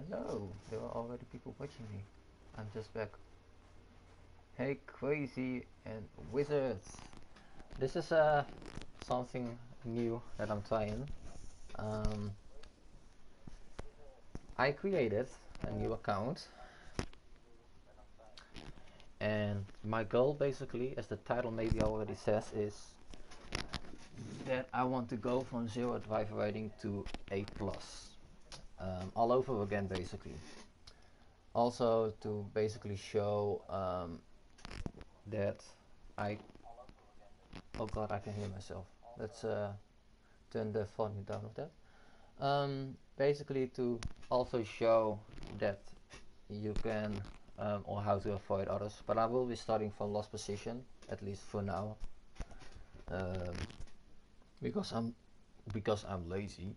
Hello, there are already people watching me. I'm just back. Hey crazy and wizards! This is something new that I'm trying. Um, I created a new account, and my goal basically, as the title maybe already says, is that I want to go from 0 driver rating to A+. All over again basically. Also to basically show that oh god, I can hear myself. Let's turn the volume down of that. Basically to also show that you can or how to avoid others, but I will be starting from lost position, at least for now, because I'm lazy.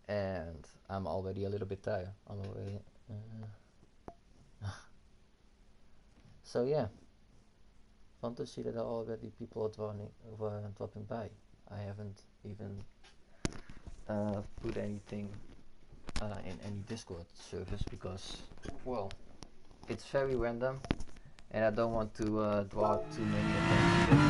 And I'm already a little bit tired. I'm already so yeah, fun to see that already people were dropping by. I haven't even put anything in any Discord service because, well, it's very random and I don't want to draw too many attention.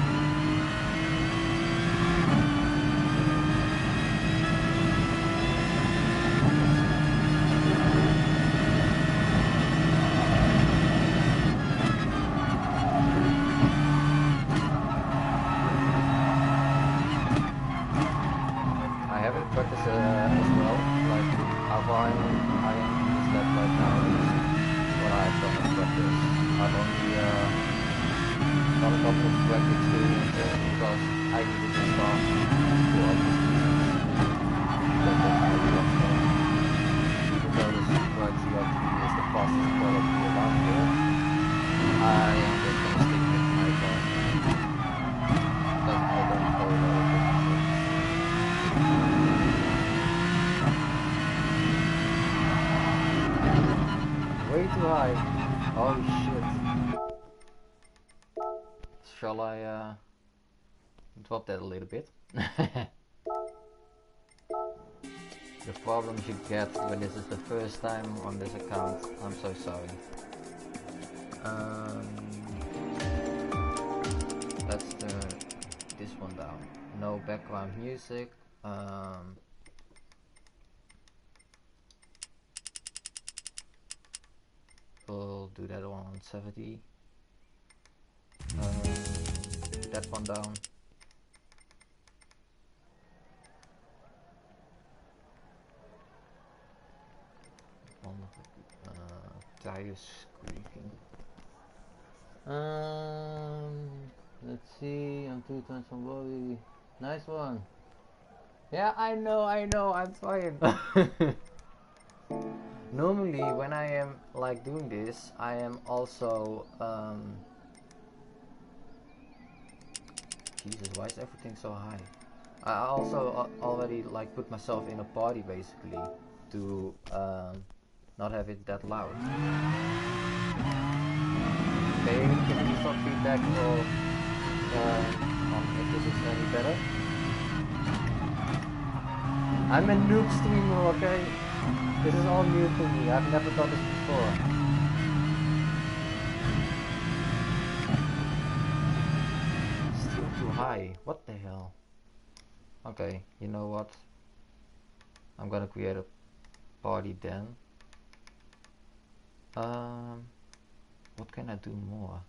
Practice as well, like how far I am in this lap right now is what I've done in practice. I've only done a couple of track experiences because I needed to start to obviously get that idea of stuff. Even though this track GT is the fastest quality around here, I am just gonna stick with my car because I don't know a lot of differences. Way too high. Oh shit. Shall I drop that a little bit? The problems you get when this is the first time on this account, I'm so sorry. Let's turn this one down. No background music. We'll do that one on 70. That one down. Tires squeaking. Let's see. I'm 2 tons from body. Nice one. Yeah, I know. I'm trying. Normally when I am like doing this, I am also Jesus, why is everything so high? I also already like put myself in a party basically to not have it that loud. Okay, can you some feedback or on if this is any better? I'm a noob streamer, okay? This is all new for me. I've never done this before. Still too high. What the hell? Okay, you know what? I'm gonna create a party then. What can I do more?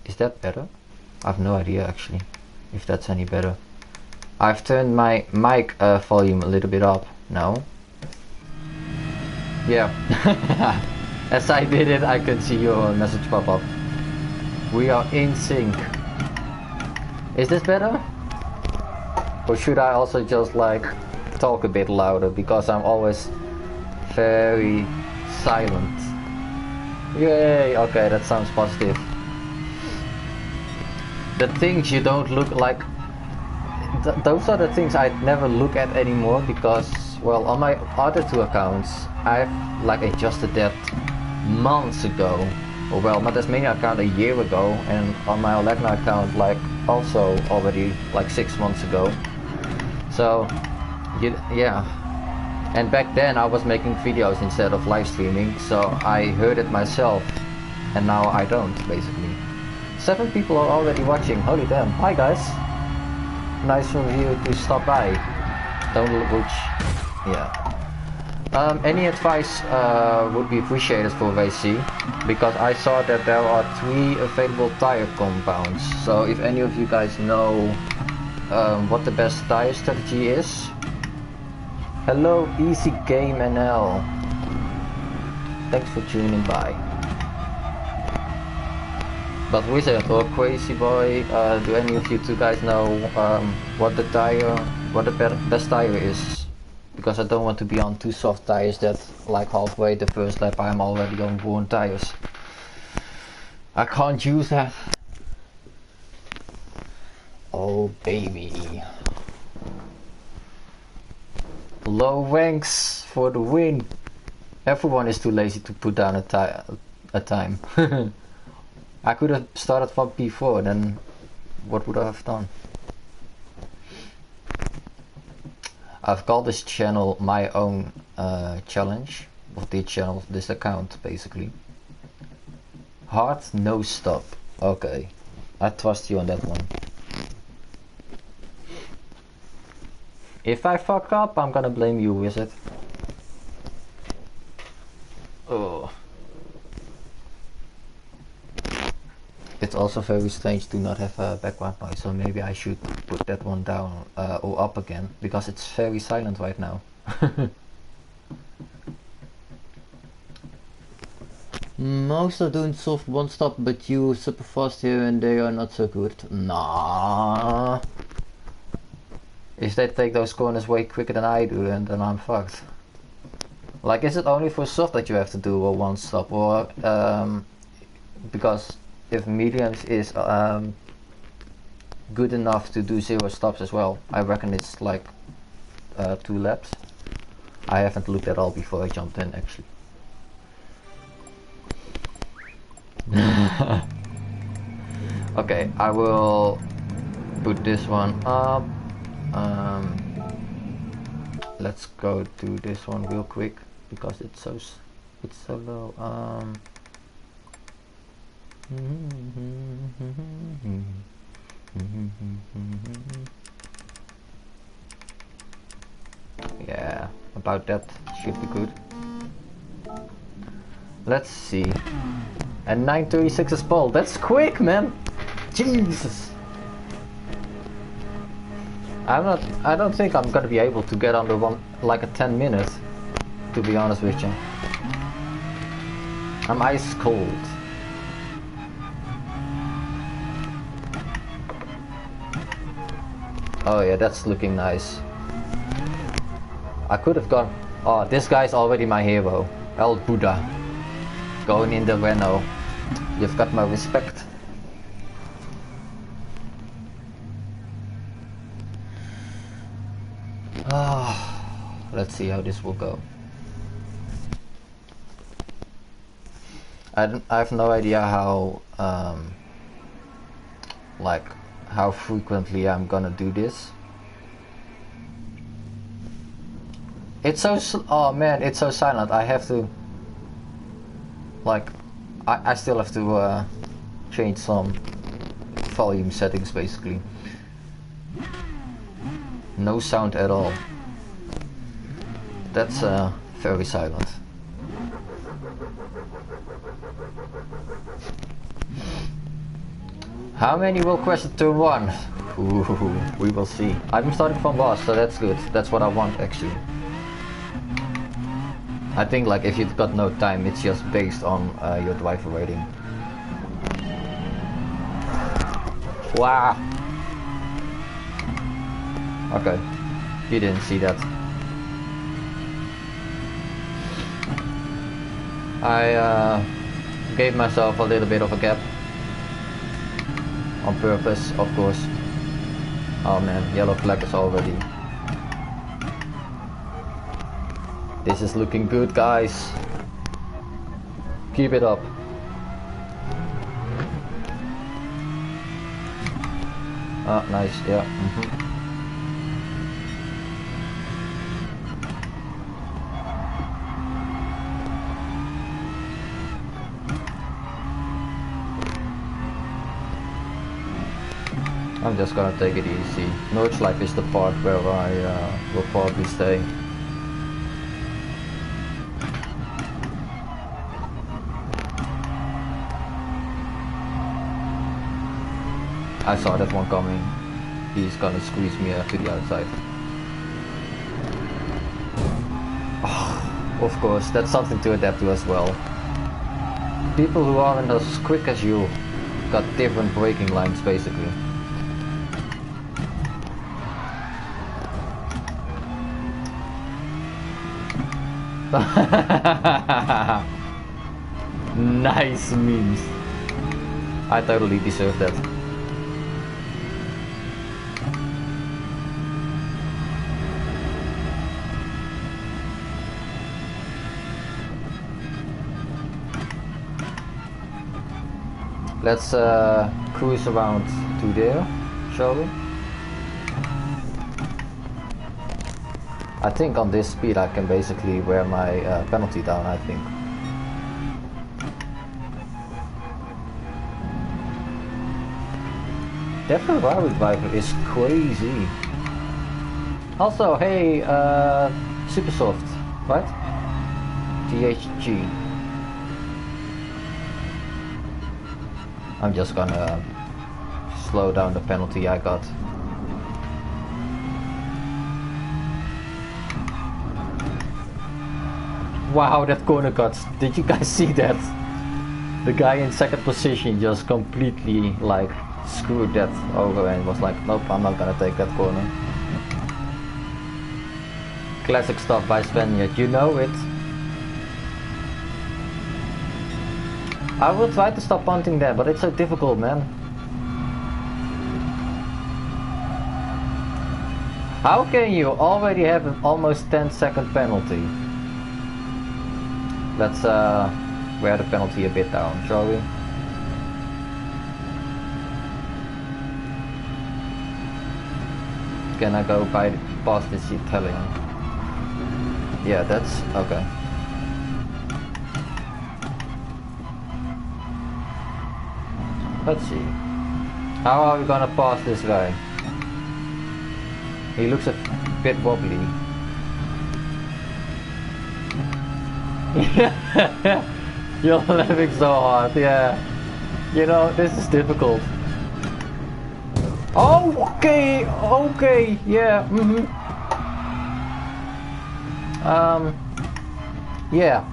Is that better? I have no idea actually if that's any better. I've turned my mic volume a little bit up now. Yeah. As I did it, I could see your message pop up. We are in sync. Is this better? Or should I also just like talk a bit louder because I'm always very silent? Yay! Okay, that sounds positive. The things you don't look like, those are the things I never look at anymore because, well, on my other 2 accounts I've like adjusted that months ago well, my Tasmania account a year ago, and on my Olegna account like also already like 6 months ago. So yeah, and back then I was making videos instead of live streaming, so I heard it myself, and now I don't, basically. 7 people are already watching, holy damn. Hi guys, nice of you to stop by. Don't look which, yeah. Any advice would be appreciated for VC, because I saw that there are 3 available tire compounds. So if any of you guys know what the best tire strategy is. Hello Easy Game NL, thanks for tuning by. But Wizard or Crazy Boy, do any of you two guys know what the best tire is? Because I don't want to be on 2 soft tires that like halfway the first lap I'm already on worn tires. I can't use that. Oh baby. Low ranks for the win. Everyone is too lazy to put down a time. I could have started from P4, then what would I have done? I've called this channel my own challenge, of this channel, this account basically. Hard no stop. Okay, I trust you on that one. If I fuck up, I'm gonna blame you, Wizard. Oh. It's also very strange to not have a background noise, so maybe I should put that one down or up again, because it's very silent right now. Most are doing soft one stop, but you super fast here and they are not so good. Nah. If they take those corners way quicker than I do, then I'm fucked. Like, is it only for soft that you have to do a one stop, or because if mediums is good enough to do 0 stops as well? I reckon it's like 2 laps. I haven't looked at all before I jumped in, actually. Okay, I will put this one up. Let's go to this one real quick because it's so low. Yeah, about that should be good. Let's see. And 9:36 is Paul. That's quick, man. Jesus. I don't think I'm gonna be able to get under like a 10 minutes, to be honest with you. I'm ice cold. Oh yeah, that's looking nice. I could have gone. Oh, this guy's already my hero. El Buddha. Going in the Renault. You've got my respect. Let's see how this will go. I have no idea how like how frequently I'm gonna do this. It's so oh man, it's so silent. I have to like I still have to change some volume settings basically. No sound at all. That's very silent. How many will question turn 1? Ooh, we will see. I'm starting from last, so that's good. That's what I want actually. I think like if you've got no time, it's just based on your driver rating. Wow. Okay, you didn't see that. I gave myself a little bit of a gap. On purpose, of course. Oh man, yellow flag is already. This is looking good, guys. Keep it up. Ah, nice, yeah. I'm just gonna take it easy. Merge Life is the part where I will probably stay. I saw that one coming. He's gonna squeeze me to the outside. Oh, of course, that's something to adapt to as well. People who aren't as quick as you got different braking lines basically. Nice memes. I totally deserve that. Let's cruise around to there, shall we? I think on this speed I can basically wear my penalty down, I think. That Ferrari driver is crazy. Also, hey, Supersoft, right? THG. I'm just gonna slow down the penalty I got. Wow, that corner cut. Did you guys see that? The guy in second position just completely like screwed that over and was like, nope, I'm not gonna take that corner. Classic stuff by Spaniard, you know it. I will try to stop punting there, but it's so difficult, man. How can you already have an almost 10-second penalty? Let's wear the penalty a bit down, shall we? Can I go past this Italian? Yeah, that's okay. Let's see. How are we gonna pass this guy? He looks a bit wobbly. You're laughing so hard, yeah. You know, this is difficult. Oh, okay, okay, yeah, yeah.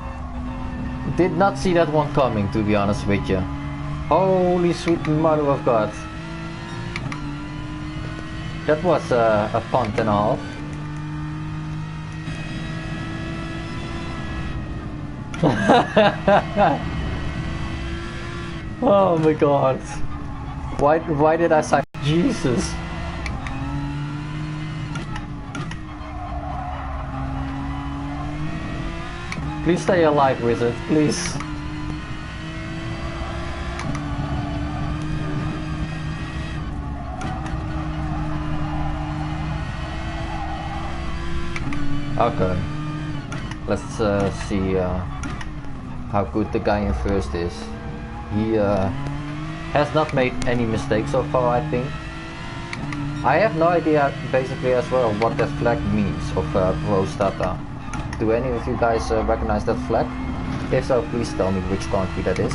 Did not see that one coming, to be honest with you. Holy sweet mother of God. That was a punt and a half. Oh my God. Why did I say Jesus? Please stay alive, wizard, please. Okay, let's see how good the guy in first is. He has not made any mistakes so far, I think. I have no idea basically as well what that flag means of Pro Stata. Do any of you guys recognize that flag? If so, please tell me which country that is.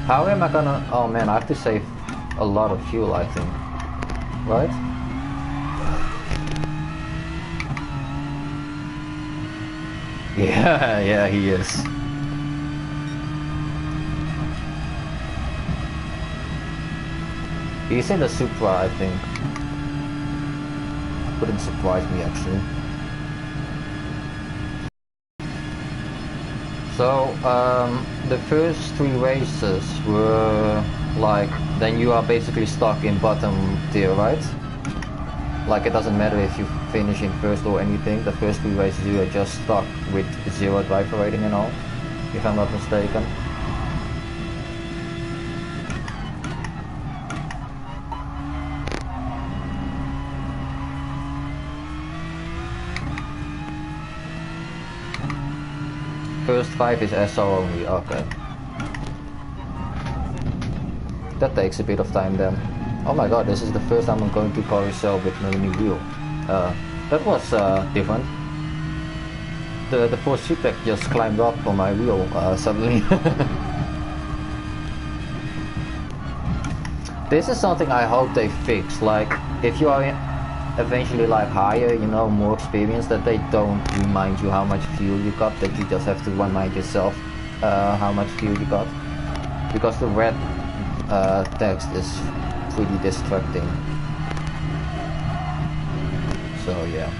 How am I gonna... Oh man, I have to save a lot of fuel, I think. Right? Yeah, yeah, he is. He's in the Supra, I think. Wouldn't surprise me, actually. So, the first 3 races were like, then you are basically stuck in bottom tier, right? Like it doesn't matter if you finish in first or anything, the first 2 races you are just stuck with 0 driver rating and all, if I'm not mistaken. First 5 is SR only, okay. That takes a bit of time then. Oh my god, this is the first time I'm going to carousel with a new wheel. That was different. The force feedback just climbed up on my wheel suddenly. This is something I hope they fix. Like, if you are eventually like higher, you know, more experienced, that they don't remind you how much fuel you got, that you just have to remind yourself how much fuel you got. Because the red text is pretty distracting. So yeah.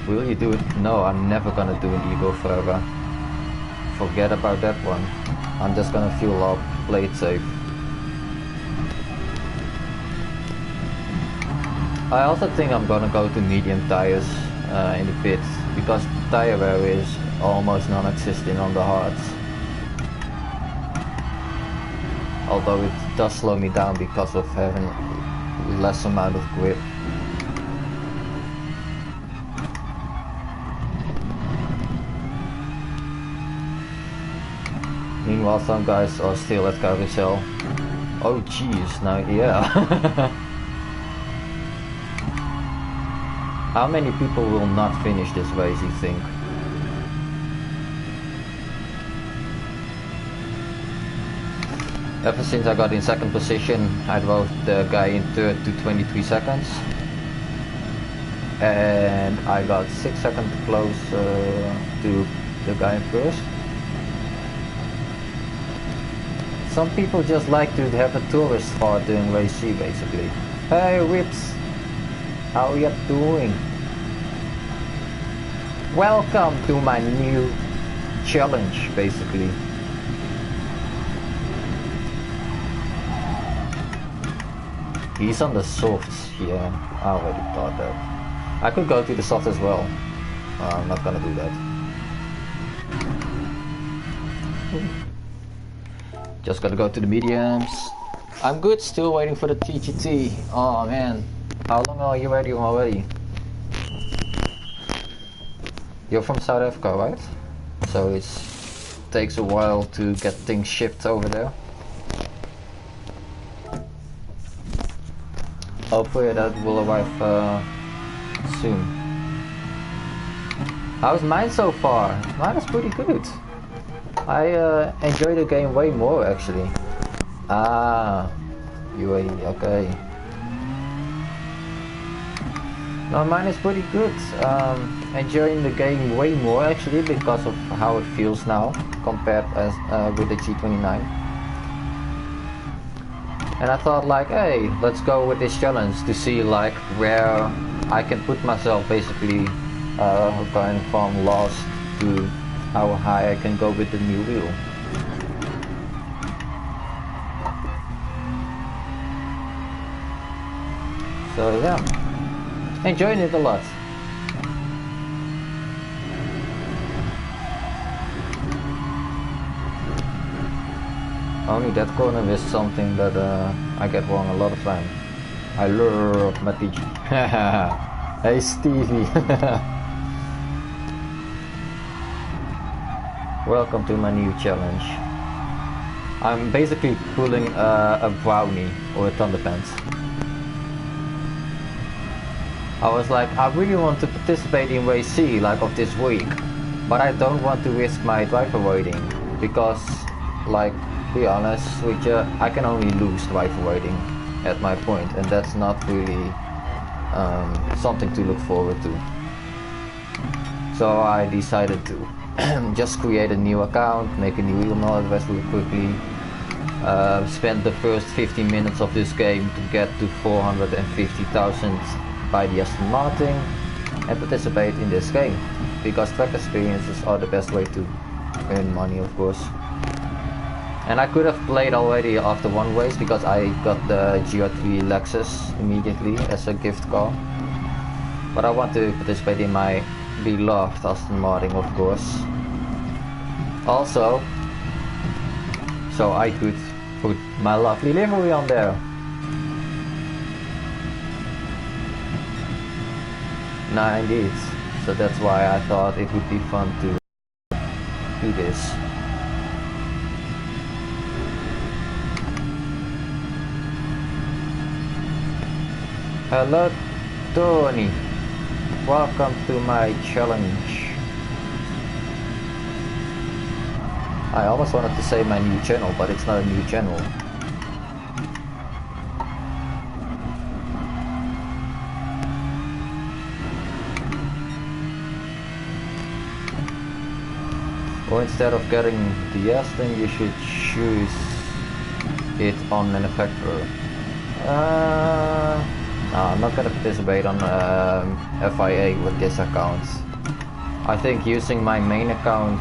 Will you do it? No, I'm never gonna do an Evo further. Forget about that one. I'm just gonna fuel up, play it safe. I also think I'm gonna go to medium tires in the pits, because tire wear is almost non-existent on the hards. Although it does slow me down because of having less amount of grip. Meanwhile, some guys are still at carousel. Oh jeez, now yeah. How many people will not finish this race, you think? Ever since I got in second position, I drove the guy in third to 23 seconds. And I got 6 seconds close to the guy in first. Some people just like to have a tourist spot during race C, basically. Hey Rips, how you doing? Welcome to my new challenge, basically. He's on the softs, yeah, I already thought that. I could go to the soft as well. I'm not gonna do that. Just gotta go to the mediums. I'm good, still waiting for the T-GT. Oh man, how long are you ready already? You're from South Africa, right? So it takes a while to get things shipped over there. Hopefully that will arrive soon. How's mine so far? Mine is pretty good. I enjoy the game way more actually. Ah, UAE, okay. No, mine is pretty good. Enjoying the game way more actually because of how it feels now compared as with the G29. And I thought like, hey, let's go with this challenge to see like where I can put myself, basically going from lost to how high I can go with the new wheel. So yeah, enjoying it a lot. Only that corner is something that I get wrong a lot of time. I love my TG. Hey Stevie. Welcome to my new challenge. I'm basically pulling a brownie or a Thunderpants. I was like, I really want to participate in race C like of this week, but I don't want to risk my driver rating because like, be honest with you, I can only lose driver rating at my point, and that's not really something to look forward to. So I decided to just create a new account, make a new email address real quickly, spend the first 15 minutes of this game to get to 450,000 by the Aston Martin, and participate in this game, because track experiences are the best way to earn money, of course. And I could have played already after one race, because I got the GR3 Lexus immediately as a gift card. But I want to participate in my beloved Aston Martin, of course. Also, so I could put my lovely livery on there. Nah, indeed. So that's why I thought it would be fun to do this. Hello, Tony. Welcome to my challenge. I almost wanted to say my new channel, but it's not a new channel. Or instead of getting the S, then you should choose it on manufacturer. No, I'm not gonna participate on FIA with this account. I think using my main account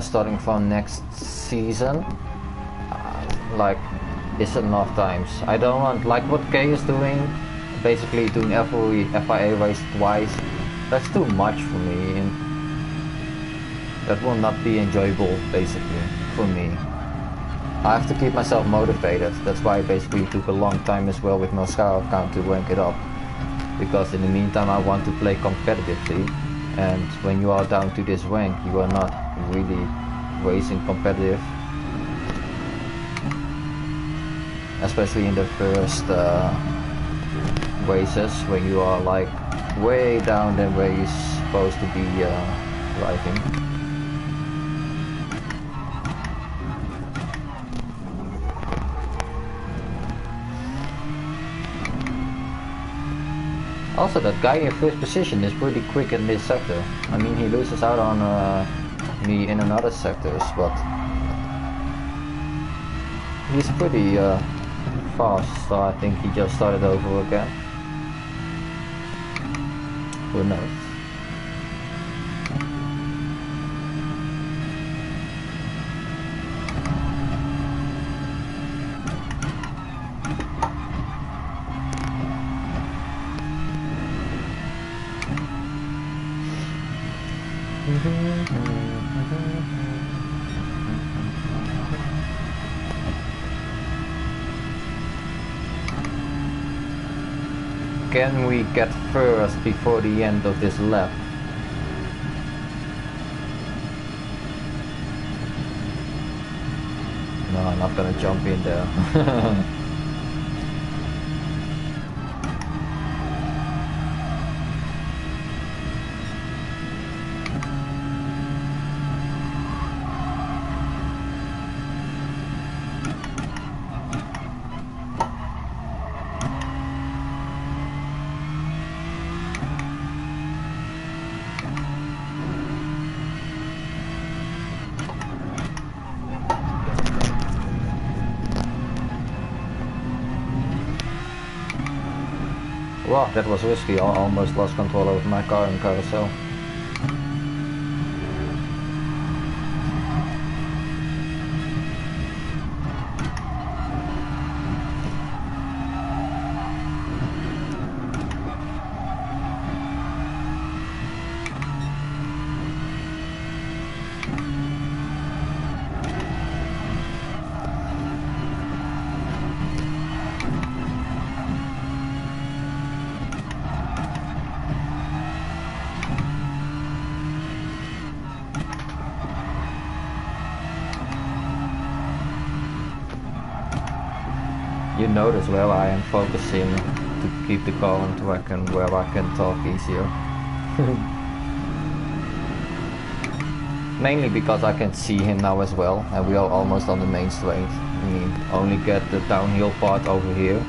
starting from next season, like, is enough times. I don't want, like what Kay is doing, basically doing every FIA race twice. That's too much for me, and that will not be enjoyable, basically, for me. I have to keep myself motivated. That's why it basically took a long time as well with my Scar account to rank it up. Because in the meantime I want to play competitively, and when you are down to this rank, you are not really racing competitive. Especially in the first races, when you are like way down than where you're supposed to be driving. Also, that guy in first position is pretty quick in this sector. I mean, he loses out on me in another sectors, but he's pretty fast, so I think he just started over again. Who knows? Can we get first before the end of this lap? No, I'm not gonna jump in there. Wow, that was risky. I almost lost control over my car in carousel. You notice where I am focusing to keep the car on track and where I can talk easier. Mainly because I can see him now as well, and we are almost on the main straight. I mean, only get the downhill part over here.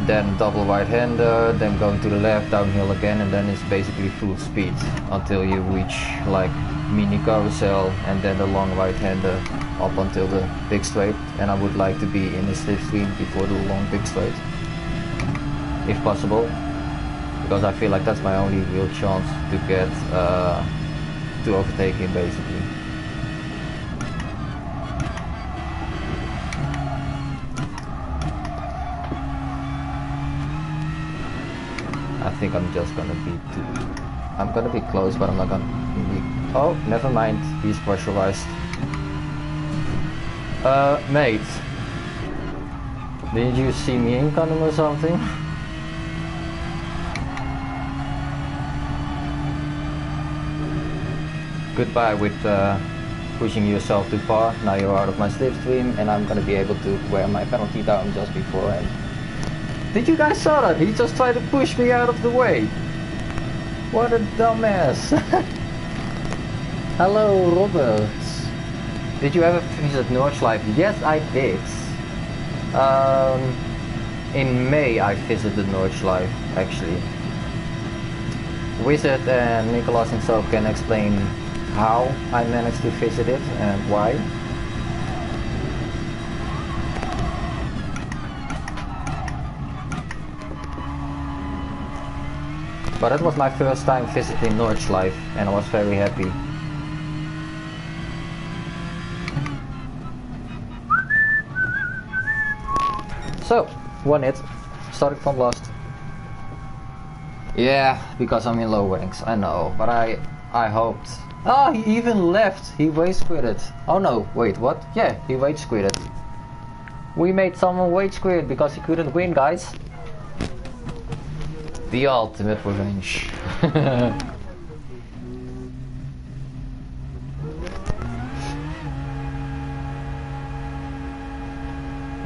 Then double right-hander, then going to the left, downhill again, and then it's basically full speed until you reach like mini carousel and then the long right-hander up until the big straight. And I would like to be in the slipstream before the long big straight, if possible, because I feel like that's my only real chance to get to overtake him basically. I think I'm just gonna be I'm gonna be close, but I'm not gonna be... Oh, never mind, he's pressurized. Mate, did you see me incoming or something? Goodbye with pushing yourself too far. Now you're out of my slipstream, and I'm gonna be able to wear my penalty down just before. And did you guys saw that? He just tried to push me out of the way. What a dumbass. Hello, Robert. Did you ever visit Nordschleife? Yes, I did. In May I visited Nordschleife, actually. Wizard and Nicholas himself can explain how I managed to visit it and why. But it was my first time visiting Nordschleife, and I was very happy. So, won it. Started from last. Yeah, because I'm in low ranks, I know, but I hoped. Oh, he even left. He rage quitted. Oh no, wait, what? Yeah, he rage quitted. We made someone rage quit because he couldn't win, guys. The ultimate revenge.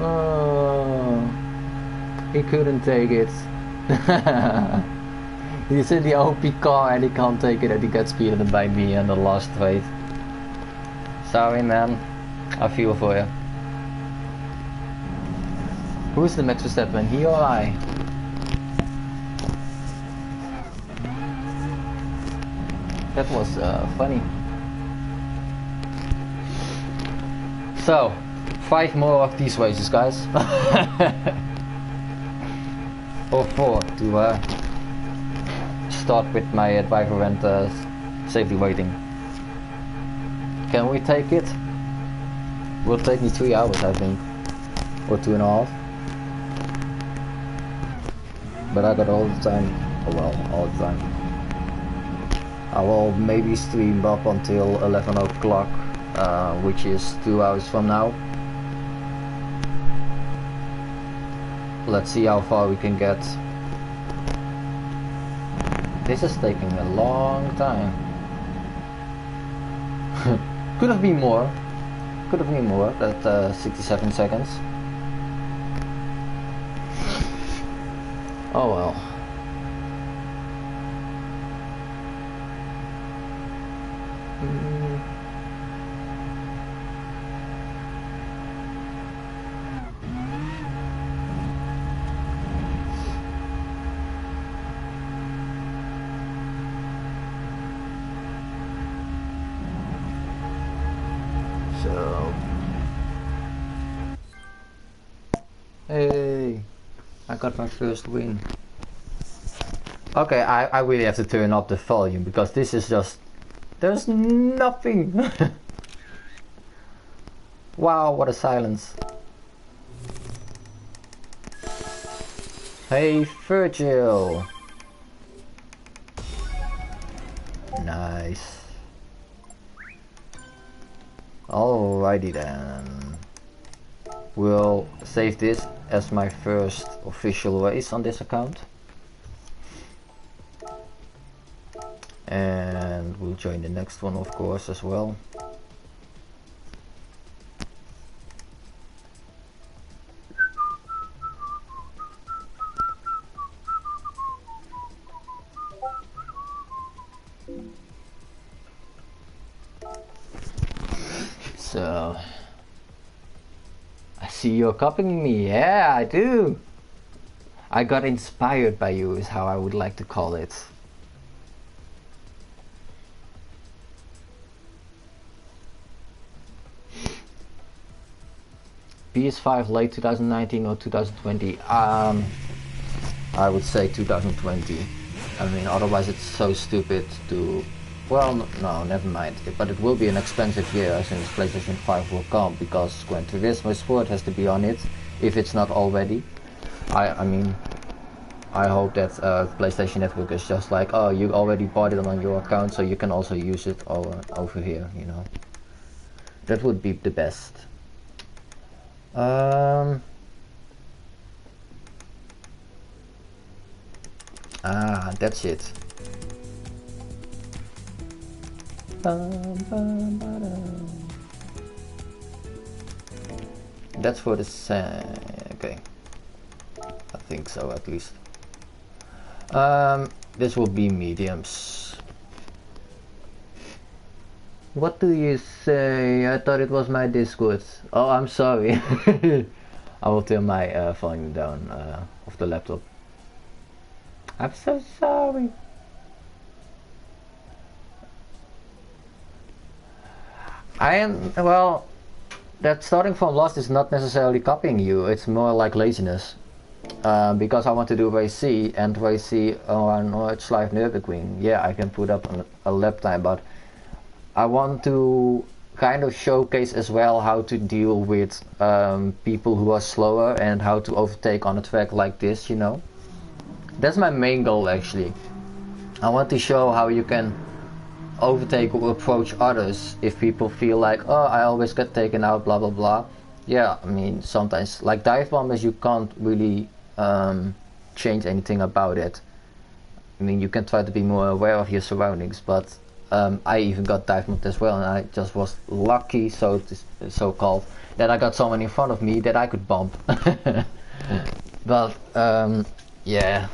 Oh, he couldn't take it. He's in the OP car and he can't take it, and he gets speeded by me in the last straight. Sorry, man. I feel for you. Who's the Max Verstappen, he or I? That was funny. So, 5 more of these races, guys. Or 4 to start with my driver and safety waiting. Can we take it? Will take me 3 hours, I think, or 2.5. But I got all the time. Oh well, all the time. I will maybe stream up until 11 o'clock, which is 2 hours from now. Let's see how far we can get. This is taking a long time. Could have been more. Could have been more, at 67 seconds. Oh well. So, hey, I got my first win. Okay, I really have to turn up the volume because this is just, there's nothing. Wow, what a silence. Hey, Virgil. Nice. Alrighty then. We'll save this as my first official race on this account. And we'll join the next one, of course, as well. So I see you're copying me. Yeah, I do. I got inspired by you is how I would like to call it. PS5 late 2019 or 2020? I would say 2020. I mean, otherwise it's so stupid to... Well, no, never mind. But it will be an expensive year since PlayStation 5 will come, because Gran Turismo Sport has to be on it, if it's not already. I mean, I hope that PlayStation Network is just like, oh, you already bought it on your account, so you can also use it over here, you know. That would be the best. That's it. That's for the okay. I think so, at least. This will be mediums. What do you say? I thought it was my Discord. Oh, I'm sorry. I will turn my volume down of the laptop. I'm so sorry. Well, that starting from lost is not necessarily copying you, it's more like laziness. Because I want to do race C, and race C on Nordschleife Nürburgring. Yeah, I can put up a lap time, but I want to kind of showcase as well how to deal with people who are slower and how to overtake on a track like this, you know. That's my main goal, actually. I want to show how you can overtake or approach others if people feel like, oh, I always get taken out, blah blah blah. Yeah, I mean, sometimes, like dive bombers, you can't really change anything about it. I mean, you can try to be more aware of your surroundings, but I even got dive bombed as well, and I just was lucky, so-called, that I got someone in front of me that I could bump. But yeah,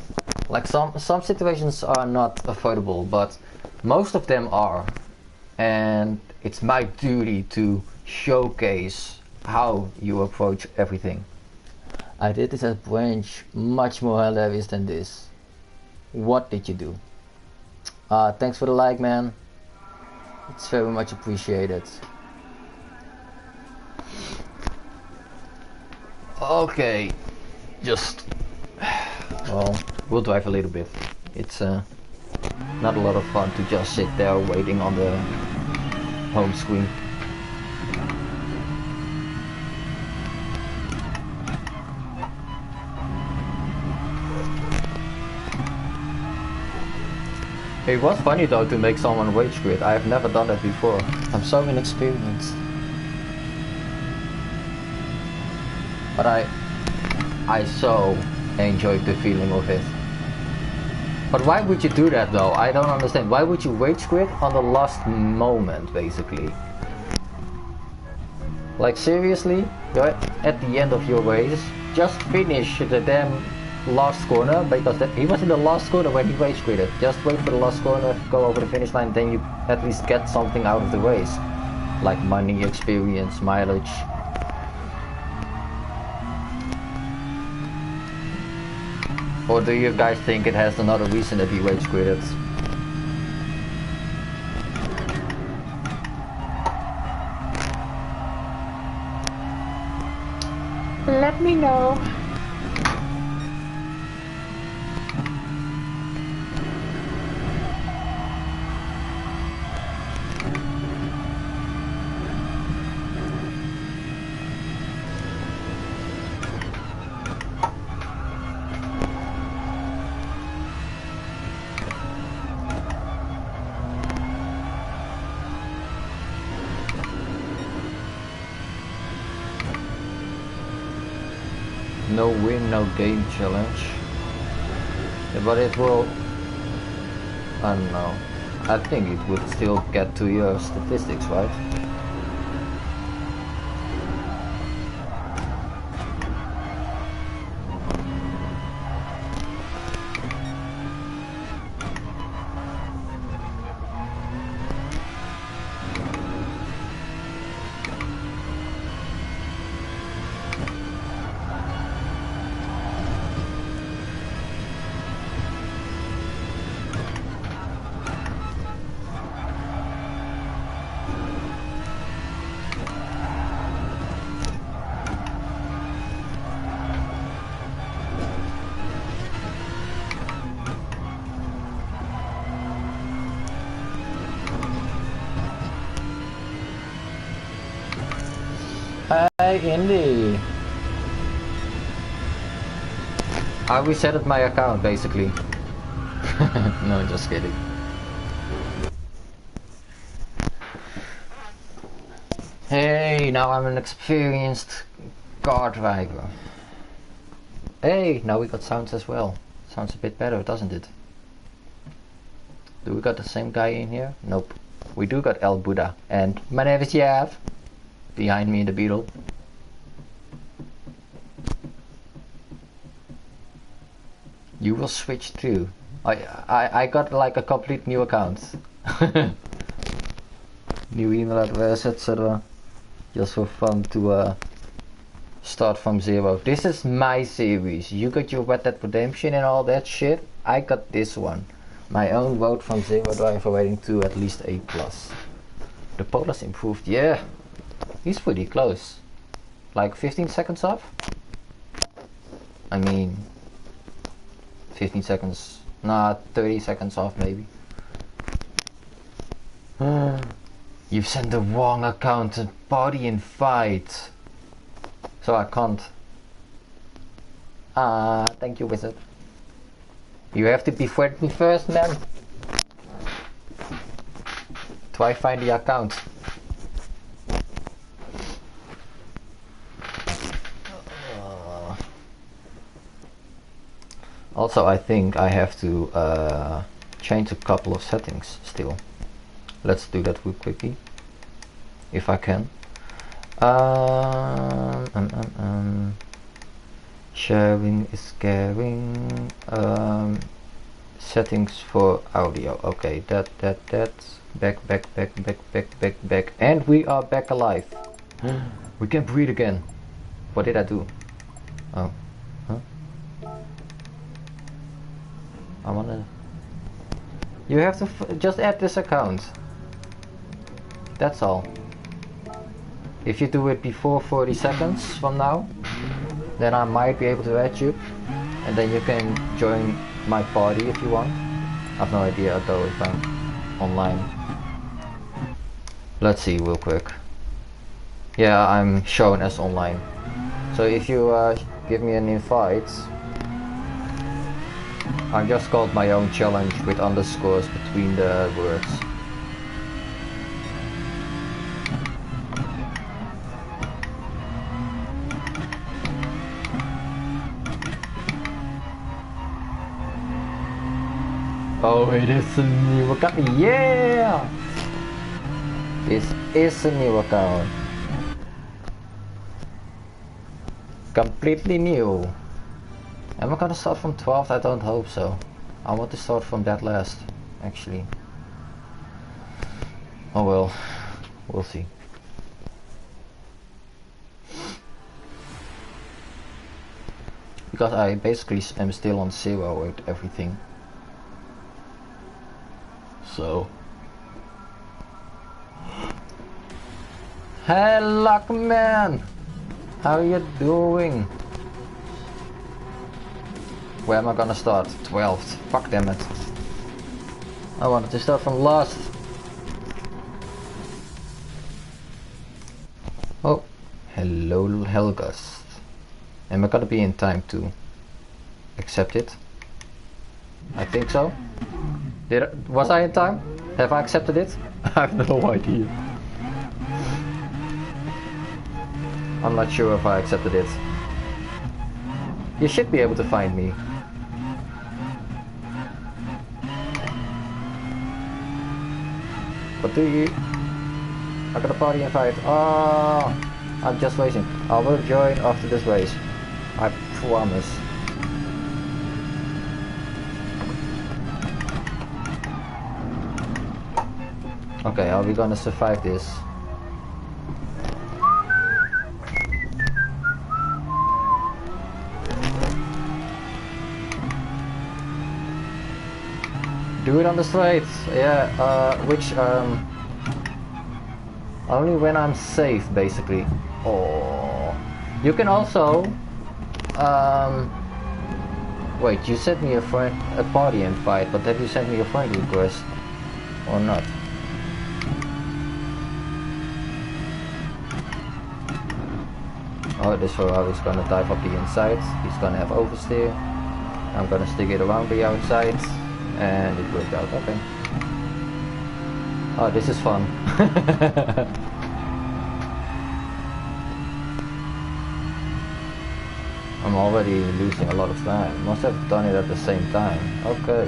like some situations are not avoidable, but most of them are, and it's my duty to showcase how you approach everything. I did this at branch, much more hilarious than this. What did you do? Thanks for the like, man. It's very much appreciated. Okay, just, well, we'll drive a little bit. It's not a lot of fun to just sit there waiting on the home screen. It was funny though to make someone rage quit. I have never done that before. I'm so inexperienced. But I so enjoyed the feeling of it. But why would you do that though? I don't understand. Why would you rage quit on the last moment, basically? Like seriously? You're at the end of your race. Just finish the damn last corner, because he was in the last corner when he rage quitted. Just wait for the last corner, go over the finish line, then you at least get something out of the race. Like money, experience, mileage. Or do you guys think it has another reason that he rage quitted? Let me know. No win, no game challenge. Yeah, but it will, I don't know, I think it would still get to your statistics, right? Hey, Indy. I resetted my account, basically. No, just kidding. Hey, now I'm an experienced car driver. Hey, now we got sounds as well. Sounds a bit better, doesn't it? Do we got the same guy in here? Nope. We do got El Buddha. And my name is Yav. Behind me in the Beetle. You will switch too. I got like a complete new account. New email address, etc. Just for fun to start from zero. This is my series. You got your Red Dead Redemption and all that shit. I got this one. My own road from zero driver rating to at least A+. The Polar's improved, yeah. He's pretty close. Like 15 seconds off? I mean, 15 seconds, nah, 30 seconds off maybe. You've sent the wrong account to party and fight. So I can't. Thank you, wizard. You have to befriend me first, man. Try find the account. Also, I think I have to change a couple of settings still. Let's do that real quickly, if I can. Sharing is caring. Settings for audio. Okay, that's back, and we are back alive. We can breathe again. What did I do? Oh, huh? I wanna. You have to just add this account. That's all. If you do it before 40 seconds from now, then I might be able to add you, and then you can join my party if you want. I've no idea though if I'm online. Let's see real quick. Yeah, I'm shown as online. So if you give me an invite, I just called my own challenge with underscores between the words. Oh, it is a new account. Yeah! This is a new account. Completely new. Am I gonna start from 12th? I don't hope so. I want to start from that last, actually. Oh well, we'll see. Because I basically am still on zero with everything. So. Hey Luckman! How are you doing? Where am I gonna start? 12th. Fuck damn it. I wanted to start from last. Oh, hello Helgast. Am I gonna be in time to accept it? I think so. Was I in time? Have I accepted it? I have no idea. I'm not sure if I accepted it. You should be able to find me. But do you? I got a party invite. Oh, I'm just waiting. I will join after this race. I promise. Okay, are we gonna survive this? Do it on the straight. Yeah, only when I'm safe, basically. Oh, you can also wait, you sent me a party invite, but have you sent me a friend request or not? Oh, this Ferrari's gonna dive up the inside. He's gonna have oversteer. I'm gonna stick it around the outside. And it worked out, okay. Oh, this is fun. I'm already losing a lot of time. Must have done it at the same time. Okay.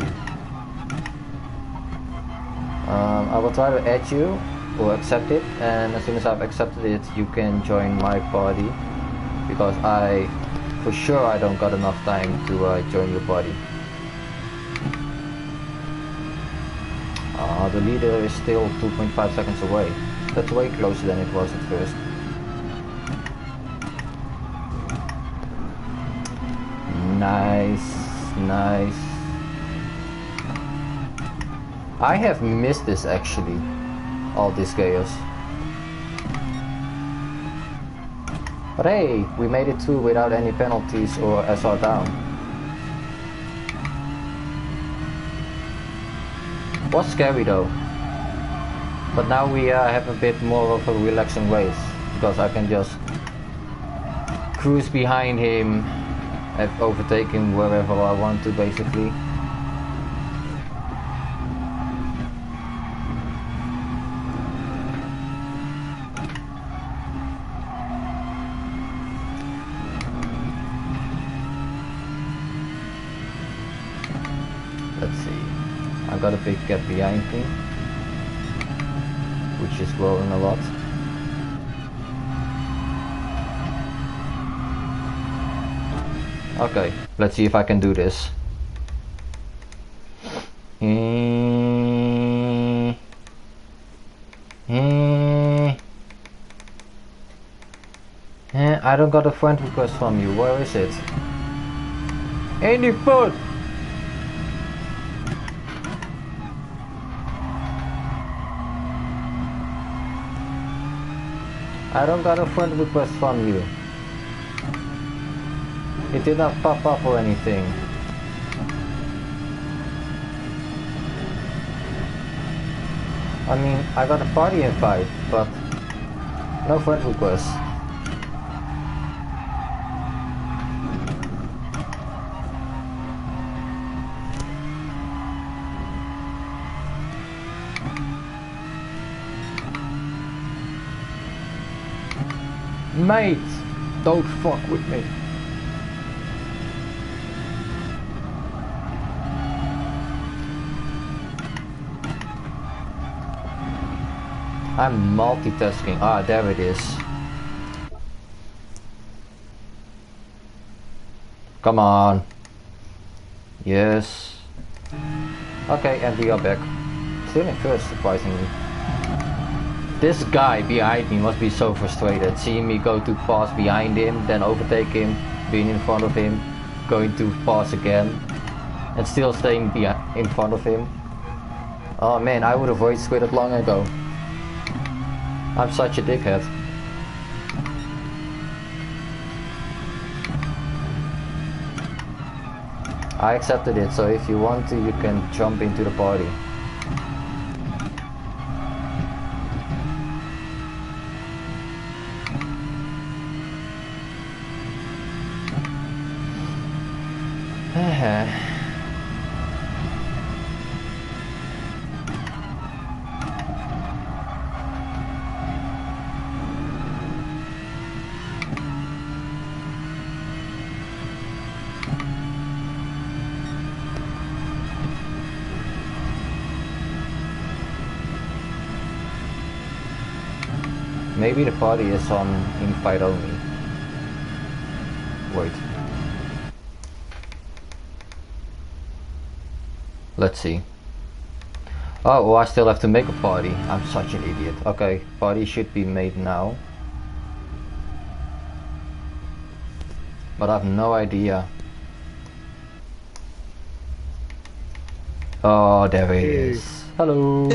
I will try to add you or accept it, and as soon as I've accepted it, you can join my party, because for sure I don't got enough time to join your party. The leader is still 2.5 seconds away. That's way closer than it was at first. Nice, nice. I have missed this actually, all this chaos. But hey, we made it through without any penalties or SR down. Was scary though. But now we have a bit more of a relaxing race, because I can just cruise behind him and overtake him wherever I want to, basically. Let's see. I got a big gap behind me, which is growing a lot. Okay, let's see if I can do this. I don't got a friend request from you. Where is it? Any foot! I don't got a friend request from you. It did not pop up or anything. I mean, I got a party invite, but no friend request. Mate, don't fuck with me. I'm multitasking. Ah, there it is. Come on. Yes. Okay, and we are back. Still in first, surprisingly. This guy behind me must be so frustrated, seeing me go too fast behind him, then overtake him, being in front of him, going too fast again, and still staying in front of him. Oh man, I would have rage quit it long ago. I'm such a dickhead. I accepted it, so if you want to, you can jump into the party. Maybe the party is on invite only. Wait. Let's see. Oh, I still have to make a party. I'm such an idiot. Okay, party should be made now. But I have no idea. Oh, there he is. Hello.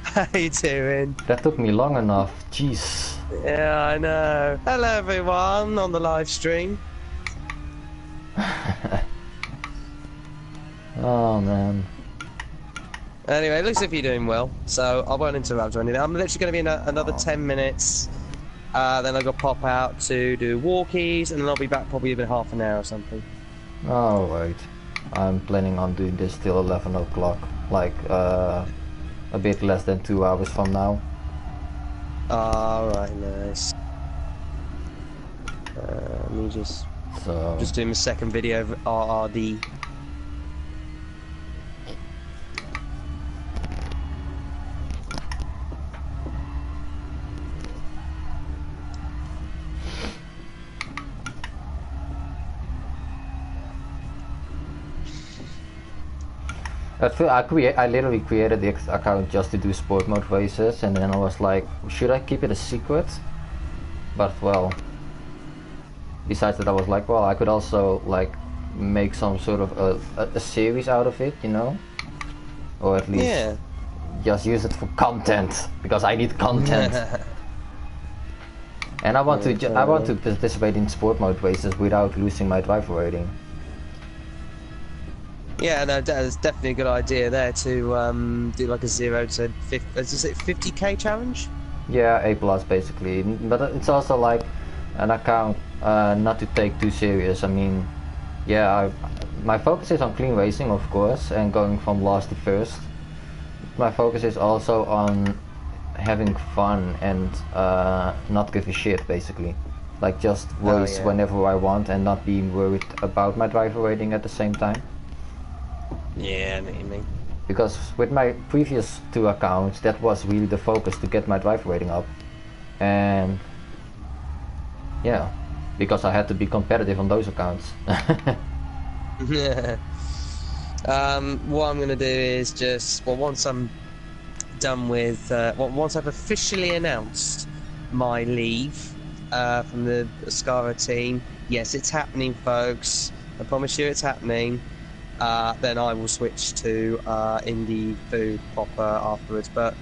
How you doing? That took me long enough. Jeez. Yeah, I know. Hello everyone on the live stream. Oh man. Anyway, it looks as if you're doing well, so I won't interrupt or anything. I'm literally going to be in another 10 minutes, Then I got pop out to do walkies, and then I'll be back probably in half an hour or something. Alright. I'm planning on doing this till 11 o'clock, like a bit less than 2 hours from now. Alright, nice. Me just doing my second video of RRD. I literally created the account just to do sport mode races, and then I was like, should I keep it a secret? But well, besides that, I was like, well, I could also like make some sort of a series out of it, you know, or at least just use it for content, because I need content. And I want to participate in sport mode races without losing my driver rating. Yeah, no, that's definitely a good idea there to do like a 0 to 50k challenge. Yeah, A plus basically, but it's also like an account not to take too serious. I mean, yeah, my focus is on clean racing, of course, and going from last to first. My focus is also on having fun and not give a shit, basically. Like just race whenever I want and not being worried about my driver rating at the same time. Yeah, I know what you mean. Because with my previous 2 accounts, that was really the focus, to get my driver rating up. And yeah, because I had to be competitive on those accounts. What I'm gonna do is just, well, once I'm done with, once I've officially announced my leave from the Ascara team, yes, it's happening, folks. I promise you, it's happening. Then I will switch to indie food proper afterwards. But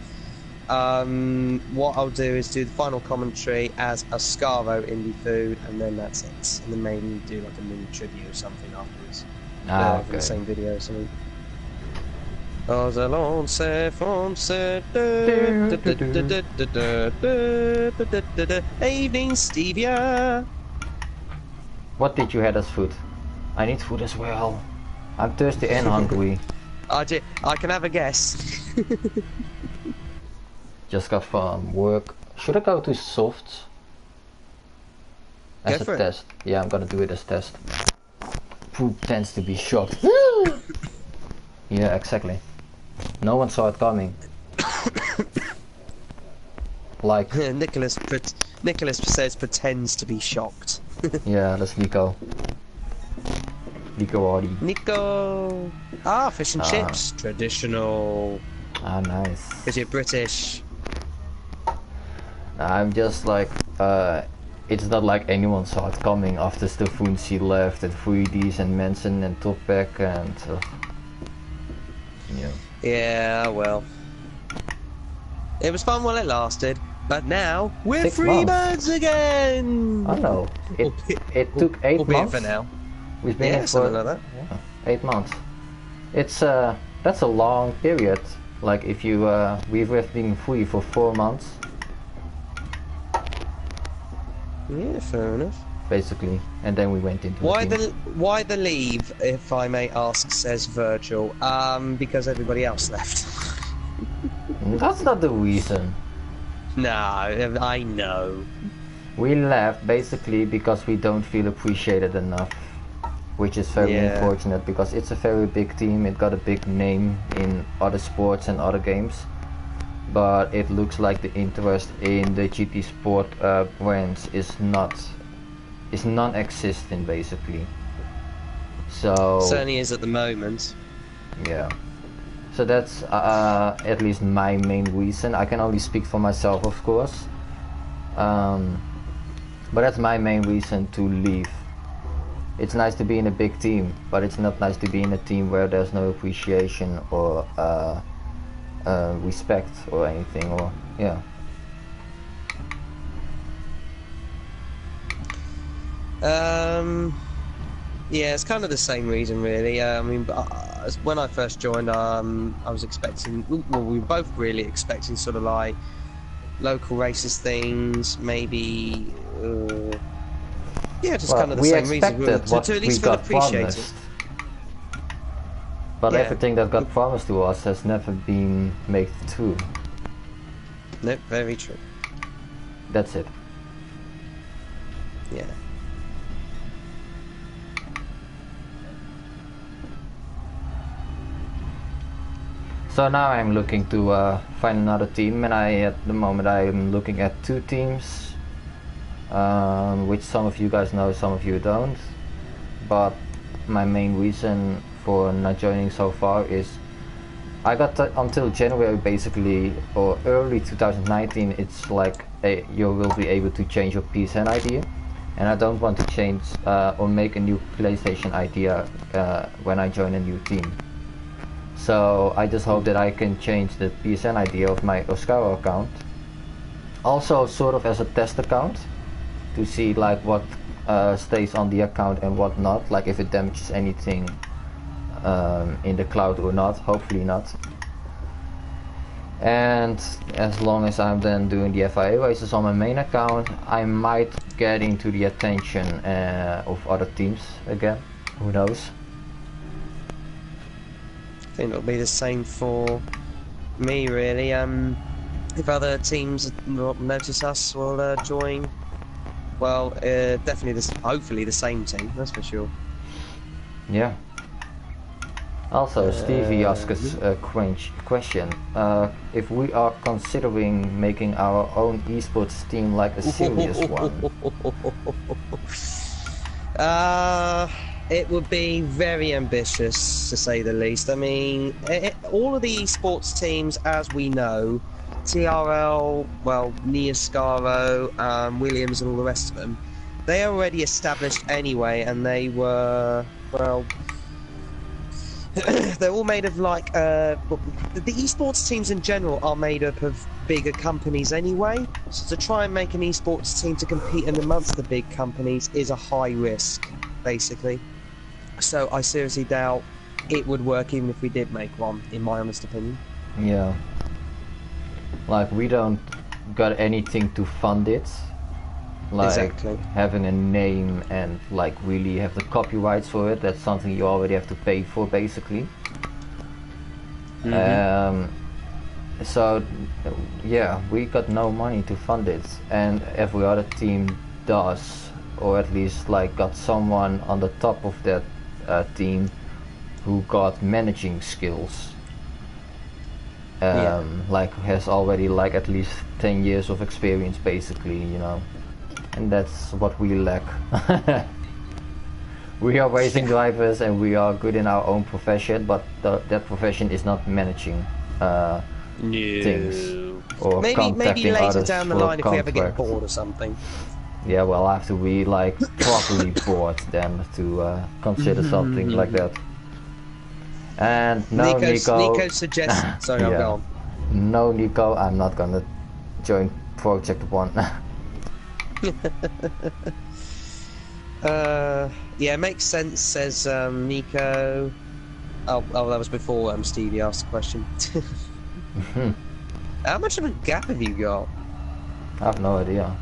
what I'll do is do the final commentary as Ascaro indie food, and then that's it. And then maybe do like a mini tribute or something afterwards. Okay. For the same video or something. Evening, Stevia. What did you have as food? I need food as well. I'm thirsty and hungry. I can have a guess. Just got from work. Should I go to softs? As a test. Yeah, I'm gonna do it as test. Food tends to be shocked. Yeah, exactly. No one saw it coming. Like Nicholas says pretends to be shocked. Yeah, that's Nico. Nico Hardy. Nico! Ah, fish and chips. Traditional. Ah, nice. Because you're British. I'm just like, it's not like anyone saw it coming after Stefunsi left and 3Ds and Manson and Topek and... yeah. Yeah, well. It was fun while it lasted, but now we're 6 free months. birds again! I know. It took 8 months. For now. We've been here something for like that. Yeah, 8 months. It's that's a long period. Like if you we've been free for 4 months. Yeah, fair enough. Basically, and then we went into why the leave, if I may ask, says Virgil. Because everybody else left. That's not the reason. No, I know. We left basically because we don't feel appreciated enough, which is very unfortunate because it's a very big team. It got a big name in other sports and other games, but it looks like the interest in the GT Sport brands is non-existent basically. So certainly is at the moment. Yeah. So that's at least my main reason. I can only speak for myself, of course. But that's my main reason to leave. It's nice to be in a big team, but it's not nice to be in a team where there's no appreciation or respect or anything, or yeah. Yeah, it's kind of the same reason, really. I mean, when I first joined, I was expecting, well, we were both really expecting sort of like local races things, maybe. Yeah, just Well, kind of the we same reason. expected what To at we least feel got appreciated. promised. But Yeah. everything that got promised to us has never been made true. Nope, very true. That's it. Yeah. So now I'm looking to find another team, and at the moment I'm looking at 2 teams, which some of you guys know, some of you don't. But my main reason for not joining so far is I got until January basically, or early 2019. It's like you will be able to change your PSN ID, and I don't want to change or make a new PlayStation ID when I join a new team. So I just hope that I can change the PSN ID of my Oscaro account, also sort of as a test account, to see like what stays on the account and what not, like if it damages anything in the cloud or not. Hopefully not. And as long as I'm then doing the FIA races on my main account, I might get into the attention of other teams again. Who knows? I think it'll be the same for me, really. If other teams notice us, we'll join. Well, definitely hopefully the same team, that's for sure. Yeah. Also, Stevie asked us a question. If we are considering making our own esports team, like a serious one. It would be very ambitious, to say the least. I mean, all of the esports teams, as we know, TRL, well, Neoscaro, Williams and all the rest of them, they are already established anyway, and they were, well, they're all made of like, the esports teams in general are made up of bigger companies anyway, so to try and make an esports team to compete in amongst the big companies is a high risk, basically. So I seriously doubt it would work even if we did make one, in my honest opinion. Yeah. Like, we don't got anything to fund it. Like, exactly. Having a name and like really have the copyrights for it, that's something you already have to pay for, basically. So yeah, we got no money to fund it, and every other team does, or at least like got someone on the top of that team who got managing skills. Like has already like at least 10 years of experience, basically, you know. And that's what we lack. We are racing drivers and we are good in our own profession, but that profession is not managing things or maybe later others down the line if we ever get bored or something. Yeah, well, after we like properly bored then to consider something like that. And no, Nico suggests. Sorry, I'll go on. No, Nico, I'm not gonna join Project 1. Yeah, makes sense, says Nico. Oh, that was before Stevie asked the question. How much of a gap have you got? I have no idea.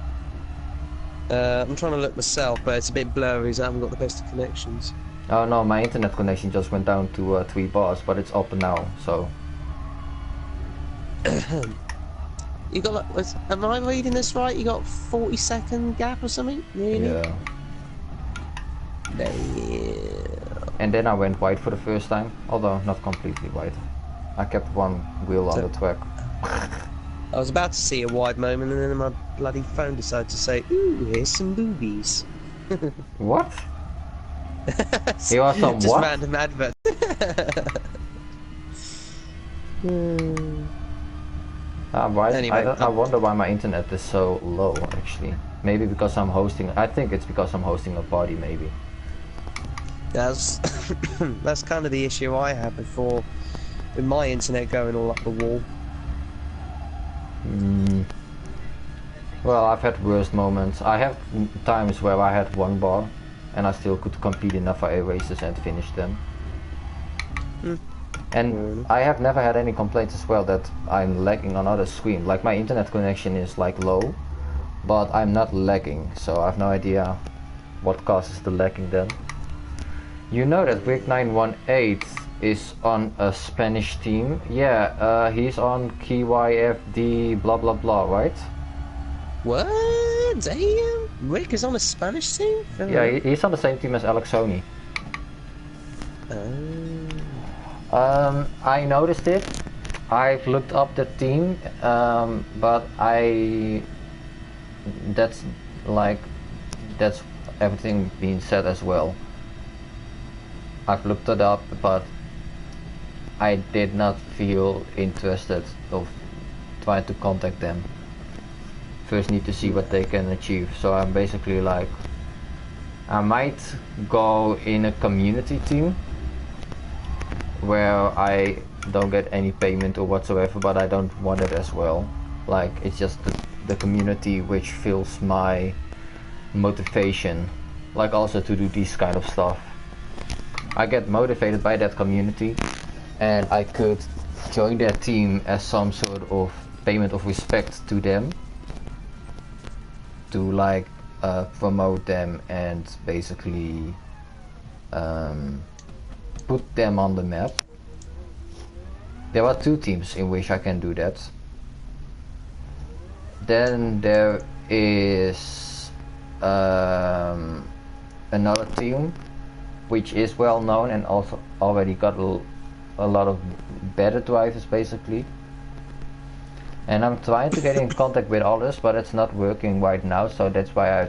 I'm trying to look myself, but it's a bit blurry, so I haven't got the best of connections. Oh no, my internet connection just went down to 3 bars, but it's up now, so... You got like, am I reading this right? You got 40-second gap or something? Really? Yeah. Damn. And then I went wide for the first time, although not completely wide. I kept one wheel on the track. I was about to see a wide moment, and then my bloody phone decided to say, "Ooh, here's some boobies." What? Here are some just what? random adverts. Anyway, I wonder why my internet is so low, actually. Maybe because I'm hosting... I think it's because I'm hosting a party, maybe. That's kind of the issue I had before, with my internet going all up the wall. Well, I've had worse moments. I have times where I had 1 bar and I still could compete in FIA races and finish them. And I have never had any complaints as well that I'm lagging on other screen. Like my internet connection is like low, but I'm not lagging, so I have no idea what causes the lagging then. You know that Wick 918 is on a Spanish team? Yeah, he's on KYFD blah blah blah, right? What? Damn! Rick is on a Spanish team? Yeah, he's on the same team as Alex Sony. I noticed it. I've looked up the team, but that's everything being said as well. I've looked it up, but I did not feel interested of trying to contact them. First need to see what they can achieve. So I'm basically like, I might go in a community team where I don't get any payment or whatsoever, but I don't want it as well. Like, it's just the community which fills my motivation, like also to do this kind of stuff. I get motivated by that community, and I could join their team as some sort of payment of respect to them, to like promote them and basically put them on the map. There are two teams in which I can do that. Then there is another team which is well known and also already got a lot of better drivers basically. And I'm trying to get in contact with others, but it's not working right now, so that's why I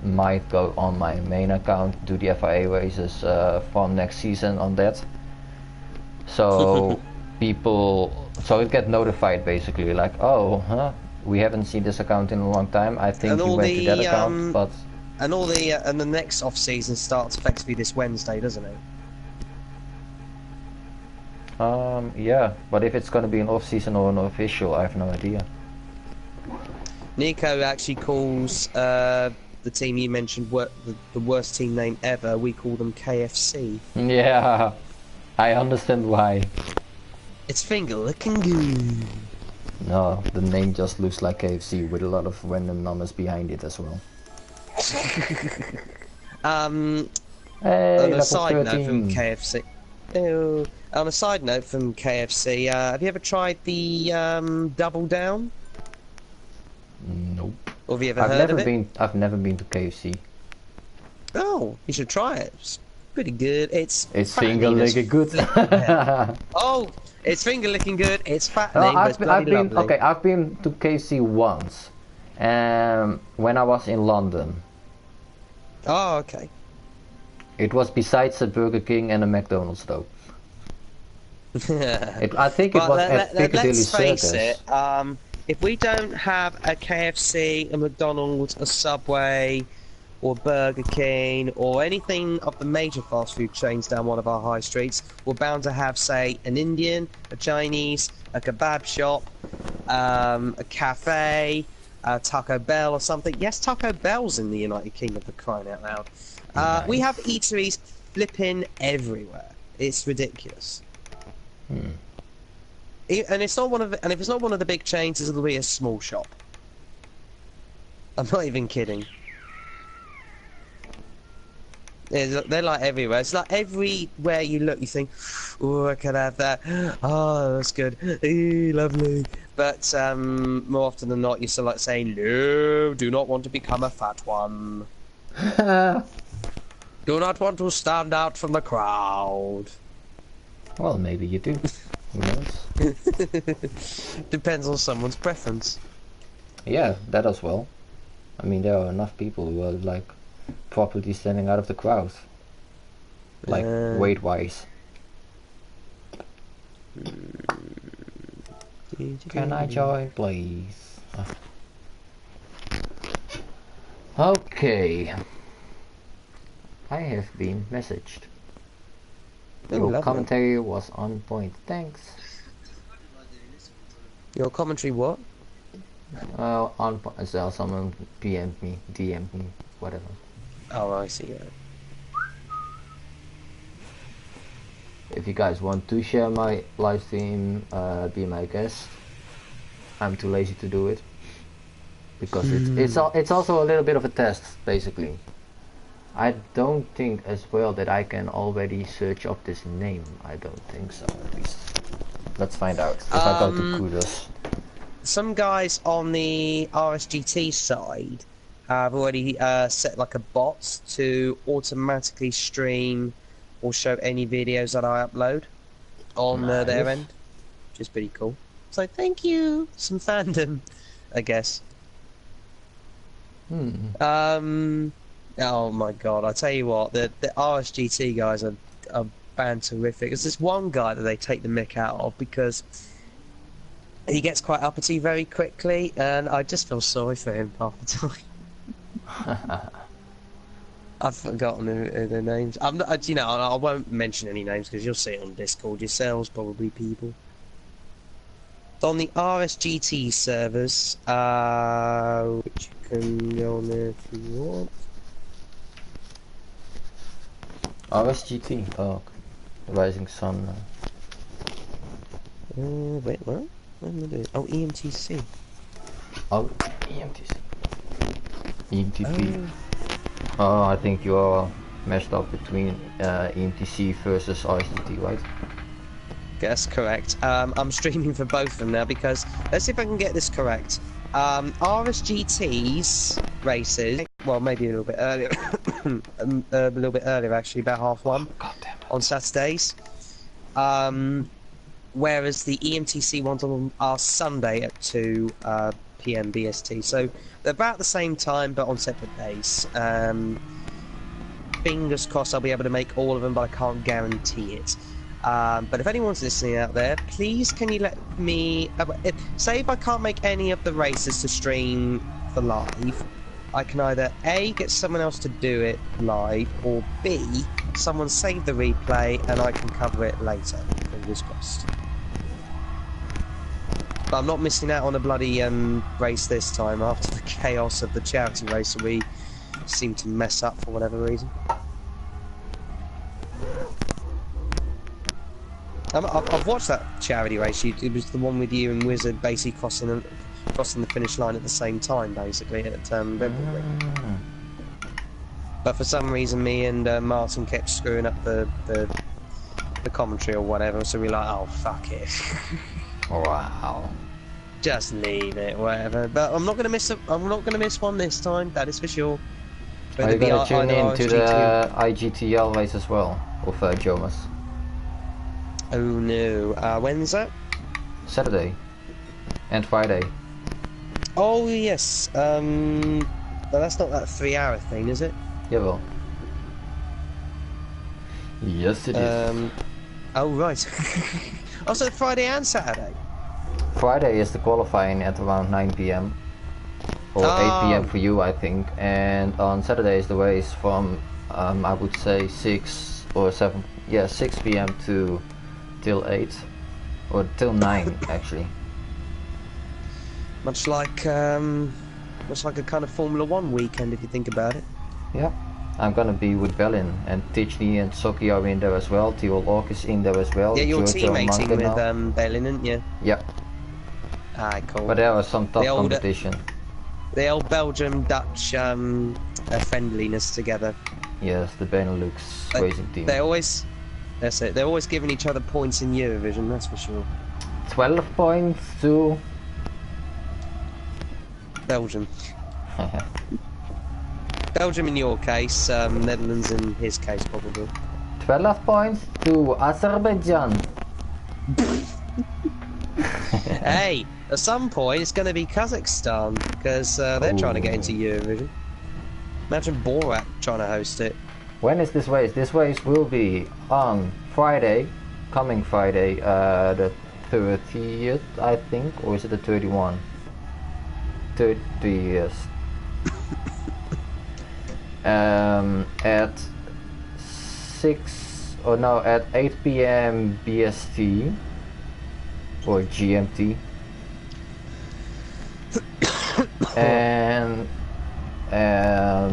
might go on my main account, do the FIA races from next season on that. So so it get notified basically, like, oh, huh, we haven't seen this account in a long time. I think you went to that account, but... And and the next off-season starts effectively this Wednesday, doesn't it? Yeah, but if it's gonna be an off-season or an official, I have no idea. Nico actually calls the team you mentioned the worst team name ever. We call them KFC. Yeah, I understand why. It's finger looking good. No, the name just looks like KFC with a lot of random numbers behind it as well. Hey, on a side note from KFC. Ew. On a side note from KFC, have you ever tried the Double Down? Nope. Or have you ever heard of it? I've never been to KFC. Oh, you should try it. It's pretty good. It's finger licking good. Oh, it's finger licking good. It's fattening, but it's bloody lovely. Okay, I've been to KFC once, when I was in London. Oh, okay. It was besides a Burger King and a McDonald's though. I think it was at Piccadilly Circus. Let's face it, if we don't have a KFC, a McDonald's, a Subway, or Burger King, or anything of the major fast food chains down one of our high streets, we're bound to have, say, an Indian, a Chinese, a kebab shop, a cafe, a Taco Bell or something. Yes, Taco Bell's in the United Kingdom, for crying out loud. Nice. We have eateries flipping everywhere. It's ridiculous. And it's not and if it's not one of the big chains, it'll be a small shop. I'm not even kidding. They're like everywhere. It's like everywhere you look, you think, "Oh, I could have that. Oh, that's good. Ooh, lovely." But more often than not, you're still like saying, "No, do not want to become a fat one. Do not want to stand out from the crowd." Well, maybe you do. Who knows? Depends on someone's preference. Yeah, that as well. I mean, there are enough people who are like properly standing out of the crowd, like weight-wise. Can I join, please? Okay. I have been messaged. Your commentary was on point. Thanks. Your commentary what? On point. So someone PM'd me, DM'd me, whatever. Oh, I see. Yeah. if you guys want to share my live stream, be my guest. I'm too lazy to do it because it's also a little bit of a test, basically. I don't think as well that I can already search up this name. I don't think so, at least. Let's find out if I go to Kudos. Some guys on the RSGT side have already set like a bot to automatically stream or show any videos that I upload on their end, which is pretty cool. So thank you, some fandom, I guess. Oh my god, I tell you what, the RSGT guys are band terrific. There's this one guy that they take the mick out of because he gets quite uppity very quickly, and I just feel sorry for him half the time. I've forgotten who their names. I'm not, you know, I won't mention any names because you'll see it on Discord yourselves, probably, people. On the RSGT servers, which you can go on there if you want. RSGT, oh, Rising Sun. Wait, what? What am I doing? Oh, EMTC. Oh, EMTC. EMTP. Oh, I think you are messed up between EMTC versus RSGT, right? That's correct. I'm streaming for both of them now because let's see if I can get this correct. RSGT's races, well, maybe a little bit earlier, a little bit earlier actually, about 1:30 on Saturdays. Whereas the EMTC ones are Sunday at 2 PM BST. So they're about the same time, but on separate days. Fingers crossed I'll be able to make all of them, but I can't guarantee it. But if anyone's listening out there, please can you let me... say if I can't make any of the races to stream for live, I can either A, get someone else to do it live, or B, someone save the replay and I can cover it later. Fingers crossed. But I'm not missing out on a bloody race this time after the chaos of the charity race that we seem to mess up for whatever reason. I've watched that charity race. It was the one with you and Wizard basically crossing the finish line at the same time, basically, at Redbull. But for some reason, me and Martin kept screwing up the commentary or whatever, so we're like, oh, fuck it. Wow. Just leave it, whatever. But I'm not gonna miss one this time. That is for sure. Are you gonna tune in to the IGTL race as well with Jomas? Oh no. When's that? Saturday and Friday. Oh yes. No, that's not that 3-hour thing, is it? Yeah, well. Yes, it is. Oh right. Also Friday and Saturday. Friday is the qualifying at around 9 PM or 8 PM for you, I think, and on Saturday is the race from I would say 6 or 7, yeah, 6 PM to till 8 or till 9 actually. Much like a kind of Formula 1 weekend if you think about it. Yeah, I'm gonna be with Bellin, and Tichney and Soki are in there as well. Theo Lork is in there as well. Yeah, you're teammating with now. Bellin, aren't you? Yeah. Ah, cool. But there was some tough competition. The old Belgium-Dutch friendliness together. Yes, the Benelux racing team. That's it. They're always giving each other points in Eurovision, that's for sure. 12 points to Belgium. Belgium in your case, Netherlands in his case probably. 12 points to Azerbaijan. Hey, at some point it's going to be Kazakhstan because they're trying to get into Eurovision. Imagine Borat trying to host it. When is this race? This race will be on Friday, coming Friday, the 30th, I think, or is it the 31? 30th. At 6 or no, at 8 PM BST or GMT. and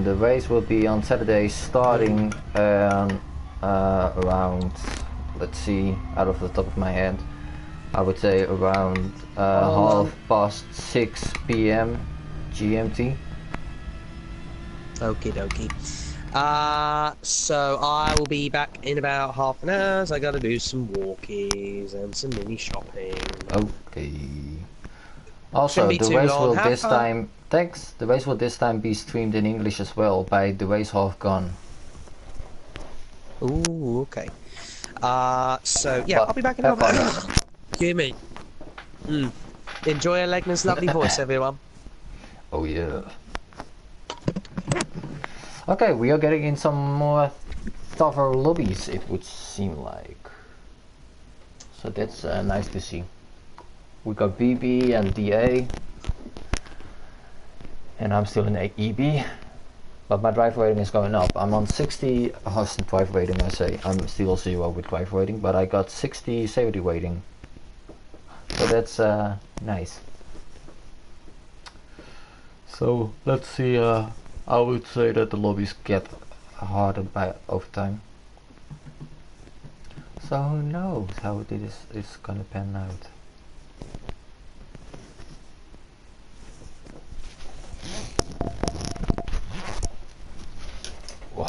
the race will be on Saturday starting around let's see, out of the top of my head, I would say around Oh, 6:30 p.m. GMT. okie dokie. So I will be back in about half an hour. So I gotta do some walkies and some mini shopping. Okay. Shouldn't Also, be the too race long. will Have this fun. time, thanks, the race will this time be streamed in English as well by The Race Half Gone. Ooh, okay. So yeah, I'll But be back in have half an fun. hour. Hear me. Enjoy Alegna's lovely voice, everyone. Oh yeah. Okay, we are getting in some more tougher lobbies, it would seem like. So that's nice to see. We got BB and DA. And I'm still in EB. But my drive rating is going up. I'm on 60 drive rating, I say. I'm still 0 with drive rating, but I got 60 safety rating. So that's nice. So let's see, I would say that the lobbies get harder by over time. So who knows how this is gonna pan out. Whoa.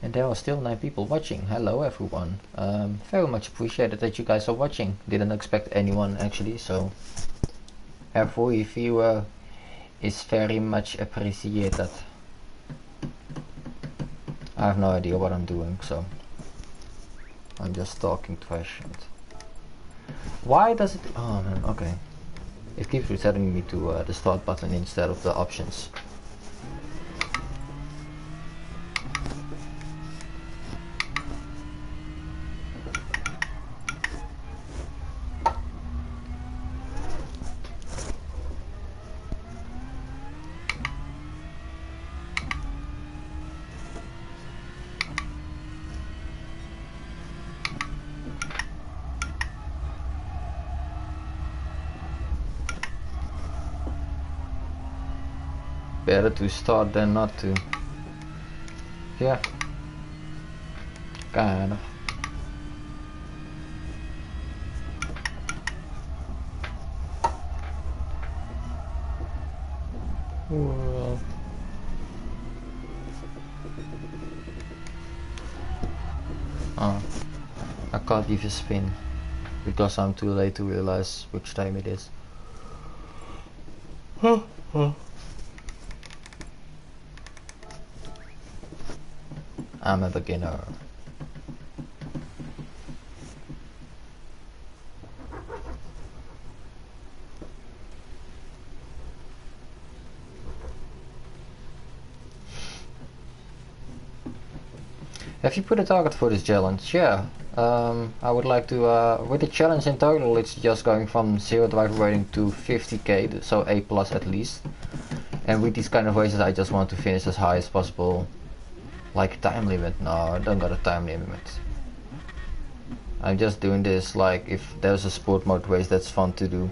And there are still 9 people watching. Hello everyone. Very much appreciated that you guys are watching. Didn't expect anyone actually, so every viewer is very much appreciated. I have no idea what I'm doing, so I'm just talking trash. Why does it... oh man, okay. It keeps resetting me to the start button instead of the options. Better to start than not to. Yeah. Kind of. Well. I can't even spin because I'm too late to realize which time it is. I'm a beginner. Have you put a target for this challenge? Yeah. I would like to, with the challenge in total, it's just going from 0 driver rating to 50k, so A plus at least. And with these kind of races I just want to finish as high as possible. Like time limit? No, I don't got a time limit. I'm just doing this like if there's a sport mode race that's fun to do.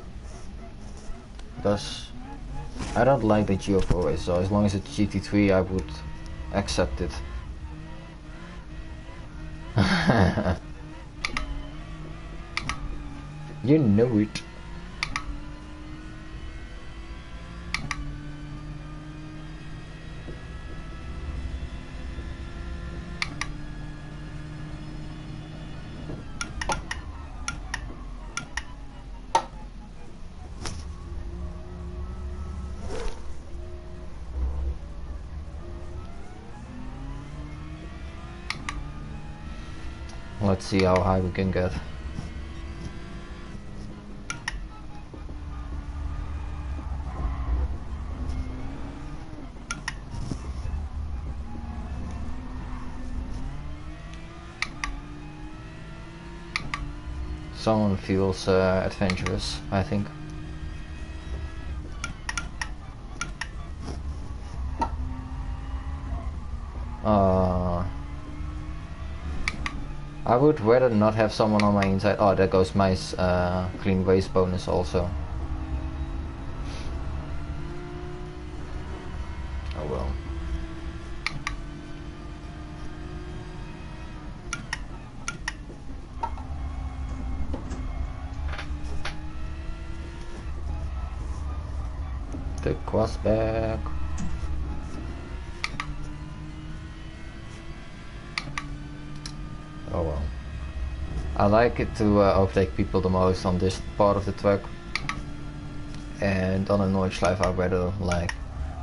Because I don't like the Geo4 race, so as long as it's GT3 I would accept it. You know it. Let's see how high we can get. Someone feels adventurous, I think. I would rather not have someone on my inside. Oh, there goes my clean waste bonus also. Oh well. The crossback. Oh well. I like it to overtake people the most on this part of the track. And on a Nordschleife I rather like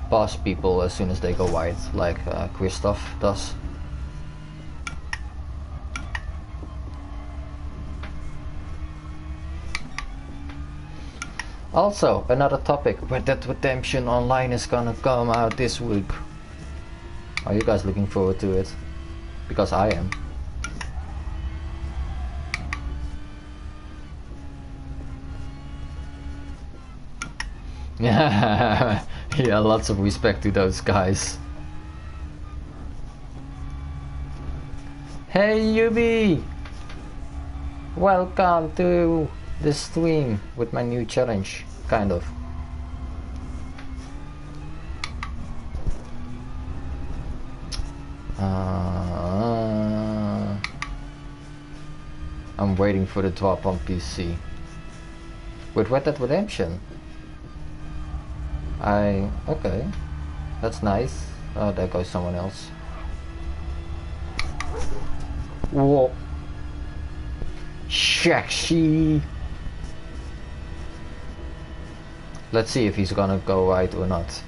pass people as soon as they go wide, like Christoph does. Also, another topic, Red Dead Redemption Online is gonna come out this week. Are you guys looking forward to it? Because I am. Yeah, lots of respect to those guys. Hey Yubi! Welcome to the stream with my new challenge, kind of. I'm waiting for the drop on PC. With Red Dead Redemption. Okay. That's nice. Oh, there goes someone else. Whoa. Sexy. Let's see if he's gonna go right or not.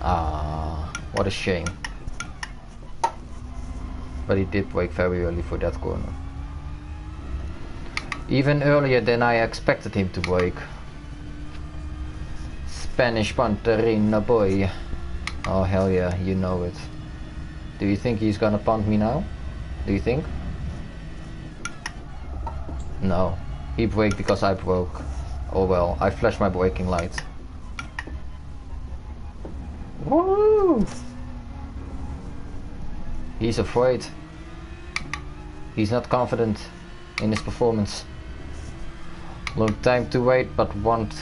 Ah, what a shame. But he did brake very early for that corner. Even earlier than I expected him to brake. Spanish Panterina boy. Oh hell yeah, you know it. Do you think he's gonna punt me now? Do you think? No. He braked because I broke. Oh well, I flashed my braking light. Woo! He's afraid. He's not confident in his performance. Long time to wait, but want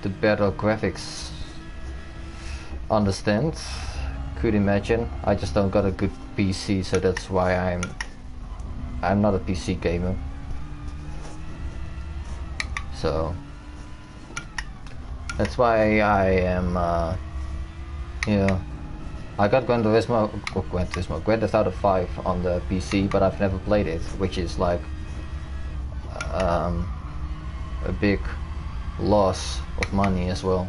the better graphics. Understand? Could imagine. I just don't got a good PC, so that's why I'm not a PC gamer. So that's why I am yeah. I got Grand Theft Auto 5 on the PC, but I've never played it, which is like a big loss of money as well.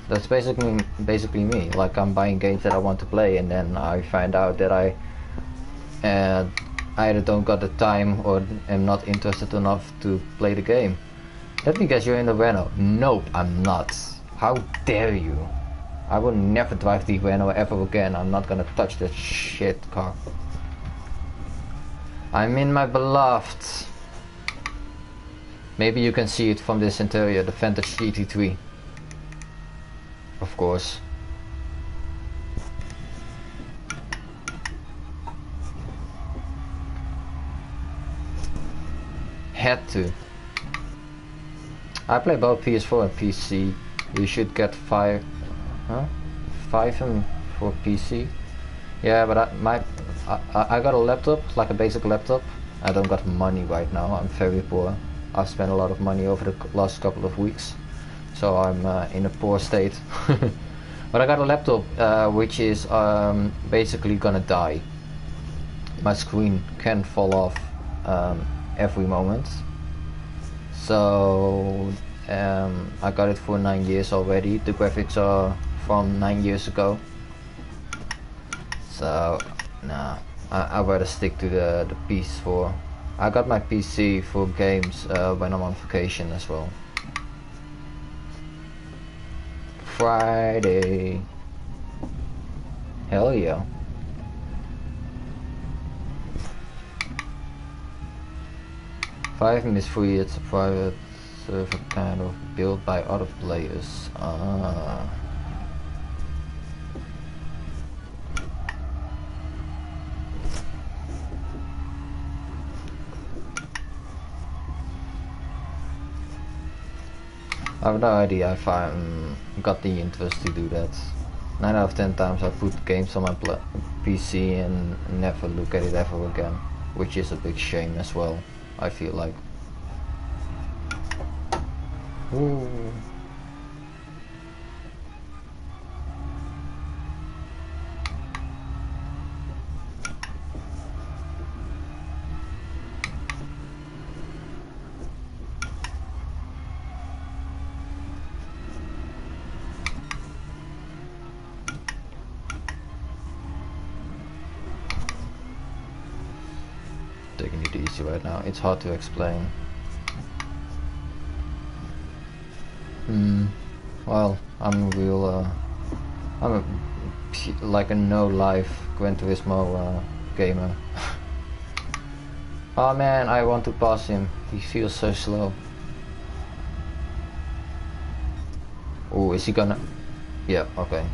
That's basically me. Like, I'm buying games that I want to play, and then I find out that I either don't got the time or am not interested enough to play the game. Let me guess, you're in the Renault. Nope, I'm not. How dare you? I will never drive the Renault ever again. I'm not gonna touch that shit car. I'm in my beloved. Maybe you can see it from this interior, the vintage GT3. Of course. Had to. I play both PS4 and PC. You should get 5 for PC. Yeah, but I got a laptop, like a basic laptop. I don't got money right now. I'm very poor. I've spent a lot of money over the last couple of weeks, so I'm in a poor state. But I got a laptop which is basically gonna die. My screen can fall off every moment. So I got it for 9 years already. The graphics are from 9 years ago. So nah, I rather stick to the PS4. I got my PC for games when I'm on vacation as well. Friday. Hell yeah. FIA is free. It's a private server kind of built by other players. I have no idea if I got the interest to do that. 9 out of 10 times I put games on my PC and never look at it ever again, which is a big shame as well, I feel like. Ooh. Taking it easy right now. It's hard to explain. Well, I'm like a no-life Gran Turismo gamer. Oh man, I want to pass him. He feels so slow. Oh, is he gonna? Yeah, okay.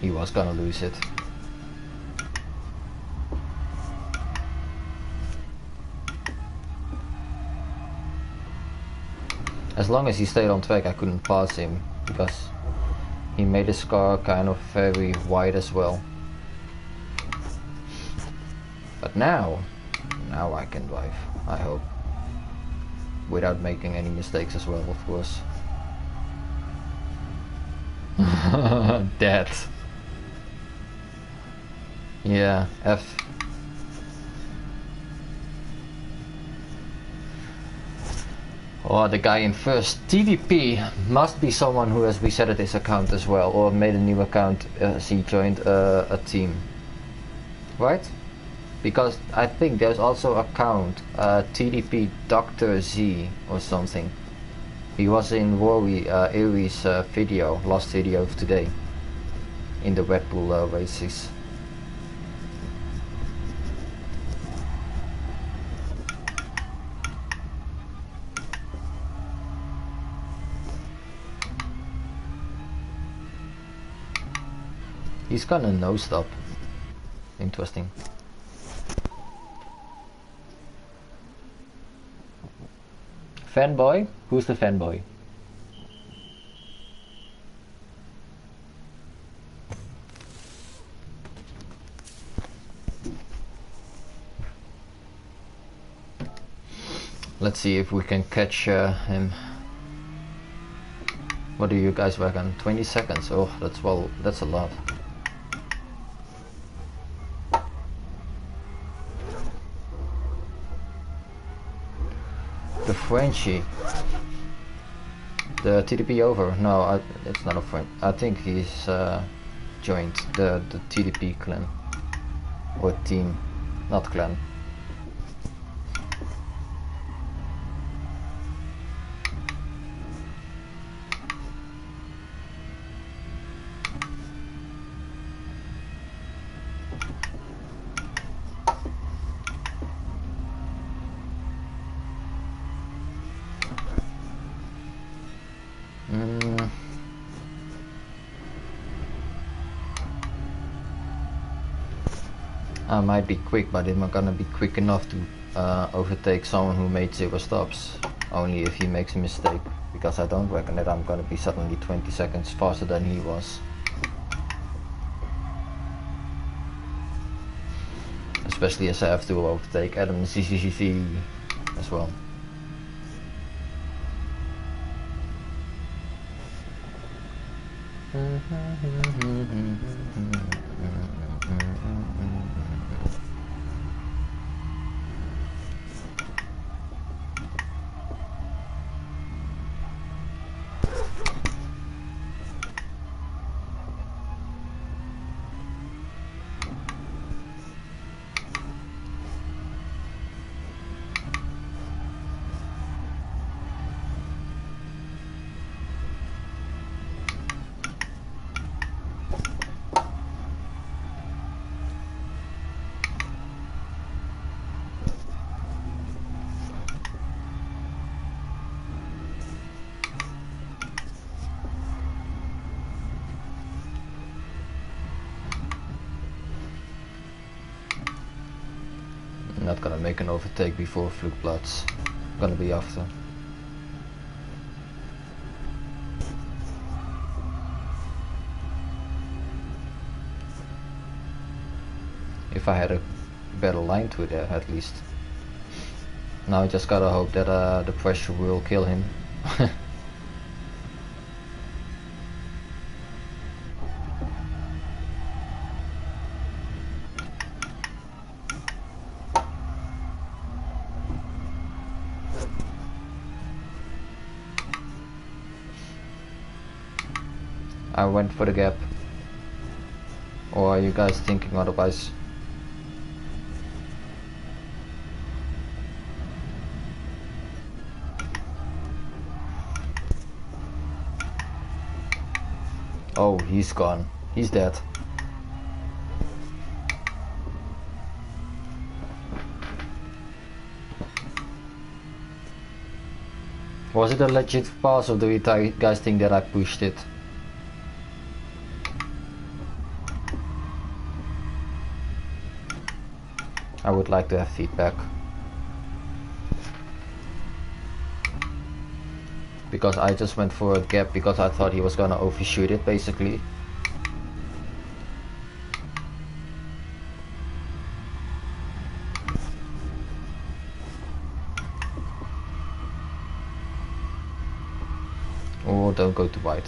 He was gonna lose it. As long as he stayed on track, I couldn't pass him because he made his car kind of very wide as well. But now I can drive, I hope. Without making any mistakes as well, of course. Dead. Yeah, F. Oh, the guy in first. TDP must be someone who has resetted his account as well, or made a new account as he joined a team. Right? Because I think there's also account TDP Dr. Z or something. He was in Rory Erie's video, last video of today, in the Red Bull races. He's gonna no stop. Interesting. Fanboy? Who's the fanboy? Let's see if we can catch him. What do you guys reckon? 20 seconds? Oh, that's a lot. The Frenchie. The TDP over? No, it's not a French. I think he's joined the TDP clan. Or team. Not clan. I might be quick, but I'm not gonna be quick enough to overtake someone who made 0 stops. Only if he makes a mistake, because I don't reckon that I'm gonna be suddenly 20 seconds faster than he was. Especially as I have to overtake Adam ZZZ as well. Not gonna make an overtake before Flugplatz. Gonna be after. If I had a better line to it at least. Now I just gotta hope that the pressure will kill him. I went for the gap. Or are you guys thinking otherwise? Oh, he's gone. He's dead. Was it a legit pass, or do you guys think that I pushed it? I would like to have feedback. Because I just went for a gap because I thought he was gonna overshoot it, basically. Oh, don't go too wide.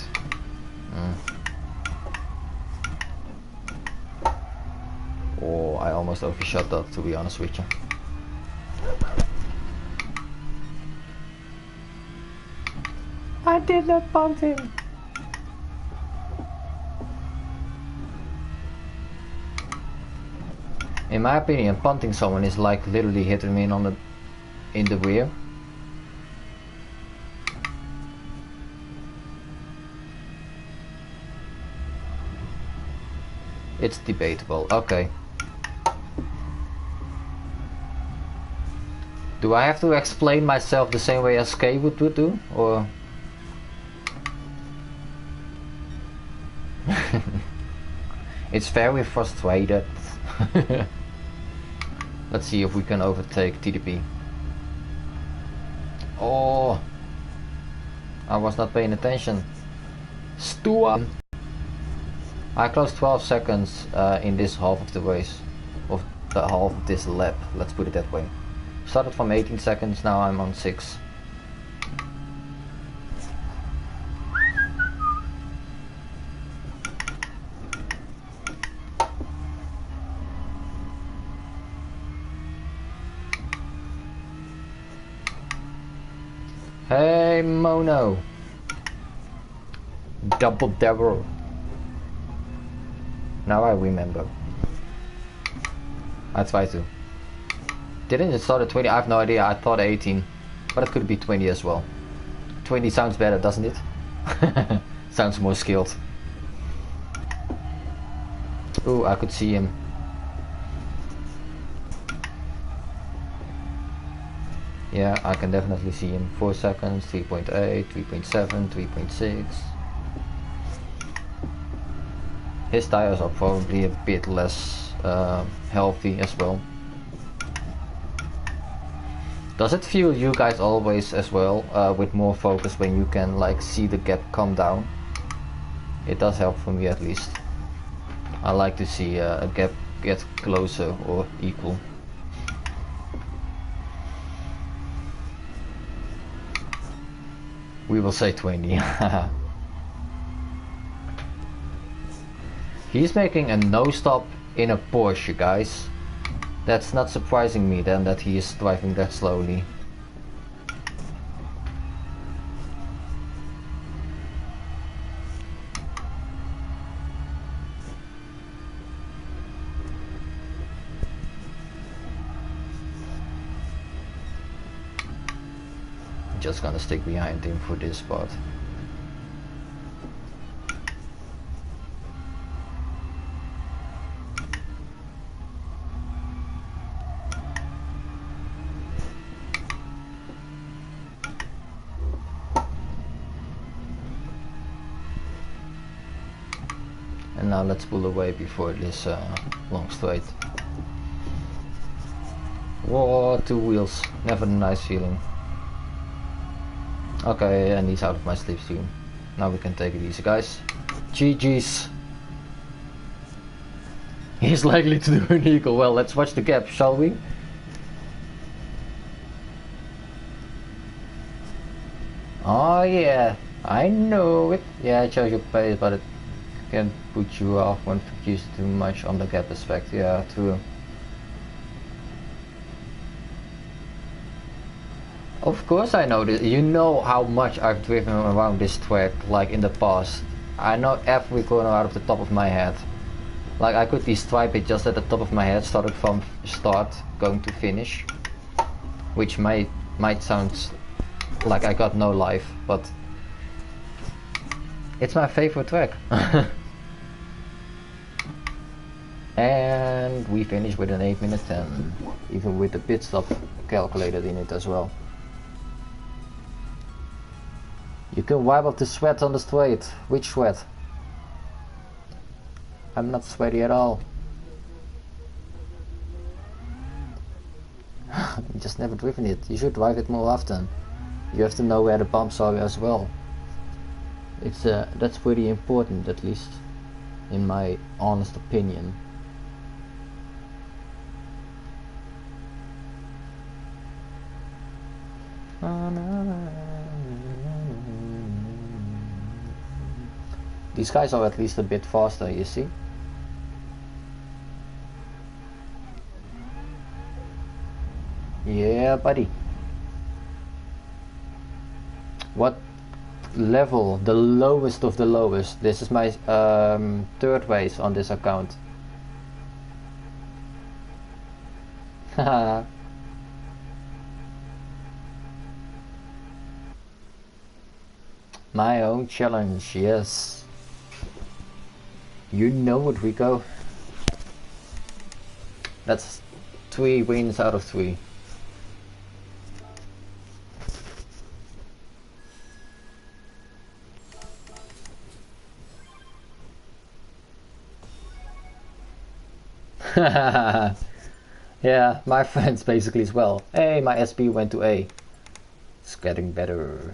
Oh, I almost overshot that, to be honest with you. I did not punt him. In my opinion, punting someone is like literally hitting me in the rear. It's debatable. Okay. Do I have to explain myself the same way as Kay would do, or? It's very frustrated. Let's see if we can overtake TDP. Oh, I was not paying attention. Stuart. I closed 12 seconds in this half of the race, of the half of this lap. Let's put it that way. Started from 18 seconds. Now I'm on 6. Hey Mono, double devil. Now I remember. I try to. Didn't it start at 20? I have no idea. I thought 18, but it could be 20 as well. 20 sounds better, doesn't it? Sounds more skilled. Ooh, I could see him. Yeah, I can definitely see him. 4 seconds, 3.8, 3.7, 3.6. His tires are probably a bit less healthy as well. Does it feel you guys always as well with more focus when you can like see the gap come down? It does help for me at least. I like to see a gap get closer or equal. We will say 20. He's making a no-stop in a Porsche, guys. That's not surprising me then that he is driving that slowly. Just gonna stick behind him for this spot. And now let's pull away before this long straight. Whoa, 2 wheels, never a nice feeling. Okay, and he's out of my slipstream. Now we can take it easy, guys. GG's. He's likely to do an eagle. Well, let's watch the gap, shall we? Oh yeah, I know it. Yeah, it shows your pace, but it can put you off when focused too much on the gap aspect. Yeah, true. Of course I know this. You know how much I've driven around this track, like in the past. I know every corner out of the top of my head. Like I could describe it just at the top of my head, starting from start, going to finish. Which might sound like I got no life, but it's my favorite track. And we finished with an 8 minute 10, even with the pit stop calculated in it as well. You can wipe off the sweat on the straight. Which sweat? I'm not sweaty at all. You just never driven it. You should drive it more often. You have to know where the bumps are as well. It's that's pretty important, at least in my honest opinion. These guys are at least a bit faster, you see? Yeah, buddy. What level? The lowest of the lowest. This is my third race on this account. Haha. My own challenge, yes. You know it, Rico. That's 3 wins out of 3. Yeah, my friends basically as well. Hey, my SB went to A. It's getting better.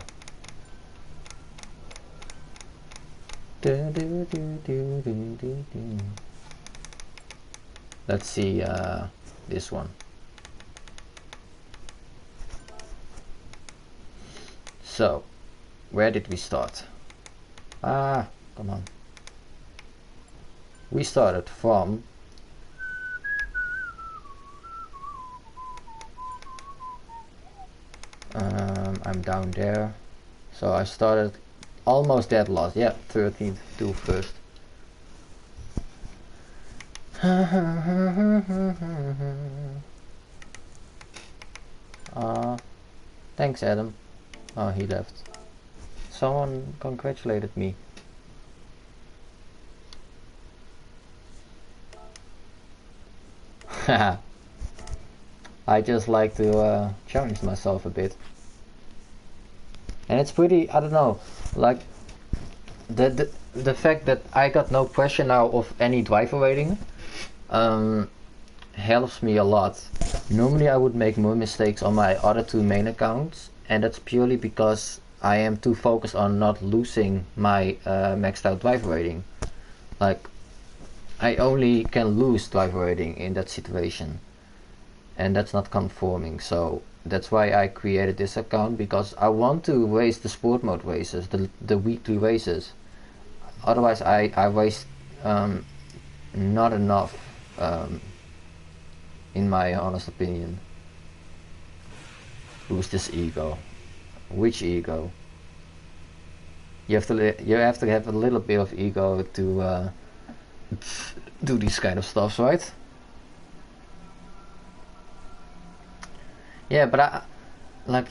Let's see this one. So, where did we start? Ah, come on. We started from I'm down there. So I started almost dead last. Yeah, 13th to first. Thanks, Adam. Oh, he left. Someone congratulated me. I just like to challenge myself a bit. And it's pretty, I don't know, like the fact that I got no pressure now of any driver rating helps me a lot. Normally I would make more mistakes on my other 2 main accounts, and that's purely because I am too focused on not losing my maxed out driver rating. Like, I only can lose driver rating in that situation, and that's not conforming. So that's why I created this account, because I want to race the sport mode races, the weekly races. Otherwise I waste not enough, in my honest opinion. Who's this ego? Which ego? You have to have a little bit of ego to do these kind of stuff, right? Yeah, but like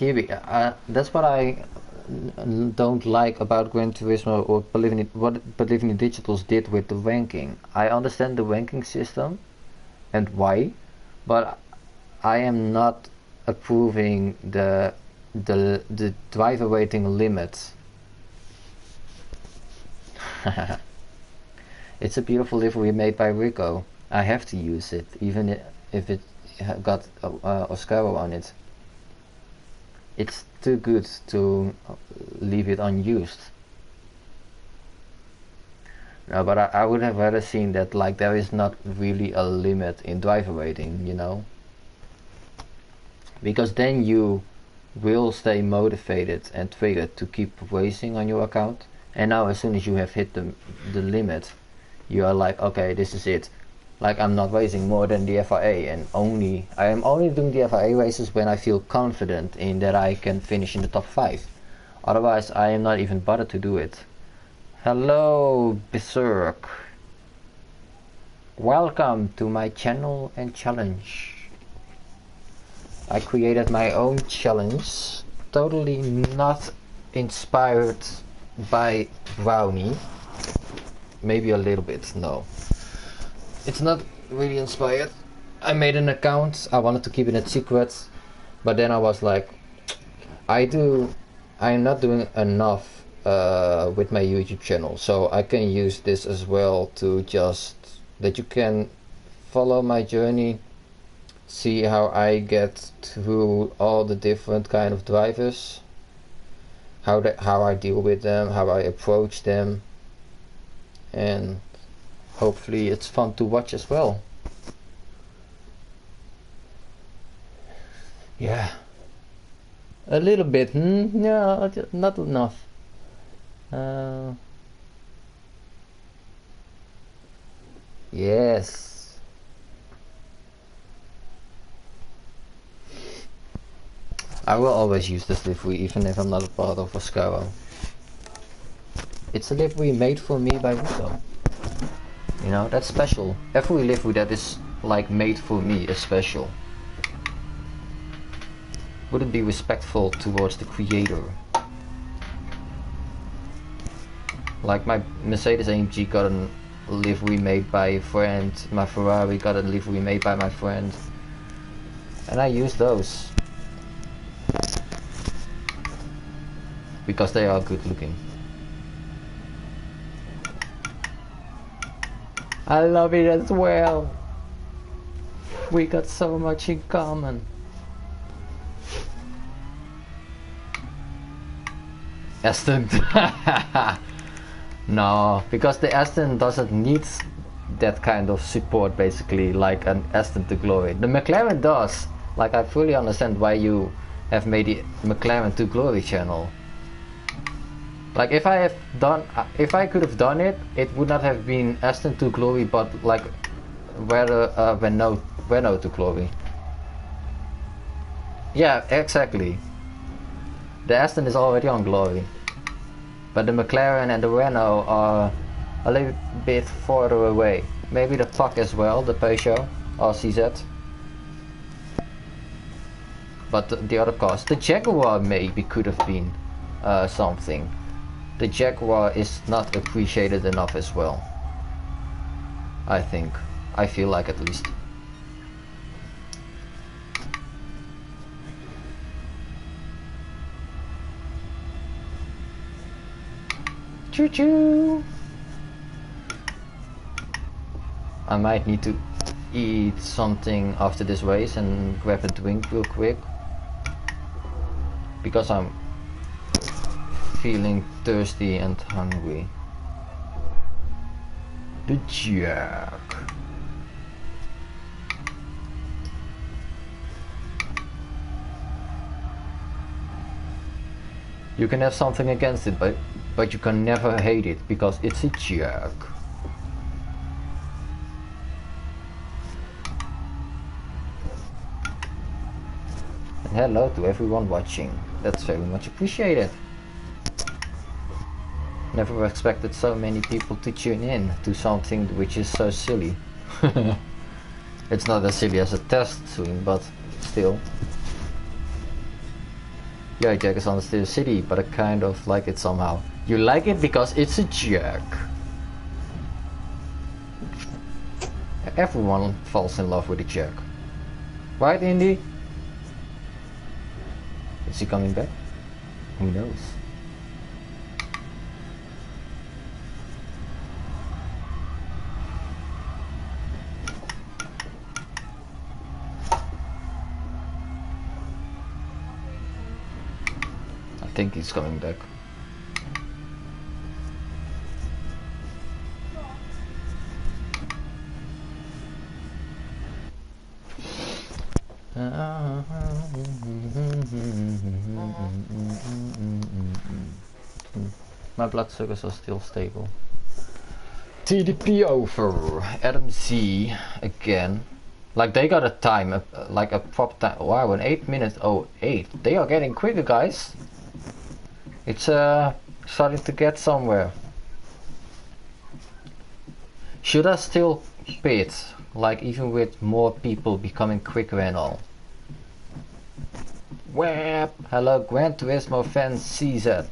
that's what I don't like about Gran Turismo, or what Believing Digitals did with the ranking. I understand the ranking system and why, but I am not approving the driver rating limit. It's a beautiful livery made by Rico. I have to use it, even if it got Oscaro on it. It's too good to leave it unused. No, but I would have rather seen that, like, there is not really a limit in driver rating, you know? Because then you will stay motivated and triggered to keep racing on your account. And now as soon as you have hit the limit, you are like, okay, this is it. Like, I'm not racing more than the FIA, and I am only doing the FIA races when I feel confident in that I can finish in the top 5. Otherwise I am not even bothered to do it. Hello Berserk. Welcome to my channel and challenge. I created my own challenge, totally not inspired by Brownie. Maybe a little bit, no. It's not really inspired. I made an account, I wanted to keep it a secret, but then I was like, I'm not doing enough with my YouTube channel, so I can use this as well to just, that you can follow my journey, see how I get through all the different kind of drivers, how I deal with them, how I approach them, and hopefully it's fun to watch as well. Yeah, a little bit, no, not enough. Yes. I will always use this livery even if I'm not a part of Oscaro. It's a livery made for me by Russo. You know, that's special. Every livery that is like made for me is special. Wouldn't be respectful towards the creator. Like my Mercedes AMG got a livery made by a friend, my Ferrari got a livery made by my friend, and I use those because they are good looking. I love it as well. We got so much in common. Aston. No, because the Aston doesn't need that kind of support basically, like an Aston to Glory. The McLaren does. Like, I fully understand why you have made the McLaren to Glory channel. Like, if I could have done it, it would not have been Aston to Glory, but like Renault to Glory. Yeah, exactly. The Aston is already on Glory, but the McLaren and the Renault are a little bit further away. Maybe the PAC as well, the Peugeot or CZ. But the other cars, the Jaguar maybe could have been something. The Jaguar is not appreciated enough as well, I think. I feel like, at least. Choo choo! I might need to eat something after this race and grab a drink real quick, because I'm feeling thirsty and hungry. The Jack. You can have something against it, but you can never hate it, because it's a Jack. And hello to everyone watching. That's very much appreciated. Never expected so many people to tune in to something which is so silly. It's not as silly as a test swing, but still. Yeah, Jack is on the Steel City, but I kind of like it somehow. You like it because it's a Jack. Everyone falls in love with a Jack. Right, Indy? Is he coming back? Who knows? I think he's coming back. My blood sugars are still stable. TDP over. Adam Z again. Like they got a time, like a prop time. Wow, an 8:08. They are getting quicker, guys. It's starting to get somewhere. Should I still pit? Like even with more people becoming quicker and all. Web. Hello, Gran Turismo fan CZ.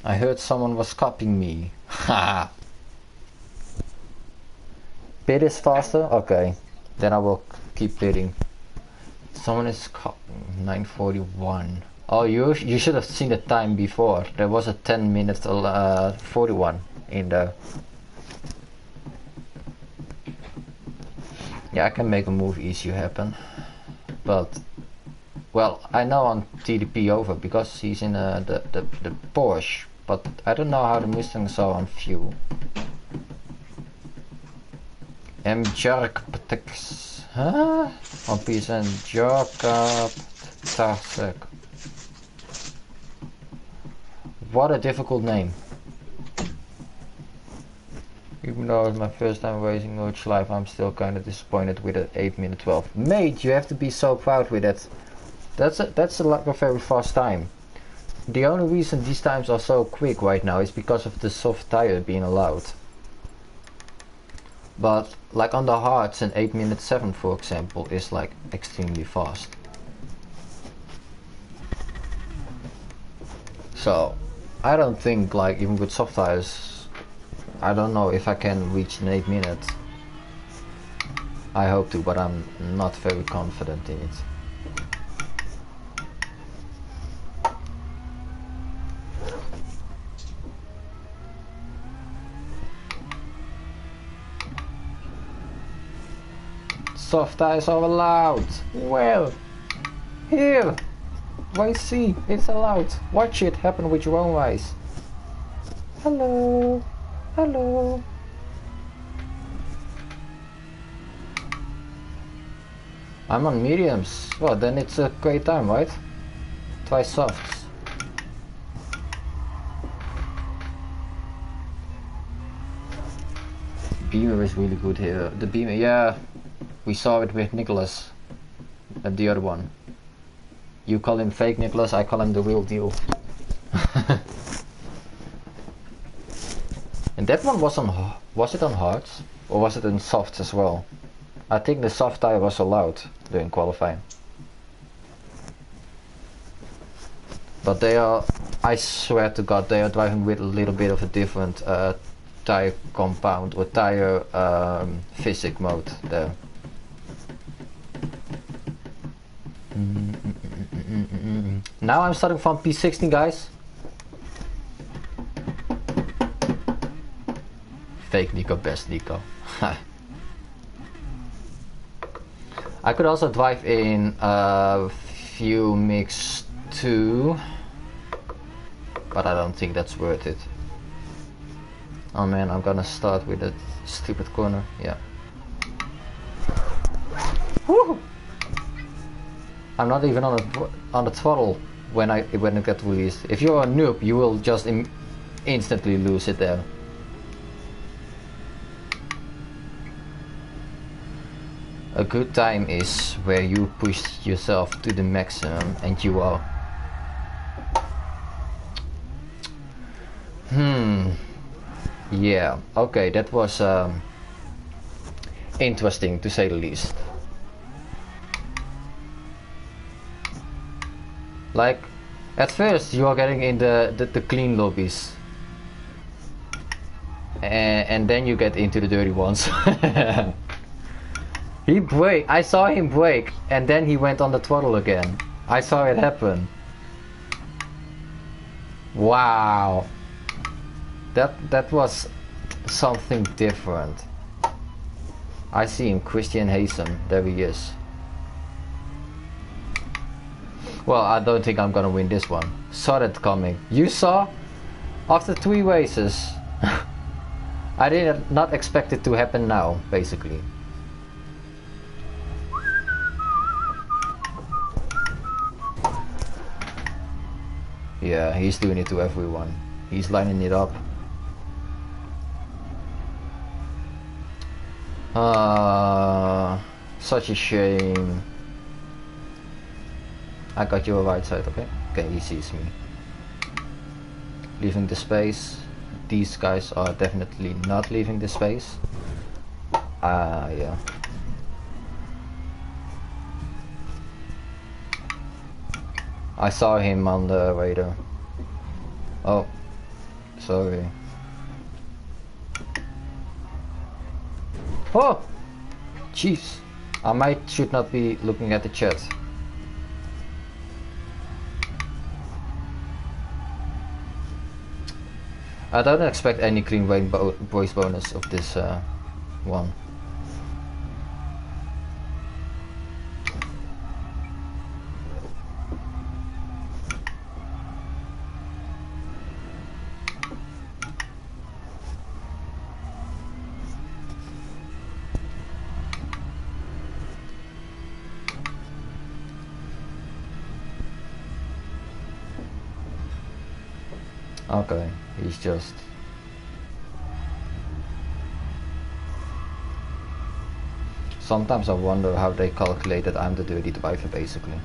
I heard someone was copying me. Haha. Pit is faster? Okay. Then I will keep pitting. Someone is copying 9:41. Oh, you should have seen the time before. There was a 10 minutes 41 in there. Yeah, I can make a move easier happen. But well, I know on TDP over because he's in the Porsche, but I don't know how the Mustangs are on fuel. Jark Patex, huh? On PSN Jark Tarsek. What a difficult name. Even though it's my first time racing Merge Live, I'm still kind of disappointed with an 8:12. Mate, you have to be so proud with it. That's like a very fast time. The only reason these times are so quick right now is because of the soft tire being allowed. But like on the hards, an 8:07 for example is like extremely fast. So I don't think like even with soft tires, I don't know if I can reach an 8 minutes. I hope to, but I'm not very confident in it. Soft tires are allowed. Well, here, YC, it's allowed. Watch it happen with your own eyes. Hello, hello. I'm on mediums. Well, then it's a great time, right? Try softs. Beamer is really good here. The Beamer, yeah. We saw it with Nicholas, the other one. You call him fake Nicholas, I call him the real deal. And that one was it on hards? Or was it on softs as well? I think the soft tire was allowed during qualifying. But they are, I swear to God, they are driving with a little bit of a different tire compound or tire physics mode there. Now I'm starting from P16, guys. Fake Nico, best Nico. I could also drive in Few Mix 2, but I don't think that's worth it. Oh man, I'm gonna start with that stupid corner. Yeah. Woo! I'm not even on the throttle when it gets released. If you're a noob, you will just instantly lose it there. A good time is where you push yourself to the maximum and you are. Yeah, okay, that was interesting to say the least. Like, at first you are getting in the clean lobbies. And then you get into the dirty ones. He braked, I saw him brake, and then he went on the throttle again. I saw it happen. Wow. That was something different. I see him, Christian Haysom, there he is. Well, I don't think I'm gonna win this one. Saw that coming. You saw? After 3 races. I did not expect it to happen now, basically. Yeah, he's doing it to everyone. He's lining it up. Such a shame. I got your right side, okay? Okay, he sees me. Leaving the space. These guys are definitely not leaving the space. Yeah. I saw him on the radar. Oh, sorry. Oh! Jeez. I should not be looking at the chat. I don't expect any clean voice bonus of this one. Okay, he's just... Sometimes I wonder how they calculate that I'm the dirty driver, basically.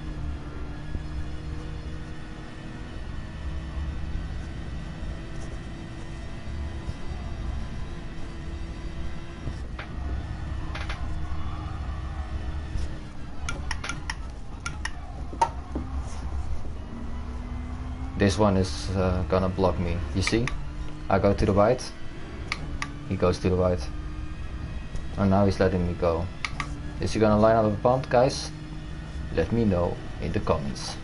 This one is gonna block me. You see? I go to the right. He goes to the right. And now he's letting me go. Is he gonna line up a punt, guys? Let me know in the comments.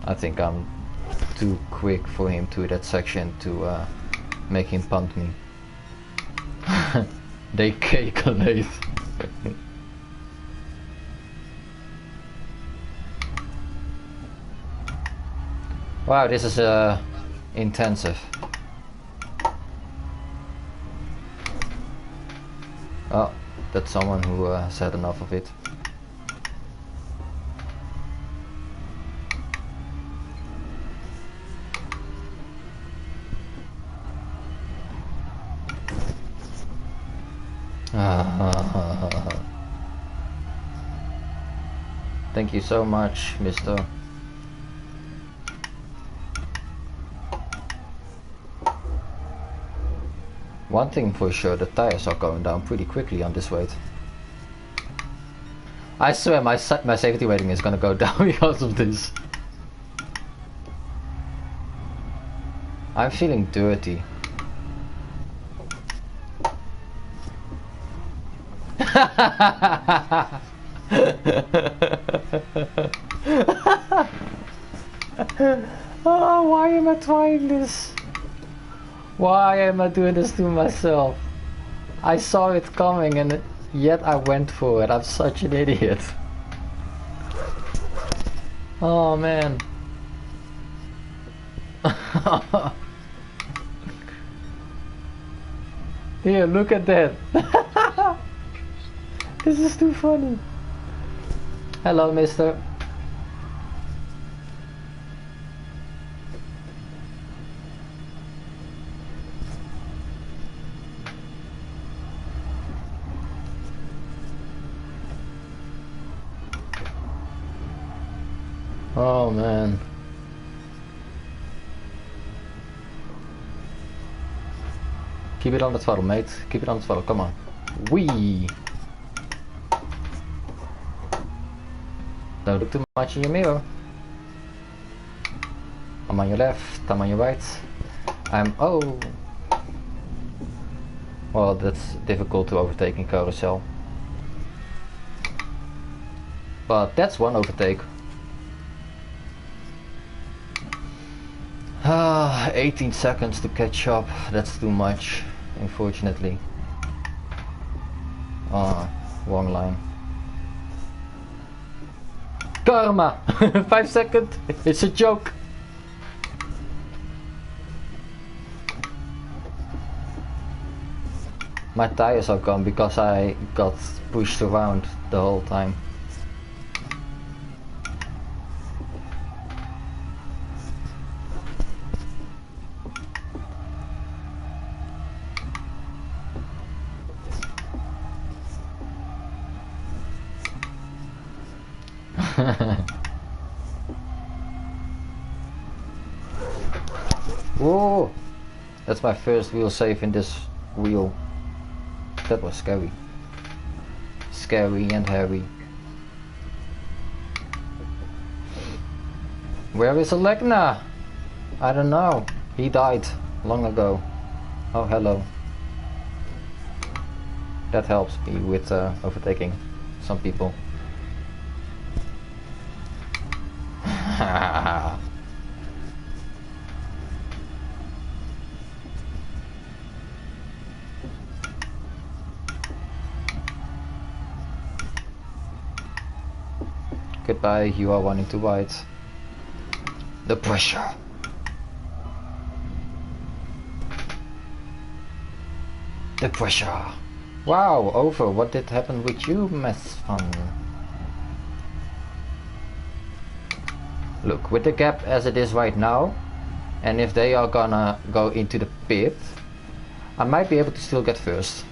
I think I'm too quick for him to that section to make him punt me. They calculate. Wow, this is intensive. Oh, that's someone who has had enough of it. Thank you so much, mister. One thing for sure, the tires are going down pretty quickly on this weight. I swear my safety rating is gonna go down because of this. I'm feeling dirty. Oh, why am I trying this? Why am I doing this to myself? I saw it coming and yet I went for it. I'm such an idiot. Oh man. Here, look at that. This is too funny. Hello, mister. Oh man. Keep it on the throttle, mate. Keep it on the throttle, come on. Wee! Don't look too much in your mirror. I'm on your left, I'm on your right. Oh! Well, that's difficult to overtake in carousel. But that's one overtake. 18 seconds to catch up. That's too much, unfortunately. Wrong line. Karma! 5 seconds! It's a joke! My tires are gone because I got pushed around the whole time. Whoa! That's my first wheel save in this wheel. That was scary. Scary and hairy. Where is Alegna? I don't know. He died long ago. Oh, hello. That helps me with overtaking some people. Goodbye, you are wanting to ride. The pressure. The pressure. Wow, over. What did happen with you, Mess Fun? Look, with the gap as it is right now, and if they are gonna go into the pit, I might be able to still get first.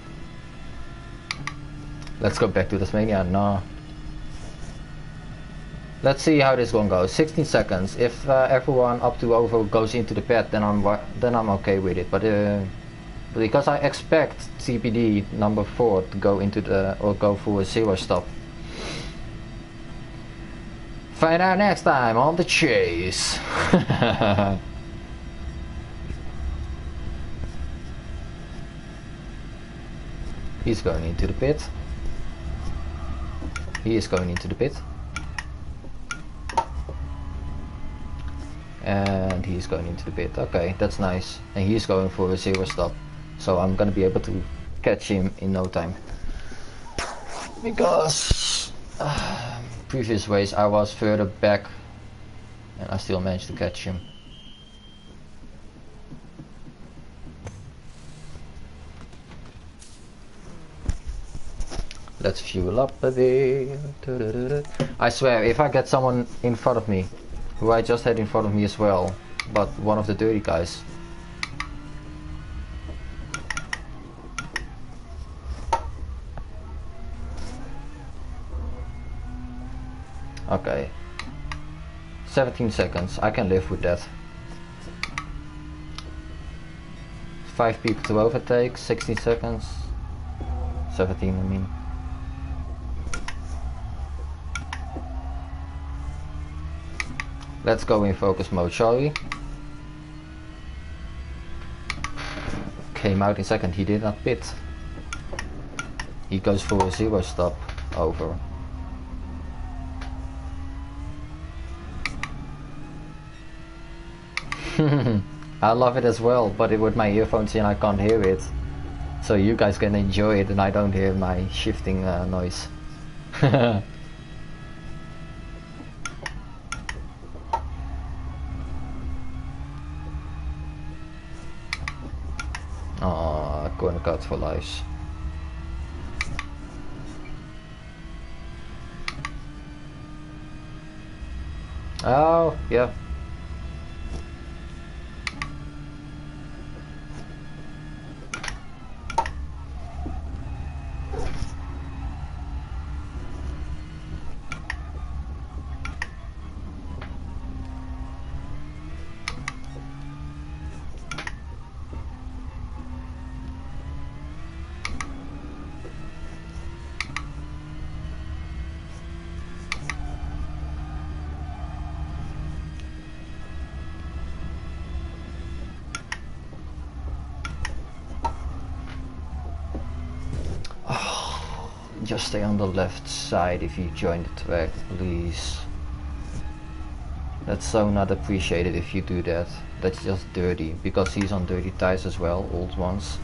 Let's go back to Tasmania. No. Let's see how this one goes. 16 seconds. If everyone up to over goes into the pit, then I'm okay with it. But because I expect TPD number 4 to go into the or go for a 0 stop. Find out next time on The Chase. He's going into the pit. He is going into the pit. And he's going into the pit. Okay, that's nice. And he's going for a 0 stop. So I'm gonna be able to catch him in no time. Because previous race I was further back and I still managed to catch him. Let's fuel up a bit. I swear, if I get someone in front of me, who I just had in front of me as well, but one of the dirty guys. Okay. 17 seconds, I can live with that. 5 people to overtake, 16 seconds. 17 I mean. Let's go in focus mode, shall we? Came out in second, he did not pit. He goes for a 0 stop over. I love it as well, but with my earphones in I can't hear it. So you guys can enjoy it and I don't hear my shifting noise. Aww, corner cut for lives. Oh, yeah. Just stay on the left side if you join the track, please. That's so not appreciated if you do that. That's just dirty, because he's on dirty tires as well, old ones.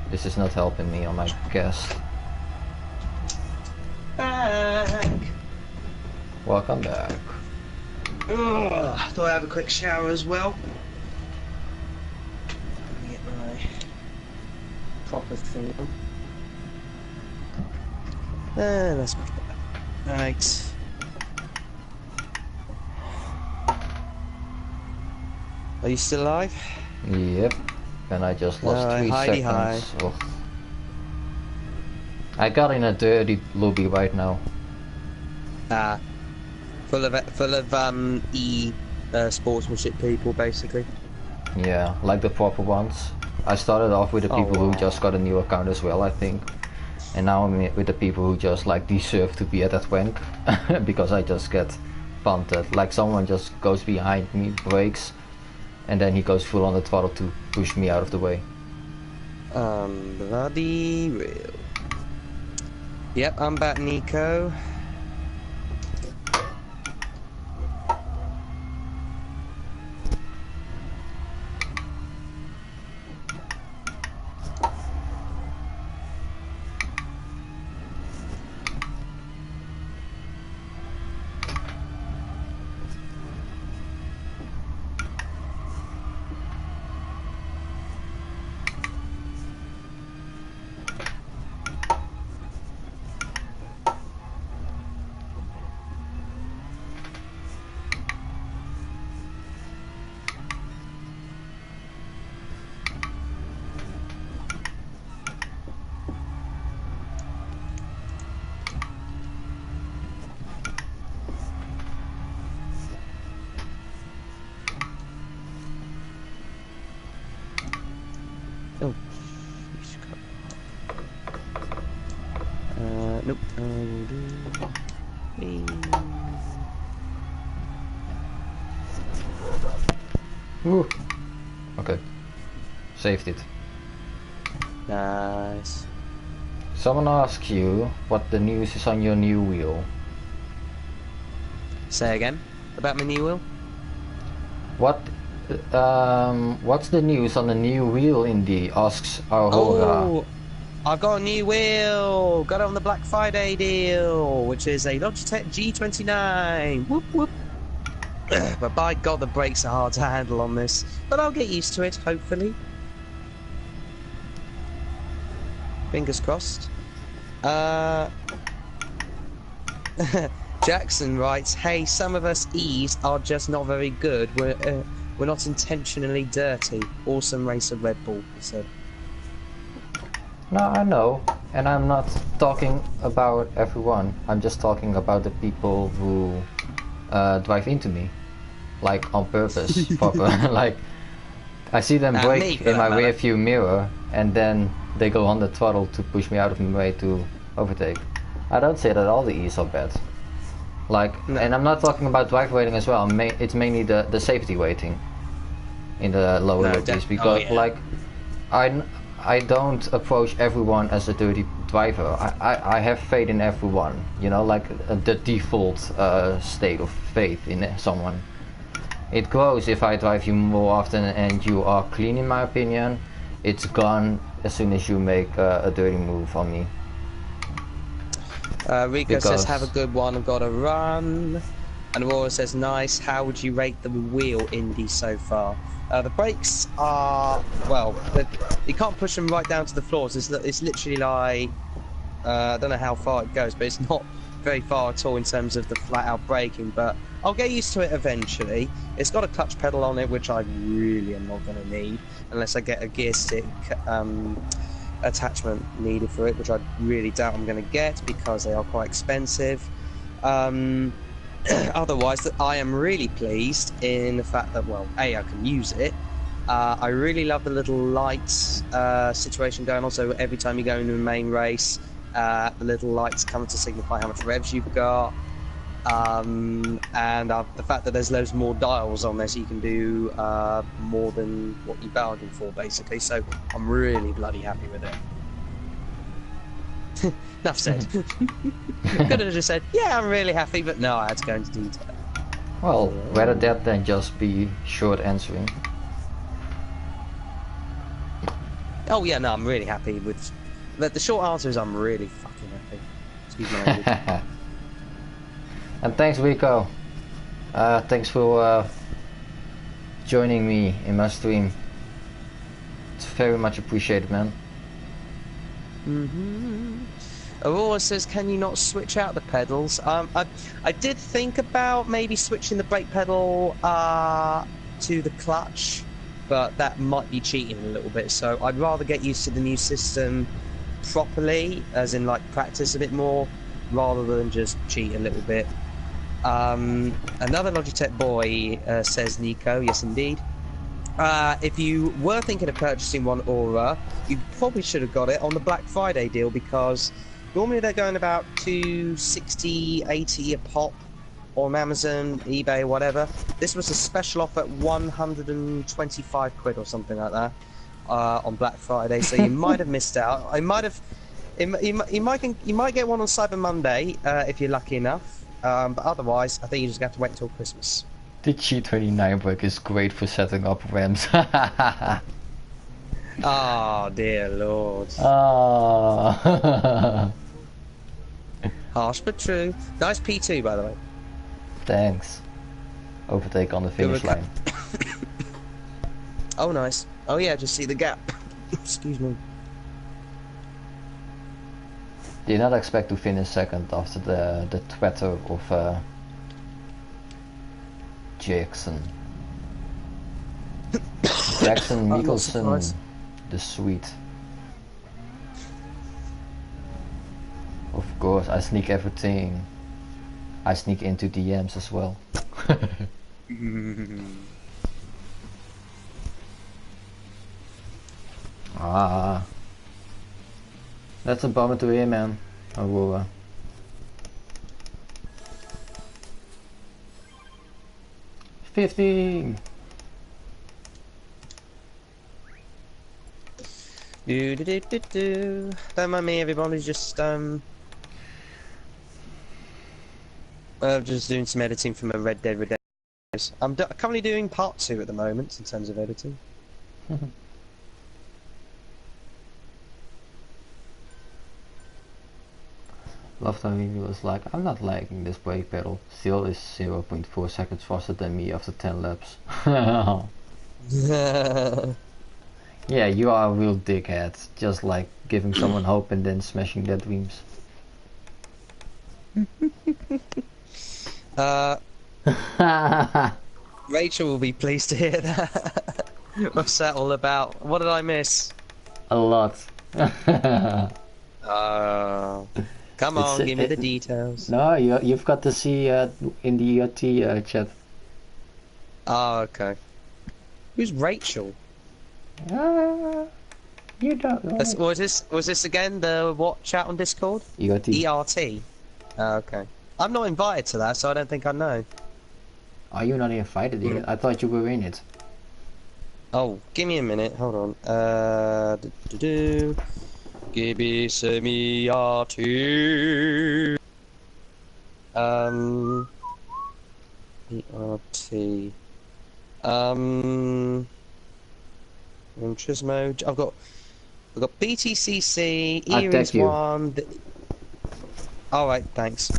This is not helping me on my guest. Welcome back. Ugh, thought I'd have a quick shower as well. Let me get my proper thing on. That's much better. Right. Are you still alive? Yep. And I just lost 3 Heidi, seconds. Ugh. I got in a dirty lobby right now. Full of sportsmanship people, basically. Yeah, like the proper ones. I started off with the people who just got a new account as well, I think. And now I'm with the people who just like deserve to be at that rank. Because I just get punted. Like someone just goes behind me, brakes, and then he goes full on the throttle to push me out of the way. Bloody real. Yep, I'm back, Nico. Oh, nope. I will do. Woo. Okay. Saved it. Nice. Someone asked you what the news is on your new wheel. Say again about my new wheel. What's the news on the new wheel, Indy? Asks Aurora. Oh, I've got a new wheel. Got it on the Black Friday deal, which is a Logitech G29. Whoop whoop. But by God, the brakes are hard to handle on this. But I'll get used to it, hopefully. Fingers crossed. Jackson writes, "Hey, some of us E's are just not very good. We're not intentionally dirty. Awesome race of Red Bull," he said. No, I know, and I'm not talking about everyone. I'm just talking about the people who drive into me, like on purpose, proper. Like I see them brake in my rear view mirror, and then they go on the throttle to push me out of my way to overtake. I don't say that all the E's are bad. Like, no. And I'm not talking about drive rating as well. It's mainly the safety rating in the lower lobbies, because like I don't approach everyone as a dirty driver. I have faith in everyone, you know, like the default state of faith in someone. It grows if I drive you more often and you are clean, in my opinion. It's gone as soon as you make a dirty move on me. Rico says, "Have a good one, I've got to run." And Aurora says, "Nice, how would you rate the wheel, Indy, so far?" The brakes are, well, you can't push them right down to the floors. It's literally like, I don't know how far it goes, but it's not very far at all in terms of the flat-out braking, but I'll get used to it eventually. It's got a clutch pedal on it, which I really am not going to need, unless I get a gear stick attachment needed for it, which I really doubt I'm going to get because they are quite expensive. Otherwise, I am really pleased in the fact that, well, A, I can use it. I really love the little lights situation going on, so every time you go into a main race, the little lights come to signify how much revs you've got. And the fact that there's loads more dials on there, so you can do more than what you bargained for, basically. So I'm really bloody happy with it. Enough said. Could have just said, "Yeah, I'm really happy," but no, I had to go into detail. Well, rather that than just be short answering. Oh yeah, no, I'm really happy with. The short answer is I'm really fucking happy. Excuse my language. And thanks, Rico. Thanks for joining me in my stream. It's very much appreciated, man. Aurora says, can you not switch out the pedals? I did think about maybe switching the brake pedal to the clutch, but that might be cheating a little bit, so I'd rather get used to the new system properly, as in like practice a bit more, rather than just cheat a little bit. Another Logitech boy says, Nico, yes indeed. If you were thinking of purchasing one Aura, you probably should have got it on the Black Friday deal, because normally they're going about $260, $80 a pop on Amazon, eBay, whatever. This was a special offer at 125 quid or something like that on Black Friday, so you might have missed out. You might get one on Cyber Monday if you're lucky enough, but otherwise I think you just have to wait until Christmas. The G29 brake is great for setting up ramps. Oh dear lord. Oh. Harsh but true. Nice P2 by the way. Thanks. Overtake on the finish line. Oh nice. Oh yeah, just see the gap. Excuse me. Did not expect to finish second after the Twitter of Jackson. Jackson Mikkelsen, the Swede. Of course, I sneak everything. I sneak into DMs as well. Ah, that's a bummer to hear, man. Aurora. Don't mind me, everybody's just doing some editing from a Red Dead Redemption. I'm currently doing part 2 at the moment in terms of editing. Love how he was like, I'm not liking this brake pedal. Still is 0.4 seconds faster than me after 10 laps. Yeah, you are a real dickhead. Just like giving someone hope and then smashing their dreams. Rachel will be pleased to hear that. What's that all about? What did I miss? A lot. Come on, give me the details. No, you've got to see in the ERT chat. Oh, okay. Who's Rachel? You don't know. Was this again the what chat on Discord? ERT. ERT. Oh, okay. I'm not invited to that, so I don't think I know. Are you not invited yet? I thought you were in it. Oh, give me a minute. Hold on. Give me some ERT. ERT. Interest mode. I've got BTCC, Earings 1. Alright, thanks.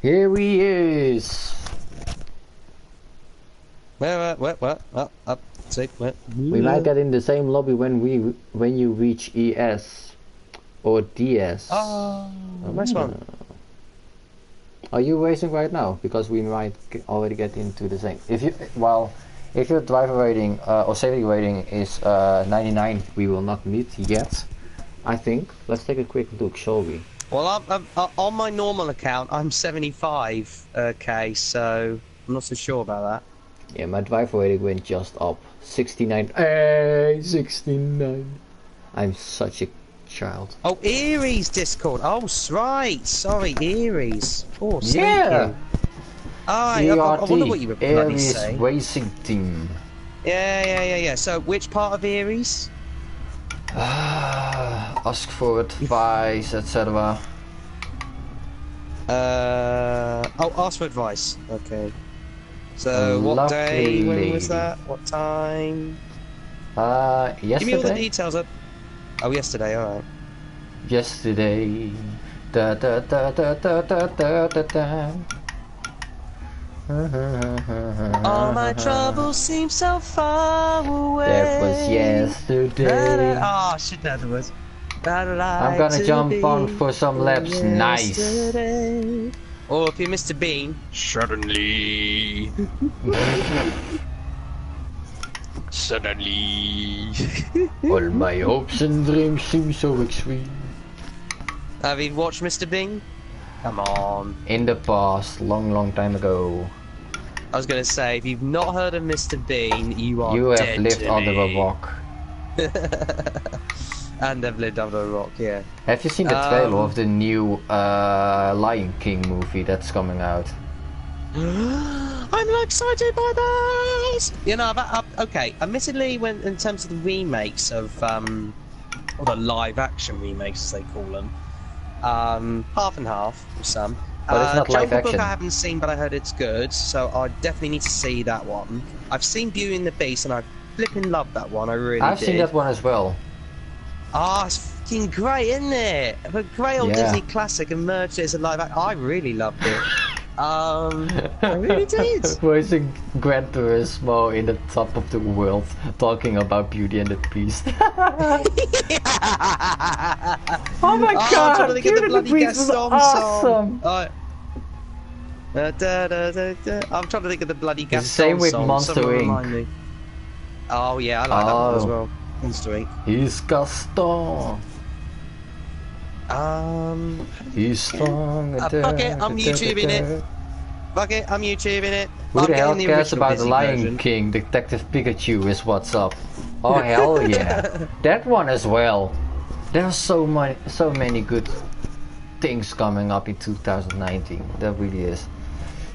Here he is. What? Up. Sick. What? We might get in the same lobby when you reach ES or DS. Oh, nice one. Are you racing right now? Because we might already get into the same. If your driver rating or safety rating is 99, we will not meet yet. I think. Let's take a quick look, shall we? Well, I'm on my normal account, I'm 75k, so I'm not so sure about that. Yeah, my driver rating went just up. 69. Hey, 69. I'm such a child. Oh, Erie's Discord. Oh, right. Sorry, Erie's. Oh, yeah. You. I wonder what you were bloody saying. Racing team. Yeah. So, which part of Erie's? Ask for advice, etc. Ask for advice. Okay. So, what day? When was that? What time? Yesterday. Give me all the details. Oh, yesterday. All right. yesterday. Da da da da da da da da da. All my troubles seem so far away. That was yesterday. Oh, I should know the words. I'm gonna jump on for some laps. Nice. Or if you're Mr. Bean, suddenly. Suddenly. All my hopes and dreams seem so extreme. Have you watched Mr. Bean? Come on. In the past, long time ago. I was gonna say, if you've not heard of Mr. Bean, you are You dead have lived to under me. a rock. And I've lived under a rock, yeah. Have you seen the trailer of the new Lion King movie that's coming out? I'm excited by this! You know, okay, admittedly, when in terms of the remakes of, or the live-action remakes, as they call them, half and half, some. But it's not live Jungle action. Book I haven't seen, but I heard it's good, so I definitely need to see that one. I've seen Beauty and the Beast, and I flipping love that one, I really I've did. seen that one as well. Oh, it's fucking great, isn't it? A great old Disney classic and merged it as a live action. I really loved it. I really did. Voicing Gran Turismo in the top of the world, talking about Beauty and the Beast. Oh my god! I'm trying to think of the bloody Beast was awesome. Song. I'm trying to think of the bloody Gaston same with song. Monster Someone Inc. remind me. Oh yeah, I like that one as well. Monster Inc. He's Gaston. He's strong. Fuck it, I'm YouTubing it. Fuck it, I'm YouTubing it. Who the hell cares original about the Disney Lion version. King? Detective Pikachu is what's up. Oh hell yeah. That one as well. There are so many good things coming up in 2019. That really is.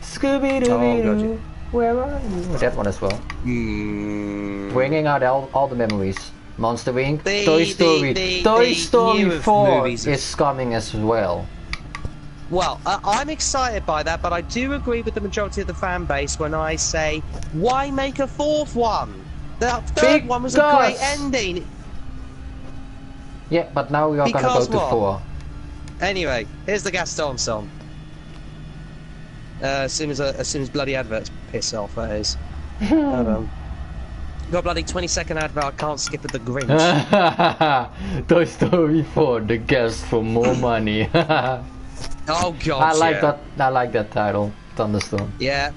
Scooby-Doo, where are you? That one as well. Bringing out all the memories. Monster Inc. Toy Story. Toy Story 4 is coming as well. Well, I'm excited by that, but I do agree with the majority of the fan base when I say, why make a fourth one? The third one was a great ending. Yeah, but now we are gonna go to 4. Anyway, here's the Gaston song. As soon as bloody adverts piss off, that is. Hold on. Got a bloody 20-second advert. I can't skip at the Grinch. Toy Story 4, the guest for more money. Oh god, I like that. I like that title, Thunderstorm. Yeah,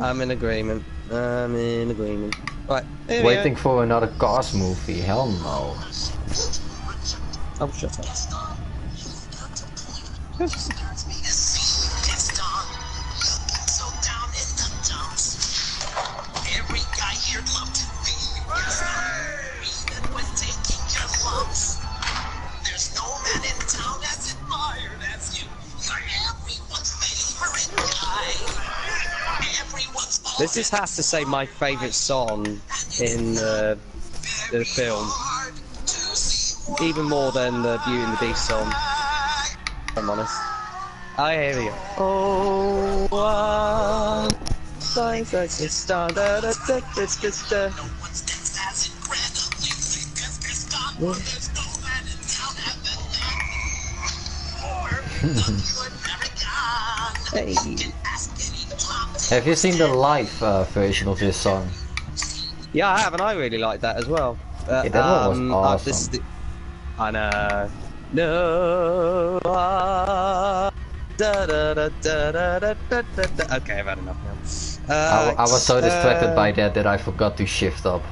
I'm in agreement. Right, waiting for another Cars movie. Hell no. Oh, shut up. This has to say my favourite song in the film. Even more than the Beauty and the Beast song, if I'm honest. Oh, here we go. Oh, like this star, da da da da da da. Hey. Have you seen the live version of this song? Yeah, I have, and I really like that as well. Yeah, that one was awesome. I know. No. Da, da, da, da, da, da, da, da. Okay, I've had enough now. I was so distracted by that I forgot to shift up.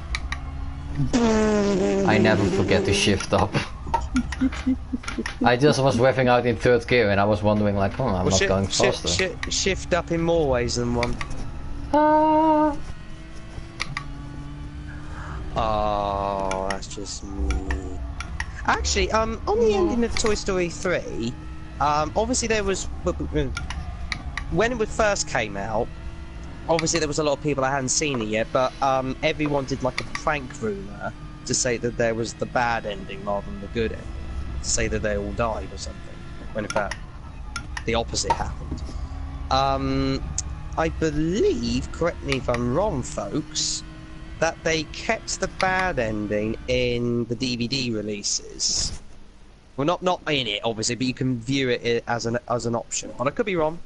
I never forget to shift up. I just was revving out in 3rd gear and I was wondering like, oh, I'm not going faster. Shift up in more ways than one. Oh, that's just me. Actually, on the ending of Toy Story 3, obviously there was, when it first came out, obviously there was a lot of people that hadn't seen it yet, but everyone did like a prank rumour to say that there was the bad ending rather than the good ending. To say that they all died or something, when in fact the opposite happened. I believe, correct me if I'm wrong folks, that they kept the bad ending in the DVD releases. Well, not in it, obviously, but you can view it as an option. But I could be wrong.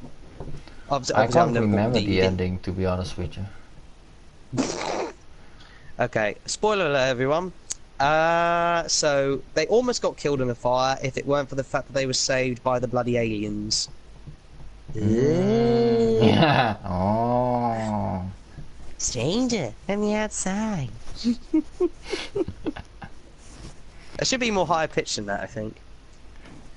Obviously, I can't I've never bought remember the DVD. ending, to be honest with you. Okay, spoiler alert, everyone. So they almost got killed in a fire if it weren't for the fact that they were saved by the bloody aliens. Yeah. Oh. Stranger from the outside. It should be more higher pitched than that, I think.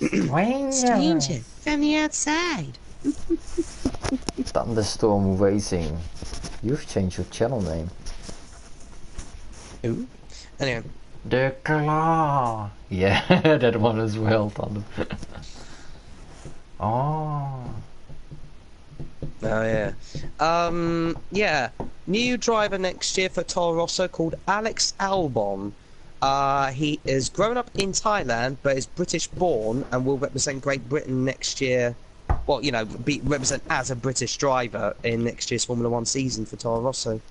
Stranger from the outside. Thunderstorm Racing. You've changed your channel name. Ooh. Anyway. The Claw. Yeah, that one as well. Thunder. Oh. Oh yeah. Yeah. New driver next year for Toro Rosso called Alex Albon. He is grown up in Thailand, but is British born and will represent Great Britain next year. Well, you know, represent as a British driver in next year's Formula 1 season for Toro Rosso.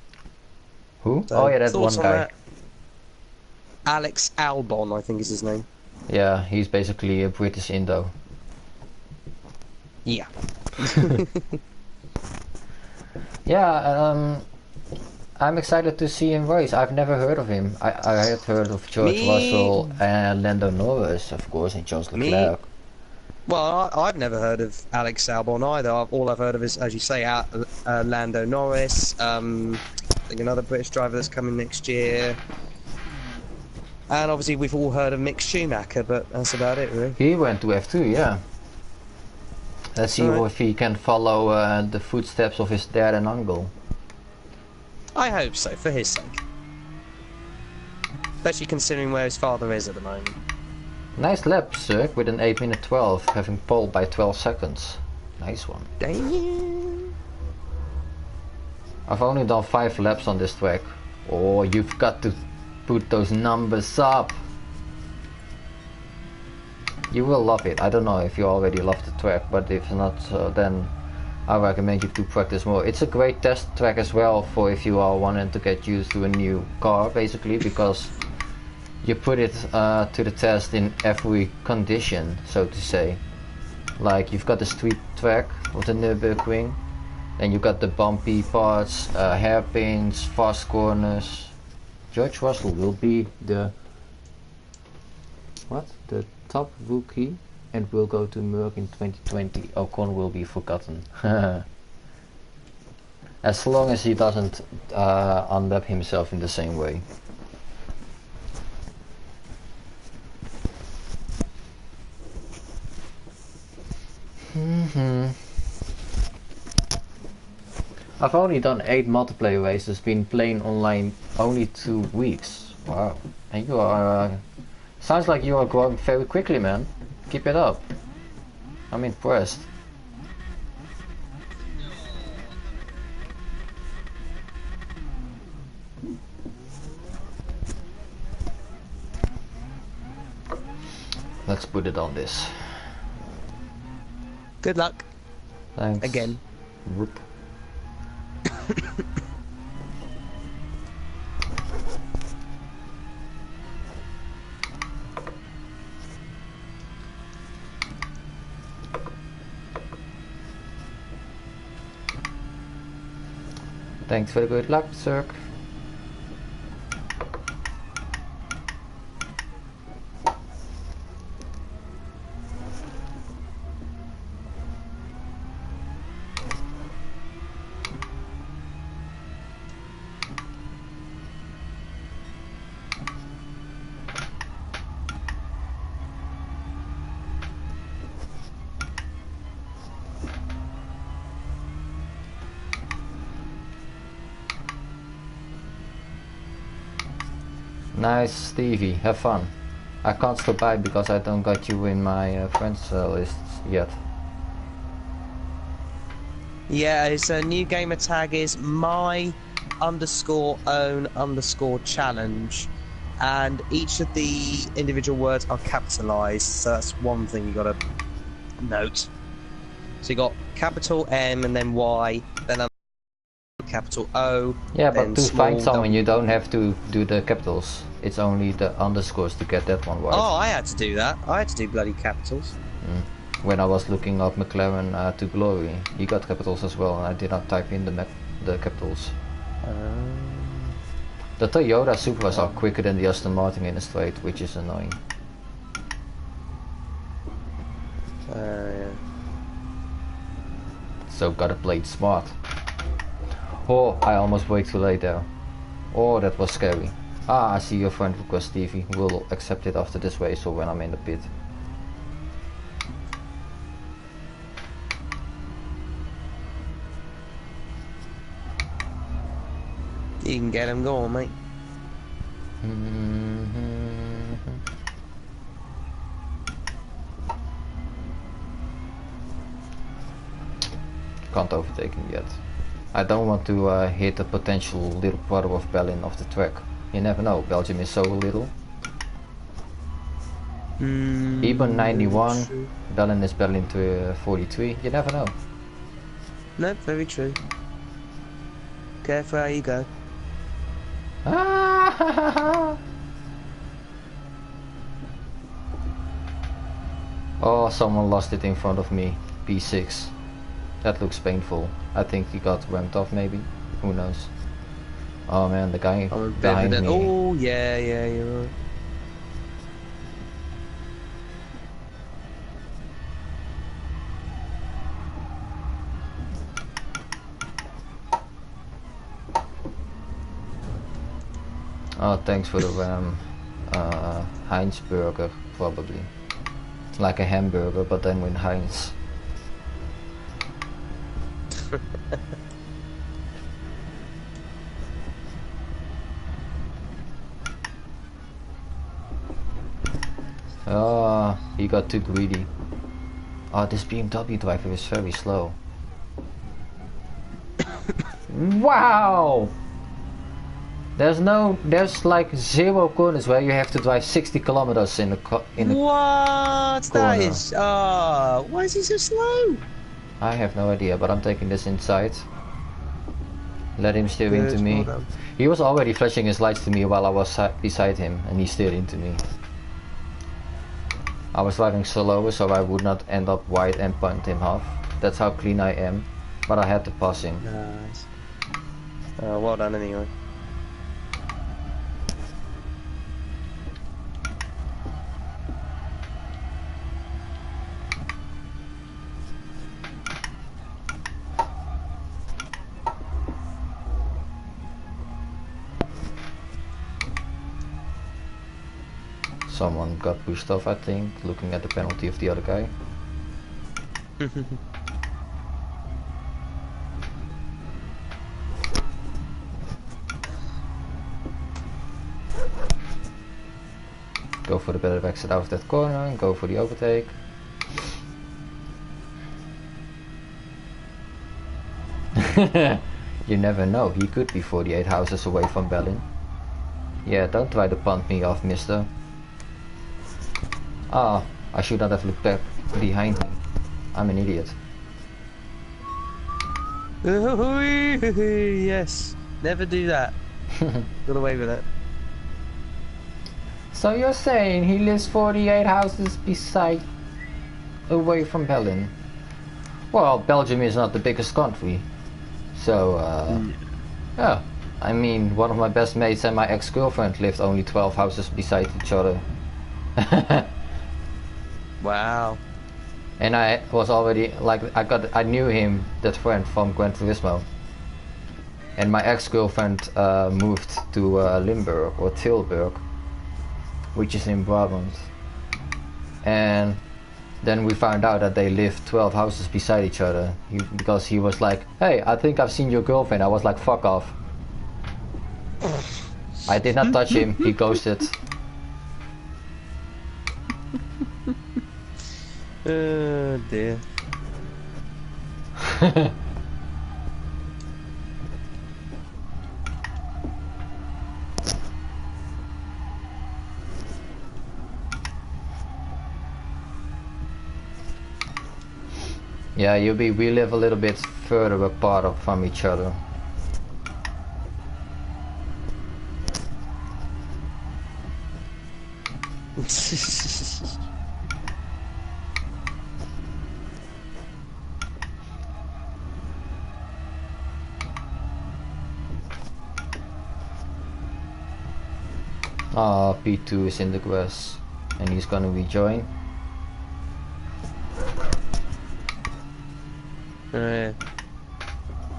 Who? So, Oh yeah, that one on guy. that? Alex Albon, I think is his name. Yeah, he's basically a British Indo. Yeah. Yeah, I'm excited to see him race. I've never heard of him. I had heard of George Russell and Lando Norris, of course, and Charles Leclerc. Well, I've never heard of Alex Albon either. All I've heard of is, as you say, Lando Norris. I think another British driver that's coming next year. And obviously we've all heard of Mick Schumacher, but that's about it, really. He went to F2, yeah. Let's see if he can follow the footsteps of his dad and uncle. I hope so, for his sake. Especially considering where his father is at the moment. Nice lap, Cirque, with an 8 minute 12, having pole by 12 seconds. Nice one. Damn. I've only done 5 laps on this track. Oh, you've got to put those numbers up. You will love it. I don't know if you already love the track, but if not, then I recommend you to practice more. It's a great test track as well for if you are wanting to get used to a new car, basically, because you put it to the test in every condition, so to say. Like, you've got the street track of the Nürburgring, then you got the bumpy parts, hairpins, fast corners. George Russell will be the the top rookie and will go to Merck in 2020. Ocon will be forgotten. As long as he doesn't unlap himself in the same way. I've only done 8 multiplayer races, been playing online only 2 weeks. Wow. And you are... sounds like you are growing very quickly, man. Keep it up. I'm impressed. Let's put it on this. Good luck. Thanks. Again. Whoop. Thanks for the good luck, Cirque. Nice, Stevie. Have fun. I can't stop by because I don't got you in my friends list yet. Yeah, his new gamer tag is my_own_challenge, and each of the individual words are capitalized, so that's one thing you gotta note. So you got capital M and then Y, then capital O. Yeah, but then to find small someone you W. don't have to do the capitals. It's only the underscores to get that one right. Oh, I had to do that. I had to do bloody capitals. When I was looking up McLaren to Glory, he got capitals as well, and I did not type in the capitals. The Toyota Supras are quicker than the Aston Martin in a straight, which is annoying. Yeah. So gotta play it smart. Oh, I almost wait too late there. Oh, that was scary. Ah, I see your friend request, Stevie. We'll accept it after this race or when I'm in the pit. You can get him going, mate. Can't overtake him yet. I don't want to hit a potential little brother of Berlin off the track. You never know, Belgium is so little. Eben 91, Berlin is Berlin to 43, you never know. No, very true. Careful how you go. Oh, someone lost it in front of me. P6. That looks painful. I think he got ramped off maybe. Who knows? Oh man, the guy behind me. Oh yeah, you're right. Oh, thanks for the Heinz burger, probably. It's like a hamburger, but then with Heinz. Oh, he got too greedy. Oh, this BMW driver is very slow. Wow! There's like 0 corners where you have to drive 60 kilometers in the What? corner. That is. Oh, why is he so slow? I have no idea, but I'm taking this inside. Let him steer into me. Well, He was already flashing his lights to me while I was beside him, and he steered into me. I was driving slower so I would not end up wide and punt him half. That's how clean I am, but I had to pass him. nice. Well done anyway. Someone got pushed off, I think, looking at the penalty of the other guy. Go for the better exit out of that corner and go for the overtake. You never know, he could be 48 houses away from Berlin. Yeah, don't try to punt me off, mister. Ah, I should not have looked back behind me. I'm an idiot. Yes, never do that. Got away with it. So you're saying he lives 48 houses beside, away from Berlin? Well, Belgium is not the biggest country. So, yeah. I mean, one of my best mates and my ex-girlfriend lived only 12 houses beside each other. Wow. And I was already, like, I knew him, that friend, from Gran Turismo. And my ex-girlfriend moved to Limburg, or Tilburg, which is in Brabant. And then we found out that they lived 12 houses beside each other. Because he was like, hey, I think I've seen your girlfriend. I was like, fuck off. I did not touch him, he ghosted. Oh dear. Yeah, we live a little bit further apart from each other. P2 is in the grass and he's gonna rejoin.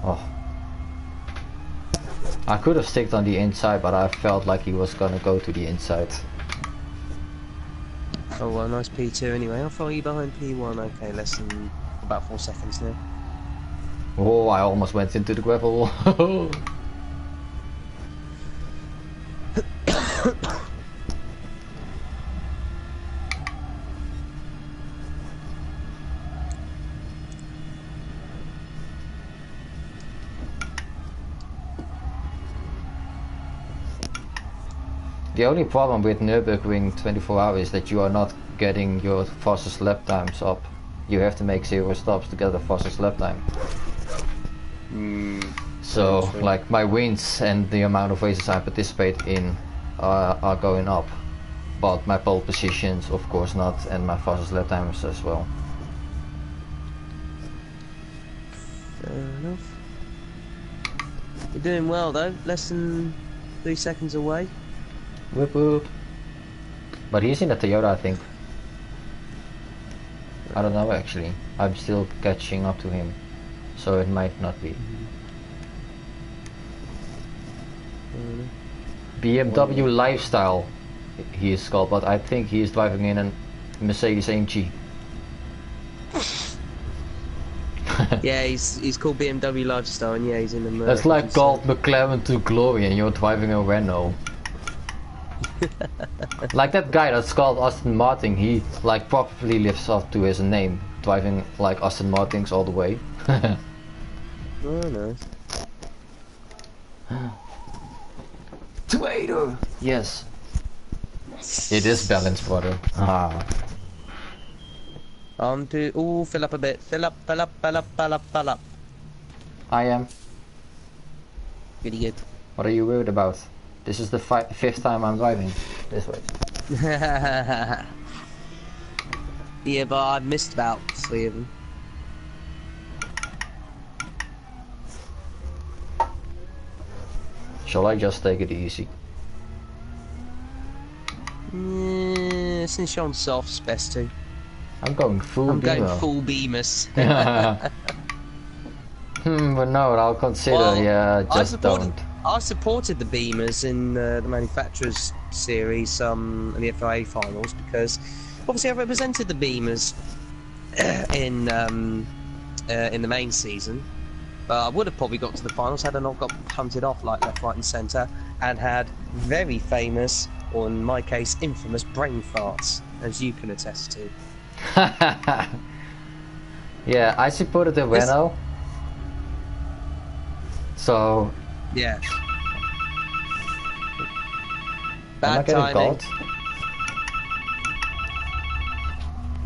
Oh. I could have sticked on the inside, but I felt like he was gonna go to the inside. Oh well, nice P2 anyway. How far are you behind P1? Okay, less than about 4 seconds now. Oh, I almost went into the gravel. The only problem with Nürburgring 24 hours is that you are not getting your fastest lap times up. You have to make 0 stops to get the fastest lap time. So, like, my wins and the amount of races I participate in are going up. But my pole positions, of course not, and my fastest lap times as well. Fair enough. You're doing well though, less than 3 seconds away. Whoop whoop. But he's in a Toyota, I think. I don't know actually. I'm still catching up to him, so it might not be. BMW Lifestyle, he is called, but I think he is driving in a Mercedes AMG. Yeah, he's called BMW Lifestyle, and yeah, he's in the. That's like called McLaren to glory, and you're driving a Renault. Like that guy that's called Aston Martin, he like probably lives up to his name, driving like Aston Martins all the way. Oh, nice. Twitter! Yes. It is balanced, brother. Ah. On to fill up a bit. Fill up. I am. Pretty good. What are you worried about? This is the fifth time I'm driving this way. Yeah, but I've missed about 3 of them. Shall I just take it easy? Since you're on softs, best to. I'm going full I'm beamer. going full beamers. But no, I'll consider, Well, yeah, just don't. I supported the Beamers in the manufacturers series in the FIA finals because obviously I represented the Beamers in the main season, but I would have probably got to the finals had I not got punted off like left, right and centre and had very famous, or in my case infamous, brain farts, as you can attest to. Yeah, I supported the Renault. So yeah. Am I Bad getting timing. caught?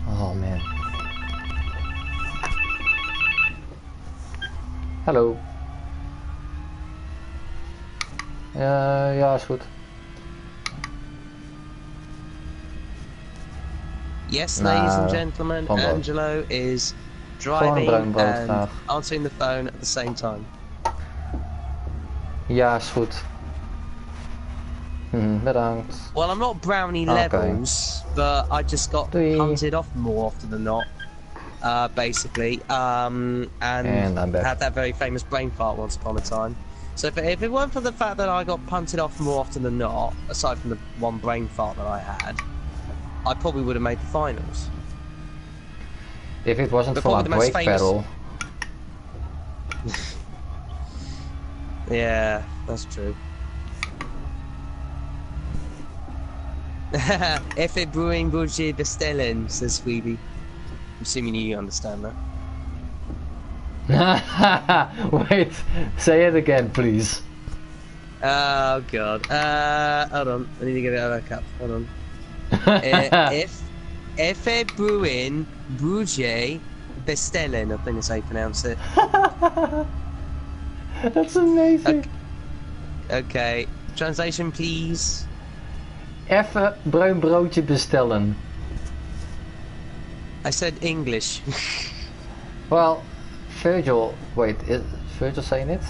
Oh man. Hallo. Ja, is goed. Yes, ladies and gentlemen, van brood. Angelo is driving bruin brood and graag. answering the phone at the same time. Ja, is goed. Bedankt. Well, I'm not brownie Okay. levels, but I just got Doei. punted off more often than not, basically, and I'm back. had that very famous brain fart once upon a time. So if it weren't for the fact that I got punted off more often than not, aside from the one brain fart that I had, I probably would have made the finals. If it wasn't But for my probably the most brake famous- pedal. Yeah, that's true. F.A. Brewing Budget Bestellen, says Phoebe. I'm assuming you understand that. Wait, say it again, please. Oh god. Hold on. I need to get it out of that cup. Hold on. F.A. Brewing Budget Bestellen, I think that's how you pronounce it. That's amazing. Okay. Translation, please. Even bruin broodje bestellen. I said English. Well, Virgil, wait, is Virgil saying it?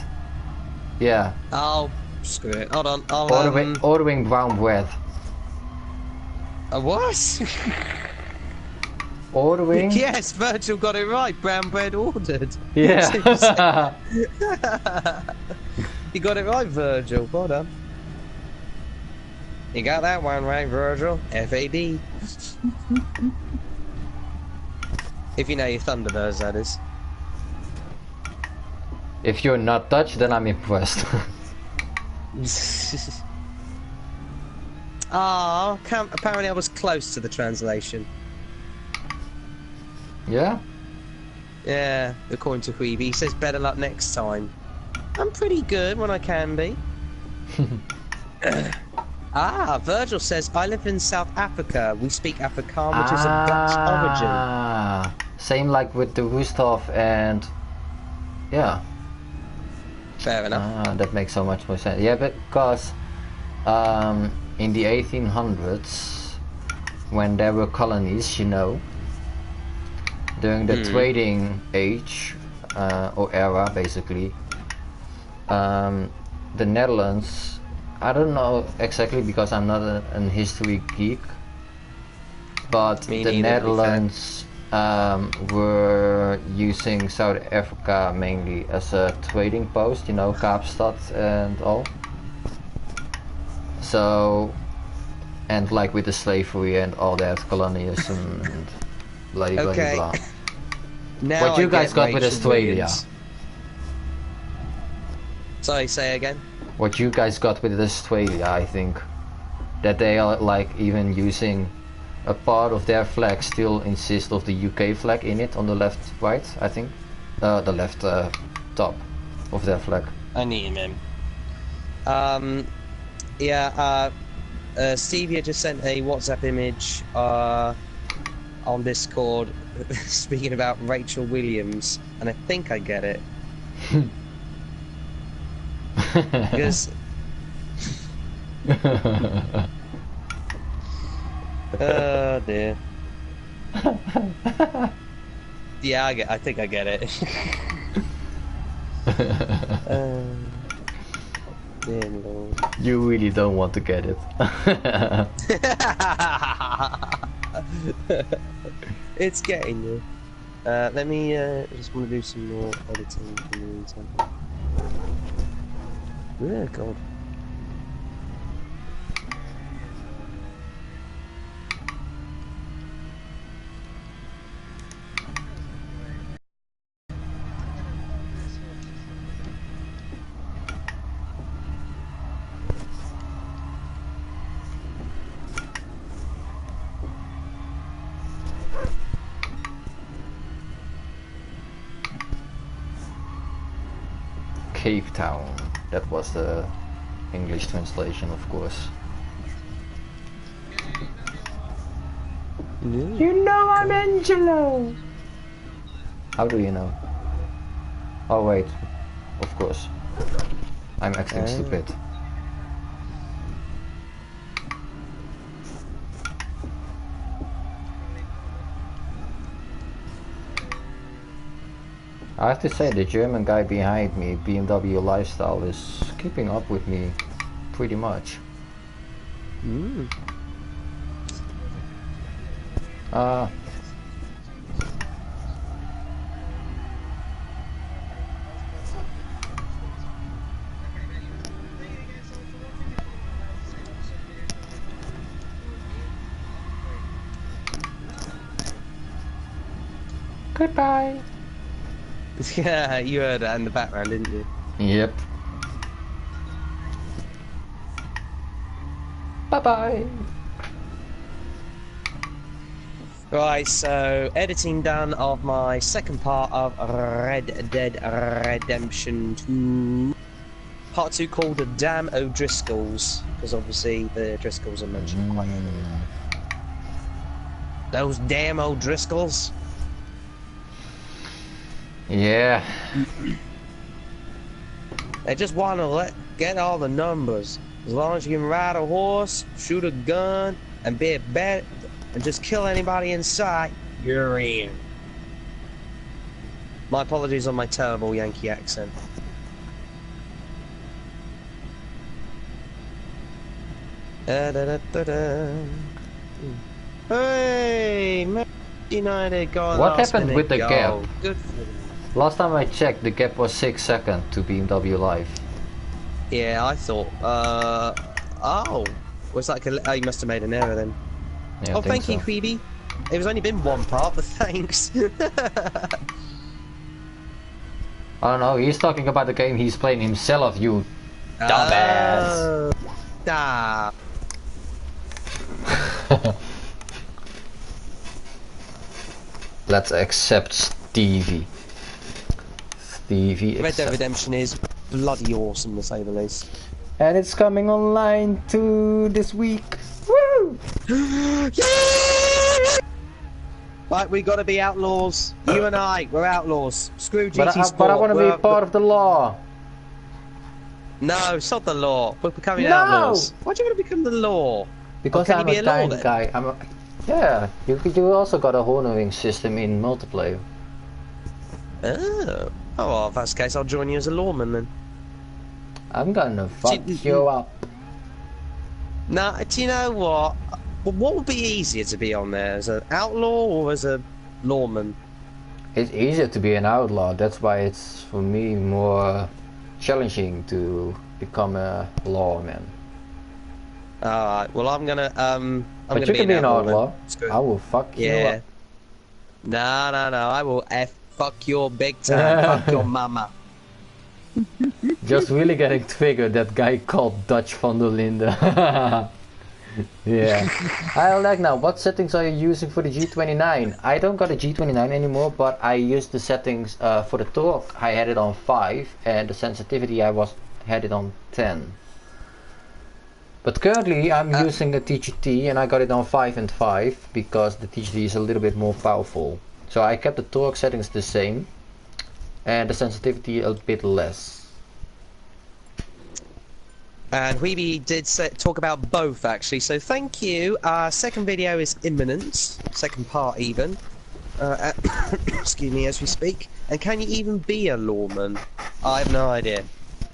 Yeah. Oh, screw it. Hold on. I'll, ordering brown bread. A what? Ordering? Yes, Virgil got it right. Brown bread ordered. Yeah. You got it right, Virgil. Well done. You got that one right, Virgil. FAD. If you know your Thunderbirds, that is. If you're not Dutch, then I'm impressed. Ah, apparently I was close to the translation. Yeah? Yeah, according to Huibi. He says better luck next time. I'm pretty good when I can be. Virgil says, I live in South Africa. We speak Afrikaans, which is of Dutch origin. Same like with the Gustav and... Yeah. Fair enough. That makes so much more sense. Yeah, because in the 1800s, when there were colonies, you know, during the trading age, or era basically, the Netherlands, I don't know exactly because I'm not a history geek, but the Netherlands were using South Africa mainly as a trading post, you know, Kaapstad and all. So, and like with the slavery and all that, colonialism and blah blah okay. blah. Now What you guys got with Australia? Sorry, say again. What you guys got with Australia, I think, that they are like even using a part of their flag still insist of the UK flag in it on the left, right, I think, the left top of their flag. I need him. Stevia just sent a WhatsApp image on Discord speaking about Rachel Williams, and I think I get it. Because oh dear. Yeah, I think I get it. Dear Lord. You really don't want to get it. It's getting you. Let me just want to do some more editing in the meantime. Oh god. Cape Town. That was the English translation, of course. You know I'm Angelo! How do you know? Oh wait, of course. I'm acting stupid. I have to say, the German guy behind me, BMW Lifestyle, is keeping up with me pretty much. Goodbye. Yeah, you heard that in the background, didn't you? Yep. Bye-bye. Right, so editing done of my second part of Red Dead Redemption 2. Part 2 called the Damn O'Driscolls, because obviously the Driscolls are mentioned quite heavily. Those damn O'Driscolls. Yeah. They just want to get all the numbers. As long as you can ride a horse, shoot a gun, and be a bad, and just kill anybody in sight, you're in. My apologies on my terrible Yankee accent. Da, da, da, da, da. Hey, Man United got What happened with the gap? Good for them. Last time I checked, the gap was 6 seconds to BMW Live. Yeah, I thought. Oh, was like oh, you must have made an error then. Yeah, Oh, thank you, so. Queeby. It was only been one part, but thanks. I don't know, he's talking about the game he's playing himself, you dumbass! Ah. Let's accept Stevie. Stevie Red Dead accept. Redemption is bloody awesome, to say the least. And it's coming online too this week. Woo! Yeah! Right, we gotta be outlaws. You and I, we're outlaws. Screw GT Sport. But I want to be part of the law. No, it's not the law. We're becoming No! outlaws. Why do you want to become the law? Because Can I'm you be a a law kind then? guy. Yeah, you also got a honoring system in multiplayer. Oh, well, if that's the case, I'll join you as a lawman then. I'm gonna fuck you up. Nah, do you know what? Well, what would be easier to be on there, as an outlaw or as a lawman? It's easier to be an outlaw. That's why it's for me more challenging to become a lawman. Alright, well I'm gonna But gonna you can be an outlaw outlaw. then. I will fuck you Yeah. up. No, I will fuck your big time, fuck your mama. Just really getting triggered, that guy called Dutch van der Linde. Yeah. I like now, what settings are you using for the G29? I don't got a G29 anymore, but I used the settings for the torque. I had it on 5 and the sensitivity had it on 10. But currently I'm using the T-GT and I got it on 5 and 5 because the T-GT is a little bit more powerful. So I kept the torque settings the same and the sensitivity a bit less. And Weeby did talk about both actually, so thank you. Second video is imminent, second part even. Excuse me as we speak. And can you even be a lawman? I have no idea.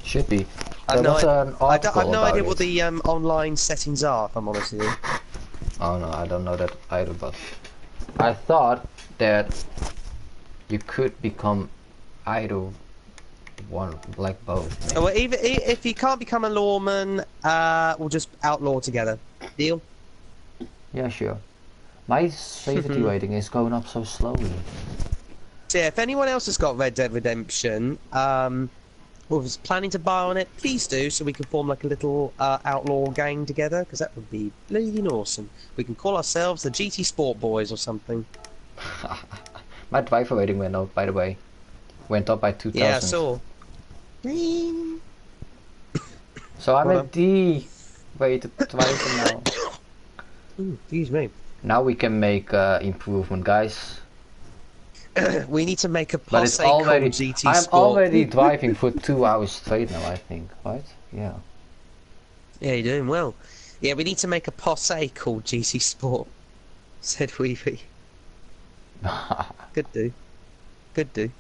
Should be. I've no idea it. what the online settings are, if I'm honest with you. Oh no, I don't know that either, but I thought that you could become either one, like both. Well, even if you can't become a lawman, we'll just outlaw together. Deal? Yeah, sure. My safety rating is going up so slowly. So yeah, if anyone else has got Red Dead Redemption, or is planning to buy on it, please do, so we can form like a little outlaw gang together, because that would be bloody awesome. We can call ourselves the GT Sport Boys or something. My driver rating went up, by the way. Went up by 2000. Yeah, I saw. So I'm at D rated driver now. Ooh, excuse me. Now we can make improvement, guys. We need to make a But it's posse called already. GT I'm Sport. already driving for 2 hours straight now, I think, right? Yeah. Yeah, you're doing well. Yeah, we need to make a posse called GT Sport, said Weevy. Good do. Good do.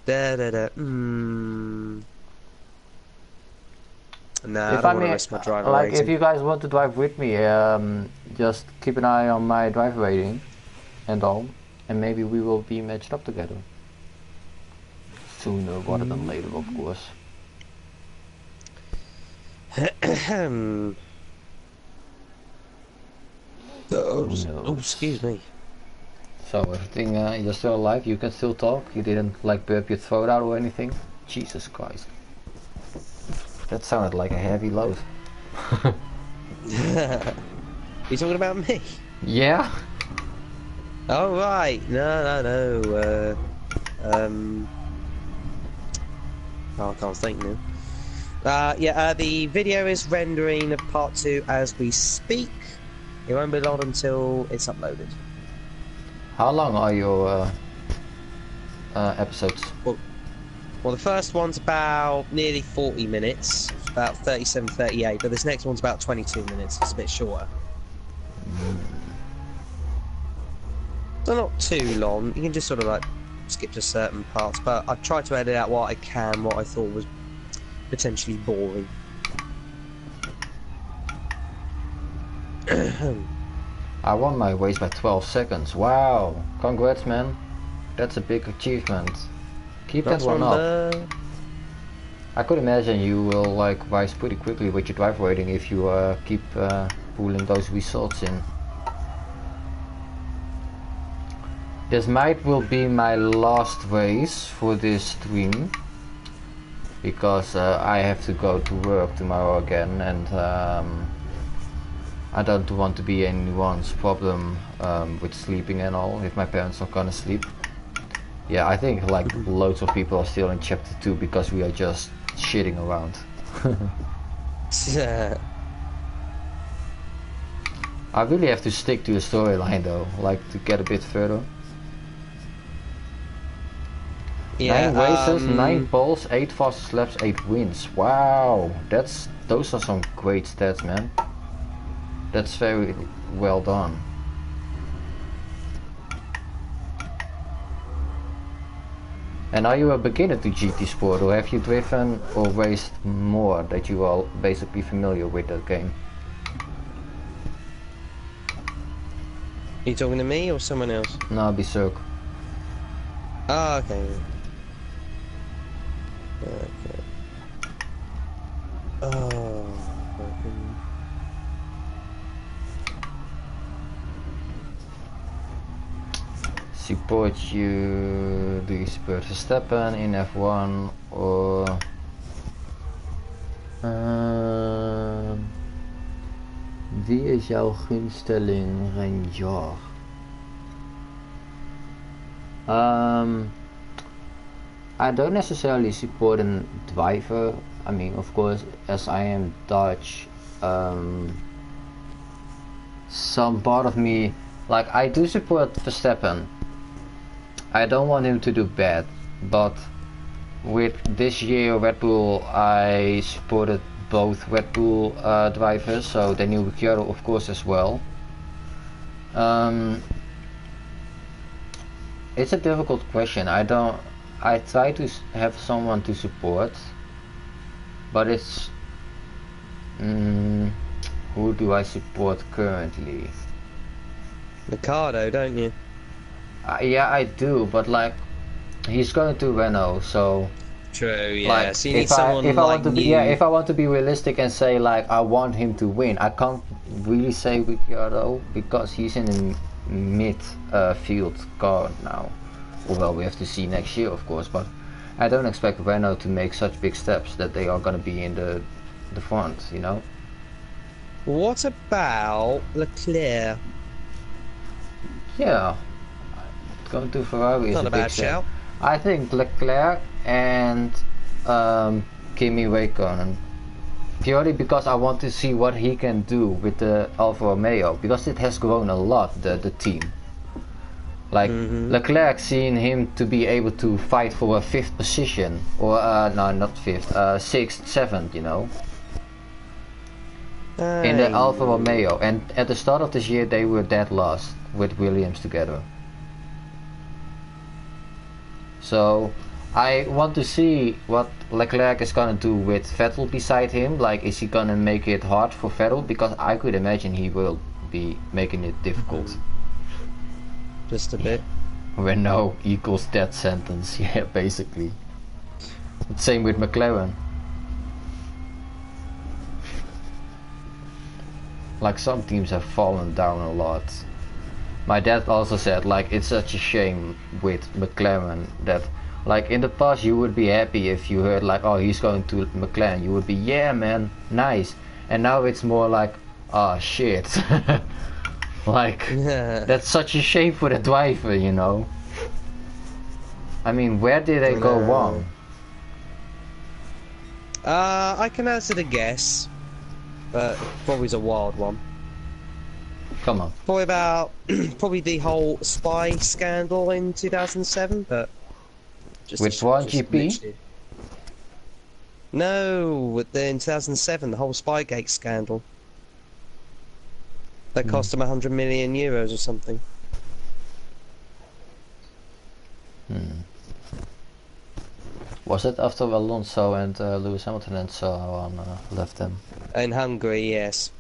Da da da. Nah, I don't want to risk my driver like, rating. if you guys want to drive with me, just keep an eye on my driver rating and all, and maybe we will be matched up together. Sooner rather than later, of course. Oh, excuse me. So everything, you're still alive, you can still talk, you didn't like burp your throat out or anything? Jesus Christ. That sounded like a heavy load. You talking about me? Yeah? Oh right, no. Oh, I can't think now. The video is rendering of part 2 as we speak. It won't be long until it's uploaded. How long are your episodes? Well, the first one's about nearly 40 minutes. about 37, 38, but this next one's about 22 minutes. It's a bit shorter. So not too long. You can just sort of like skip to certain parts, but I've tried to edit out what I can, what I thought was potentially boring. I won my race by 12 seconds. Wow, congrats, man. That's a big achievement. Keep that one up. I could imagine you will like rise pretty quickly with your drive rating if you keep pulling those results in. This will be my last race for this stream, because I have to go to work tomorrow again, and I don't want to be anyone's problem with sleeping and all, if my parents are gonna sleep. Yeah, I think like loads of people are still in chapter 2 because we are just shitting around. I really have to stick to a storyline though, like to get a bit further. Yeah, 9 races, 9 poles, 8 fastest laps, 8 wins. Wow, those are some great stats, man. That's very well done. And are you a beginner to GT Sport, or have you driven or raced more that you are basically familiar with that game? Are you talking to me or someone else? No, Berserk. Ah, okay. Okay. Oh. Support you, do you support Verstappen in F1 or wie is jouw gunsteling Ranger? I don't necessarily support a driver. I mean, of course, as I am Dutch, some part of me, like, I do support Verstappen. I don't want him to do bad, but with this year Red Bull, I supported both Red Bull drivers, so Daniel Ricciardo of course as well. It's a difficult question. I try to have someone to support, but it's who do I support currently? Ricardo, don't you? Yeah, I do, but like he's going to Renault, so true. Yeah. Like, so you need someone if I like want to be, you. yeah, if I want to be realistic and say like I want him to win, I can't really say Ricciardo because he's in a mid field car now. Well, we have to see next year, of course, but I don't expect Renault to make such big steps that they are going to be in the front, you know. What about Leclerc? Yeah, going to Ferrari is Not a a big bad step. shout. I think Leclerc and Kimi Räikkönen, purely because I want to see what he can do with the Alfa Romeo, because it has grown a lot, the team. Like Leclerc, seeing him to be able to fight for a 5th position, or no, not 5th, 6th, 7th, you know, in the Alfa Romeo, and at the start of this year they were dead last with Williams together. So I want to see what Leclerc is gonna do with Vettel beside him. Like, is he gonna make it hard for Vettel? Because I could imagine he will be making it difficult. Just a bit. Renault equals death sentence, yeah, basically. Same with McLaren. Like, some teams have fallen down a lot. My dad also said, like, it's such a shame with McLaren that, like, in the past you would be happy if you heard like, oh, he's going to McLaren. You would be, yeah, man, nice. And now it's more like, oh shit. Like, that's such a shame for the driver, you know. I mean, where did they go wrong? I can answer the guess, but probably a wild one. Come on. Probably about probably the whole spy scandal in 2007, but just with one GP? No, in 2007, the whole Spygate scandal. That cost him 100 million euros or something. Was it after Alonso and Lewis Hamilton and so on left them? In Hungary, yes.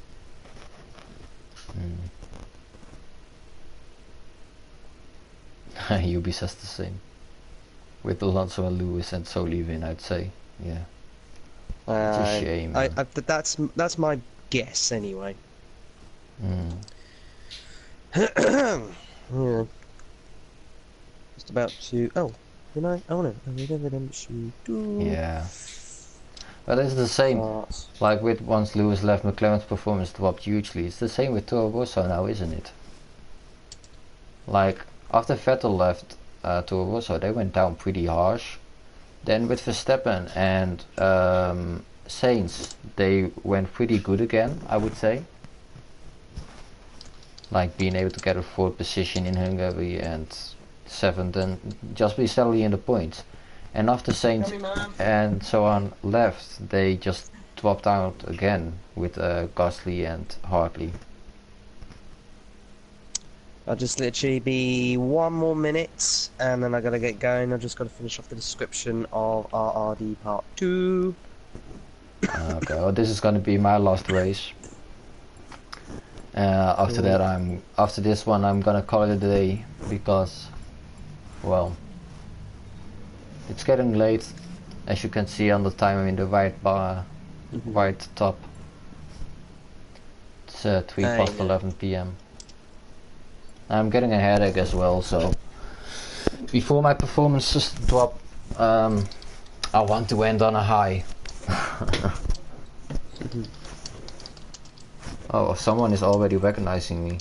Yubi says the same. With Alonso and Lewis and so leaving, I'd say. Yeah. It's a shame. That's my guess anyway. Mm. Yeah. Just about to. Oh, can I? Oh no. Redemption 2. Yeah. But it's the same. Like with once Lewis left, McLaren's performance dropped hugely. It's the same with Toro Rosso now, isn't it? Like after Vettel left Toro Rosso, they went down pretty harsh. Then with Verstappen and Sainz, they went pretty good again, I would say. Like being able to get a 4th position in Hungary and 7th and just be steadily in the points. And after Sainz and so on left, they just dropped out again with Gasly and Hartley. I'll just literally be 1 more minute and then I gotta get going. I've just gotta finish off the description of RRD Part 2. Okay, well this is gonna be my last race. After that after this one I'm gonna call it a day because, well, it's getting late, as you can see on the timer in the right bar, right top. It's 3 past 11 p.m. I'm getting a headache as well, so before my performances drop, I want to end on a high. Oh, someone is already recognizing me,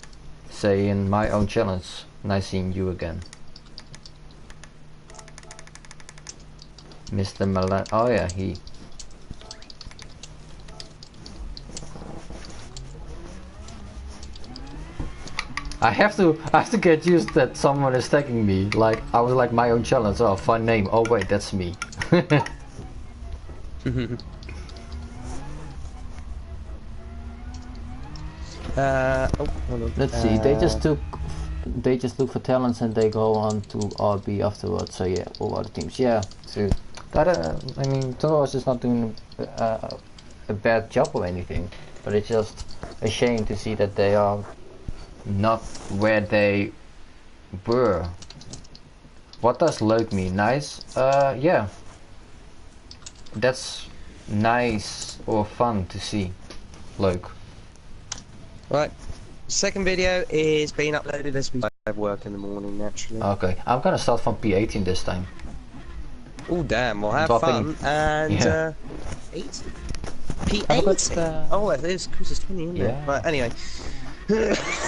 saying my own challenge. Nice seeing you again. Mr. Milan. Oh yeah, he. I have to get used that someone is tagging me. Like I was like my own challenge. Oh, fun name. Oh wait, that's me. Hold on. Let's see. They just look for talents and they go on to RB afterwards. So yeah, all other teams. Yeah, true. That I mean, Toros is not doing a bad job or anything, but it's just a shame to see that they are not where they were. What does leuk mean? Nice? Yeah. That's nice or fun to see. Leuk. Right. Second video is being uploaded as we have work in the morning, naturally. Okay. I'm gonna start from P18 this time. Oh damn, we'll have fun. And yeah. 8? P8? Oh, it is Cruise is 20, isn't it? But anyway.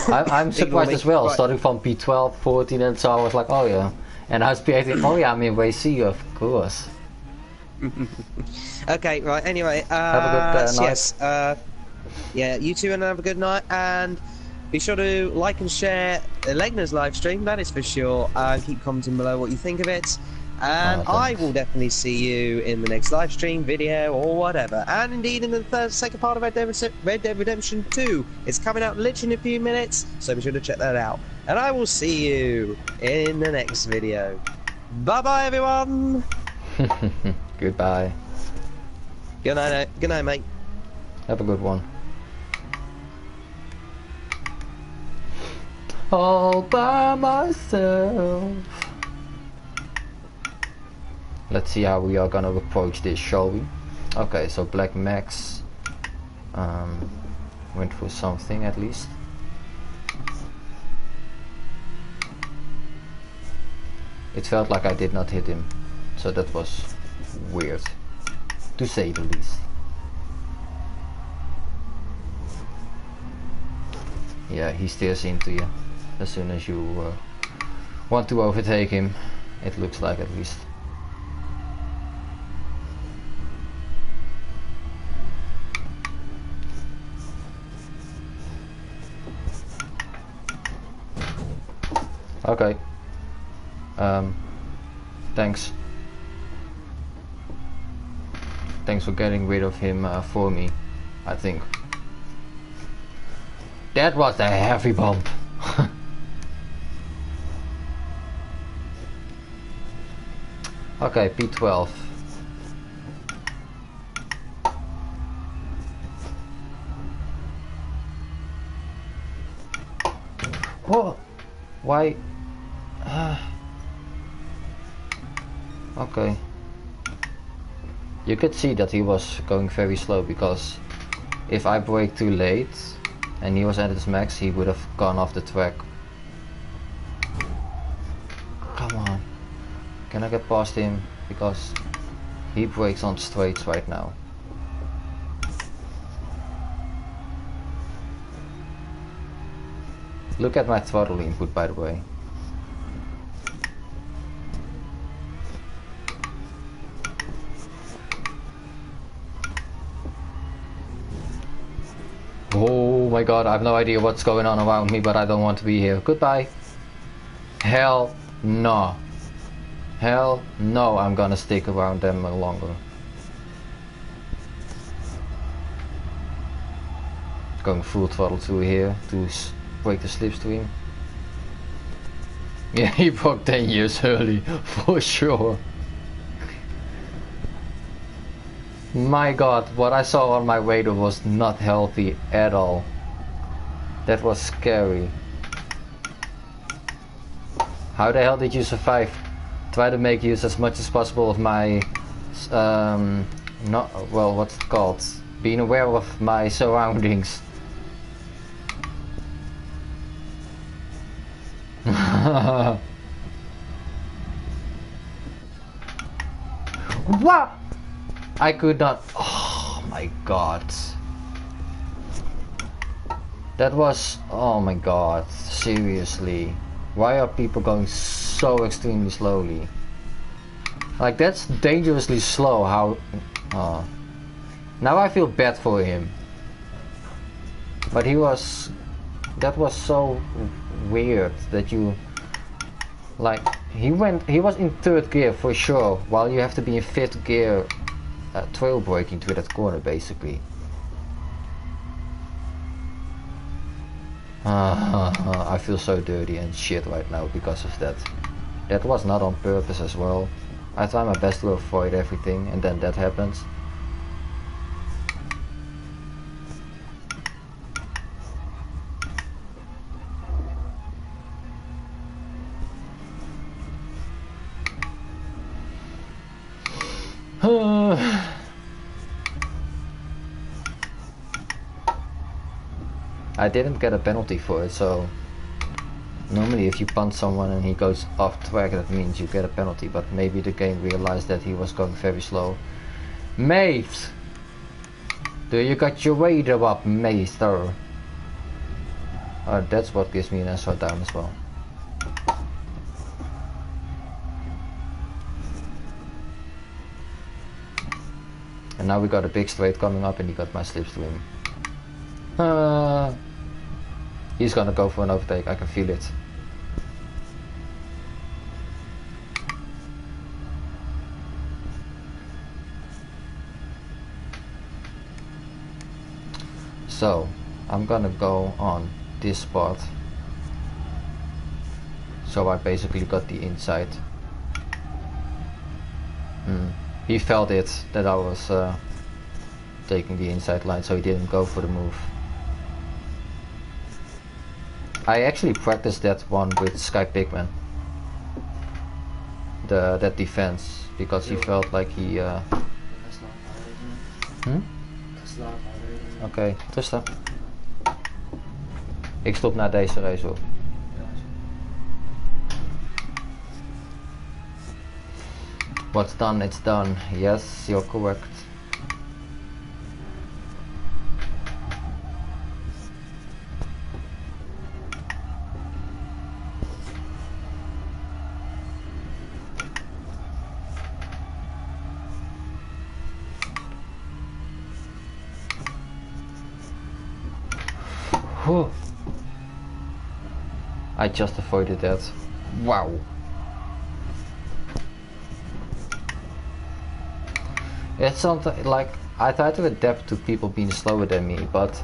I'm surprised as well, starting from P12, 14 and so I was like, oh yeah. And I was P18, oh yeah, I'm in race C, of course. Okay, right, anyway, have a good night. yes, yeah, you two and have a good night, and be sure to like and share Legner's live stream, that is for sure, and keep commenting below what you think of it. And I will definitely see you in the next live stream, video, or whatever. And indeed in the second part of Red Dead Redemption 2. It's coming out literally in a few minutes, so be sure to check that out. And I will see you in the next video. Bye-bye, everyone! Goodbye. Good night, mate. Have a good one. All by myself. Let's see how we are gonna approach this, shall we? Okay, so Black Max went for something at least. It felt like I did not hit him, so that was weird, to say the least. Yeah, he steers into you as soon as you want to overtake him, it looks like, at least. Okay. Thanks. Thanks for getting rid of him for me, I think. That was a heavy bump. Okay, P12. Whoa! Why? Okay. You could see that he was going very slow, because if I brake too late and he was at his max, he would have gone off the track. Come on. Can I get past him? Because he brakes on straights right now. Look at my throttle input, by the way. Oh my god, I have no idea what's going on around me, but I don't want to be here. Goodbye. Hell no. Hell no, I'm gonna stick around them longer. Going full throttle through here to break the slipstream. Yeah, he broke 10 years early, for sure. My god, what I saw on my radar was not healthy at all. That was scary. How the hell did you survive? Try to make use as much as possible of my not well, what's it called? Being aware of my surroundings. What? I could not. Oh my god. That was. Oh my god. Seriously. Why are people going so extremely slowly? Like, that's dangerously slow. How. Now I feel bad for him. But he was. That was so weird that you. Like, he was in 3rd gear for sure, while you have to be in 5th gear. Trail braking to that corner, basically. I feel so dirty and shit right now because of that. That was not on purpose as well. I try my best to avoid everything, and then that happens. I didn't get a penalty for it, so normally if you punt someone and he goes off track, that means you get a penalty, but maybe the game realized that he was going very slow. Mate! Do you got your radar up, Maester? That's what gives me an SR down as well. And now we got a big straight coming up and he got my slipstream. He's gonna go for an overtake, I can feel it. So, I'm gonna go on this spot. So I basically got the inside. He felt it, that I was taking the inside line, so he didn't go for the move. I actually practiced that one with Sky Pigman. That defense, because he felt like he Oké, rustig. Ik stop na deze race hoor. What's done, it's done. Yes, you're correct. Whew. I just avoided that. Wow. It's something like I try to adapt to people being slower than me, but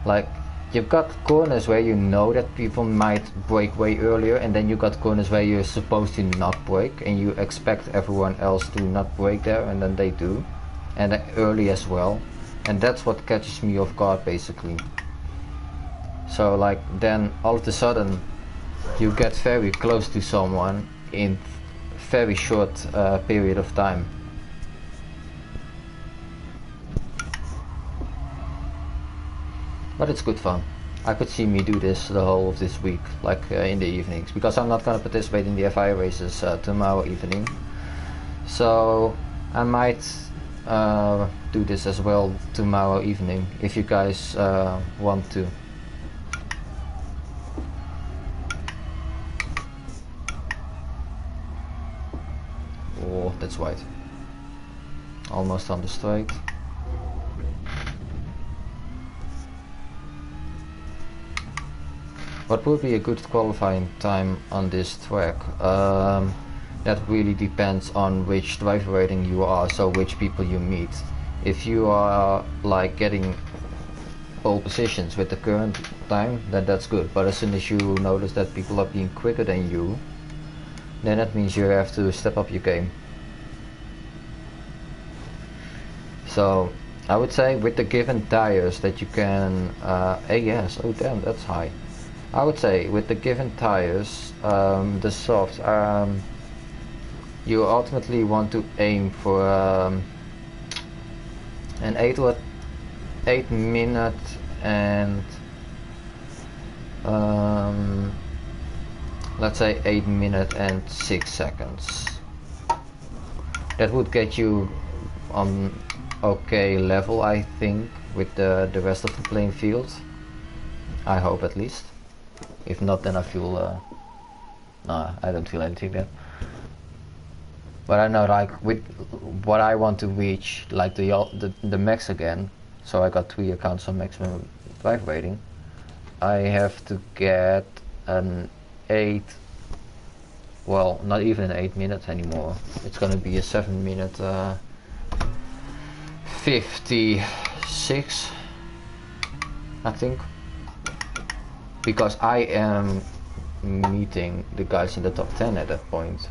like you've got corners where you know that people might brake way earlier, and then you got corners where you're supposed to not brake and you expect everyone else to not brake there, and then they do, and early as well, and that's what catches me off guard basically. So like then all of a sudden you get very close to someone in very short period of time. But it's good fun. I could see me do this the whole of this week, like in the evenings, because I'm not gonna participate in the FIA races tomorrow evening. So I might do this as well tomorrow evening if you guys want to. Oh, that's white. Almost on the straight. What would be a good qualifying time on this track? That really depends on which driver rating you are, so which people you meet. If you are like getting pole positions with the current time, then that's good. But as soon as you notice that people are being quicker than you, then that means you have to step up your game. So I would say with the given tires that you can, yes, oh damn, that's high. I would say with the given tires, the softs, you ultimately want to aim for an 8 minute and let's say 8 minute and 6 seconds. That would get you on okay level, I think, with the rest of the playing field. I hope at least. If not, then I feel nah, I don't feel anything then. But I know, like with what I want to reach, like the max again. So I got 3 accounts on maximum drive rating. I have to get an 8. Well, not even 8 minutes anymore. It's gonna be a 7 minute 56, I think. Because I am meeting the guys in the top 10 at that point.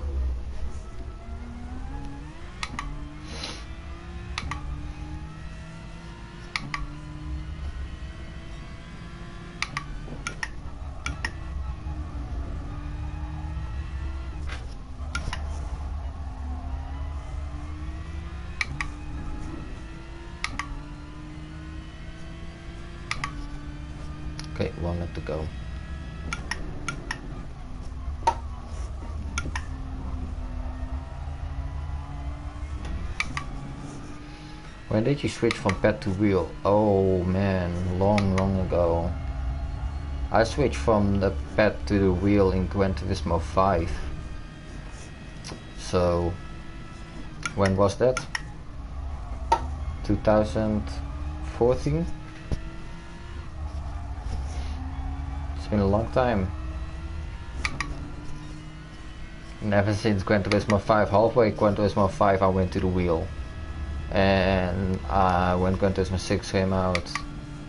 Okay, 1 lap to go. When did you switch from pad to wheel? Oh man, long ago. I switched from the pad to the wheel in Gran Turismo 5. So, when was that? 2014? It's been a long time. And ever since Gran Turismo 5, halfway Gran Turismo 5 I went to the wheel. And when Gran Turismo 6 came out,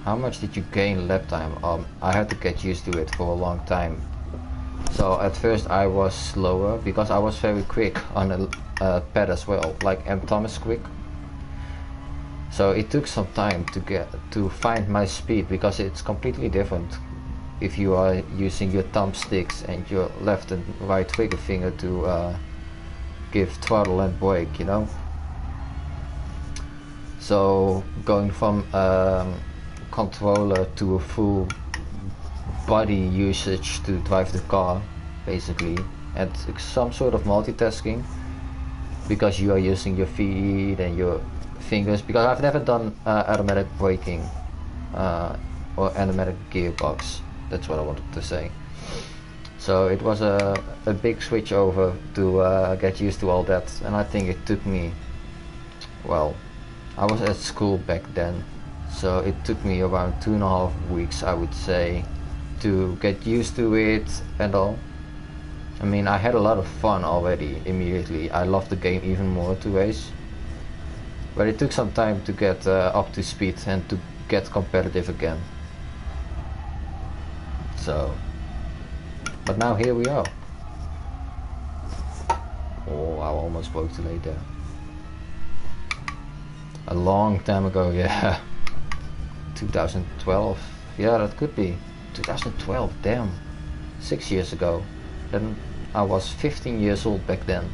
how much did you gain lap time? I had to get used to it for a long time. So at first I was slower because I was very quick on the pad as well, like M. Thomas quick. So it took some time to find my speed, because it's completely different if you are using your thumbsticks and your left and right trigger finger to give throttle and brake, you know. So going from controller to a full body usage to drive the car, basically, and some sort of multitasking, because you are using your feet and your fingers, because I've never done automatic braking or automatic gearbox. That's what I wanted to say. So it was a big switch over to get used to all that, and I think it took me, well, I was at school back then, so it took me around 2.5 weeks, I would say, to get used to it and all. I mean, I had a lot of fun already immediately. I loved the game even more to race. But it took some time to get up to speed and to get competitive again. So, but now here we are. Oh, I almost broke the lane there. A long time ago, yeah. 2012. Yeah, that could be. 2012, damn. 6 years ago. Then I was 15 years old back then.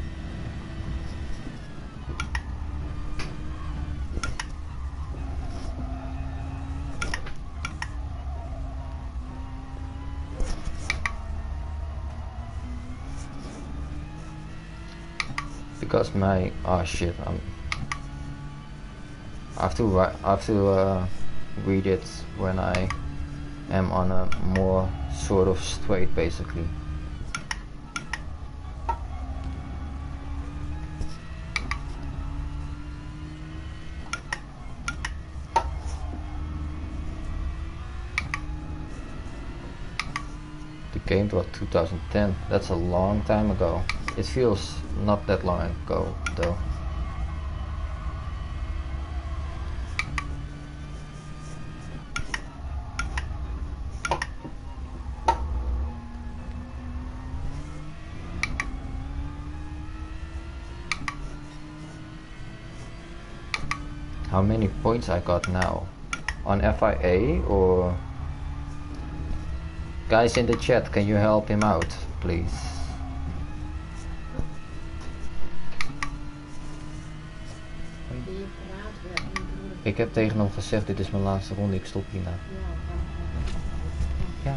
Because my oh shit, I have to read it when I am on a more sort of straight, basically. The game was 2010. That's a long time ago. It feels not that long ago though. How many points I got now? On FIA or... Guys in the chat, can you help him out, please? Ik heb tegen hem gezegd, dit is mijn laatste ronde, ik stop hierna. Ja.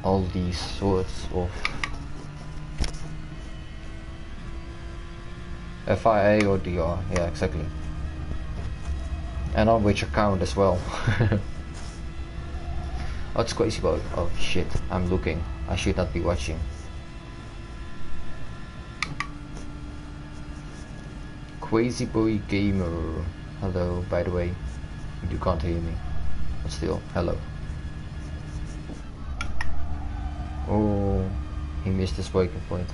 All these sorts of... FIA or DR, yeah, exactly. And on which account as well. Oh, it's crazy boy. Oh shit, I'm looking. I should not be watching. Crazy boy gamer. Hello, by the way. You can't hear me. But still, hello. Oh, he missed his breaking point.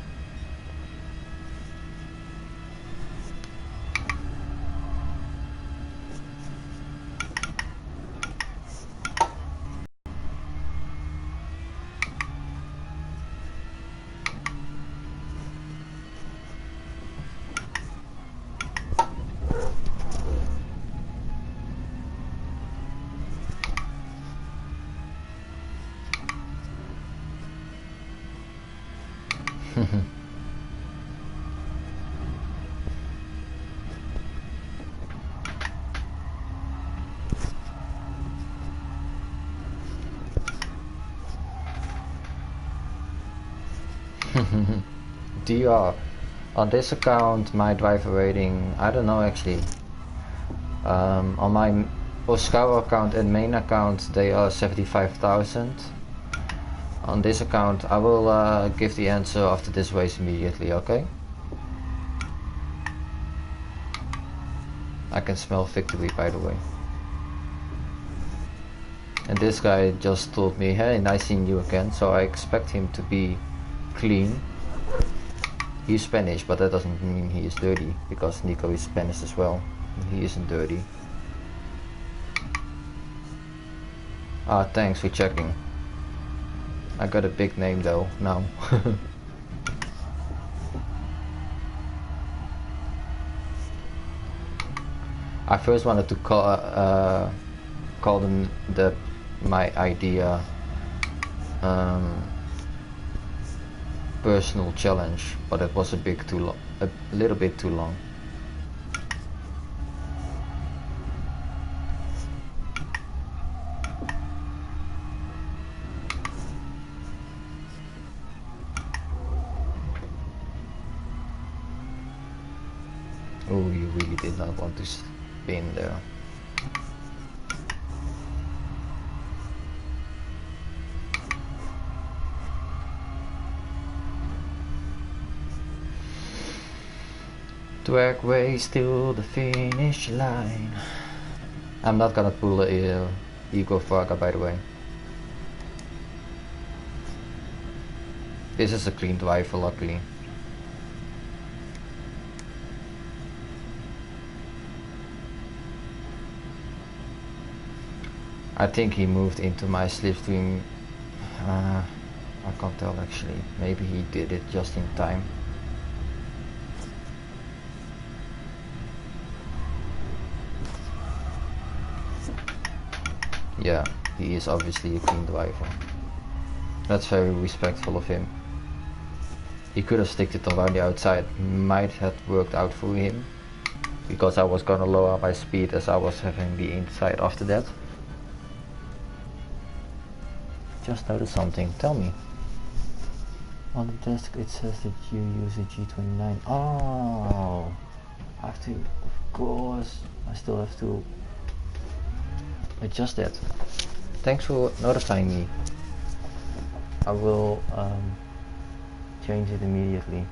DR. On this account, my driver rating, I don't know actually. On my Oscar account and main account, they are 75,000. On this account, I will give the answer after this race immediately, okay? I can smell victory, by the way. And this guy just told me, hey, nice seeing you again, so I expect him to be clean. He's Spanish, but that doesn't mean he is dirty, because Nico is Spanish as well. He isn't dirty. Ah, thanks for checking. I got a big name though, now. I first wanted to call them my idea personal challenge, but it was a little bit too long. Oh, you really did not want to spin there. Drag race to the finish line. I'm not gonna pull a Ego Farga, by the way. This is a clean driver, luckily. I think he moved into my slipstream. I can't tell actually. Maybe he did it just in time. Yeah, he is obviously a clean driver. That's very respectful of him. He could have sticked it around the outside, might have worked out for him, because I was gonna lower my speed as I was having the inside after that. Just noticed something, tell me. On the desk it says that you use a G29. Oh, I have to, of course, I still have to adjust that. Thanks for notifying me. I will change it immediately.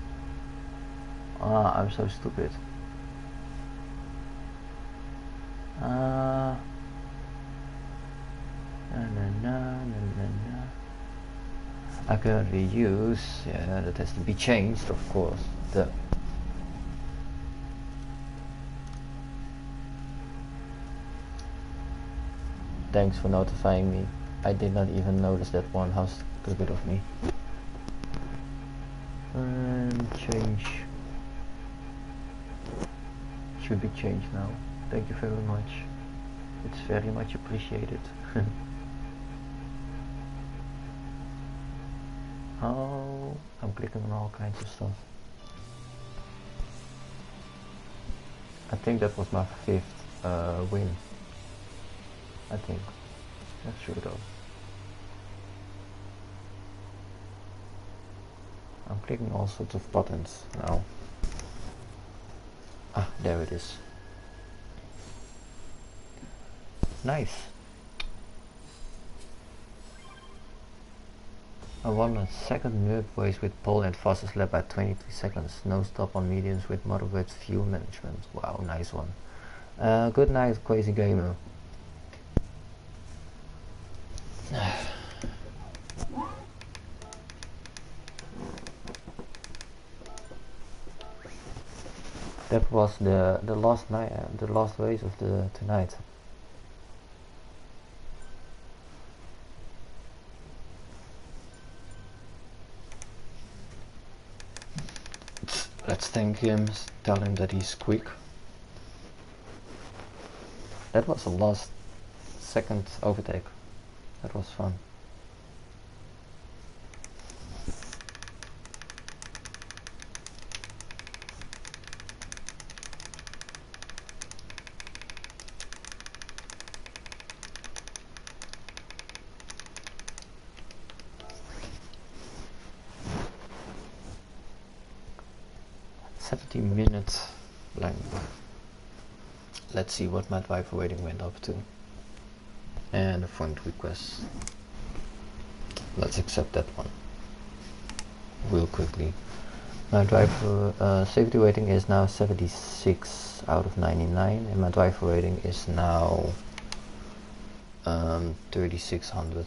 Ah, I'm so stupid. I currently use, yeah, that has to be changed, of course. Thanks for notifying me. I did not even notice that one. How stupid of me. And change. Should be changed now. Thank you very much. It's very much appreciated. Oh, I'm clicking on all kinds of stuff. I think that was my 5th win. I think. Not sure though. I'm clicking all sorts of buttons now. Ah, there it is. Nice. I won a second NERP race with pole and fastest lap by 23 seconds. No stop on mediums with moderate fuel management. Wow, nice one. Good night, crazy gamer. That was the last night, the last race of the tonight. Let's thank him, tell him that he's quick. That was the last second overtake. That was fun. Minutes blank. Let's see what my driver rating went up to. And a friend request. Let's accept that one real quickly. My driver safety rating is now 76 out of 99 and my driver rating is now 3600.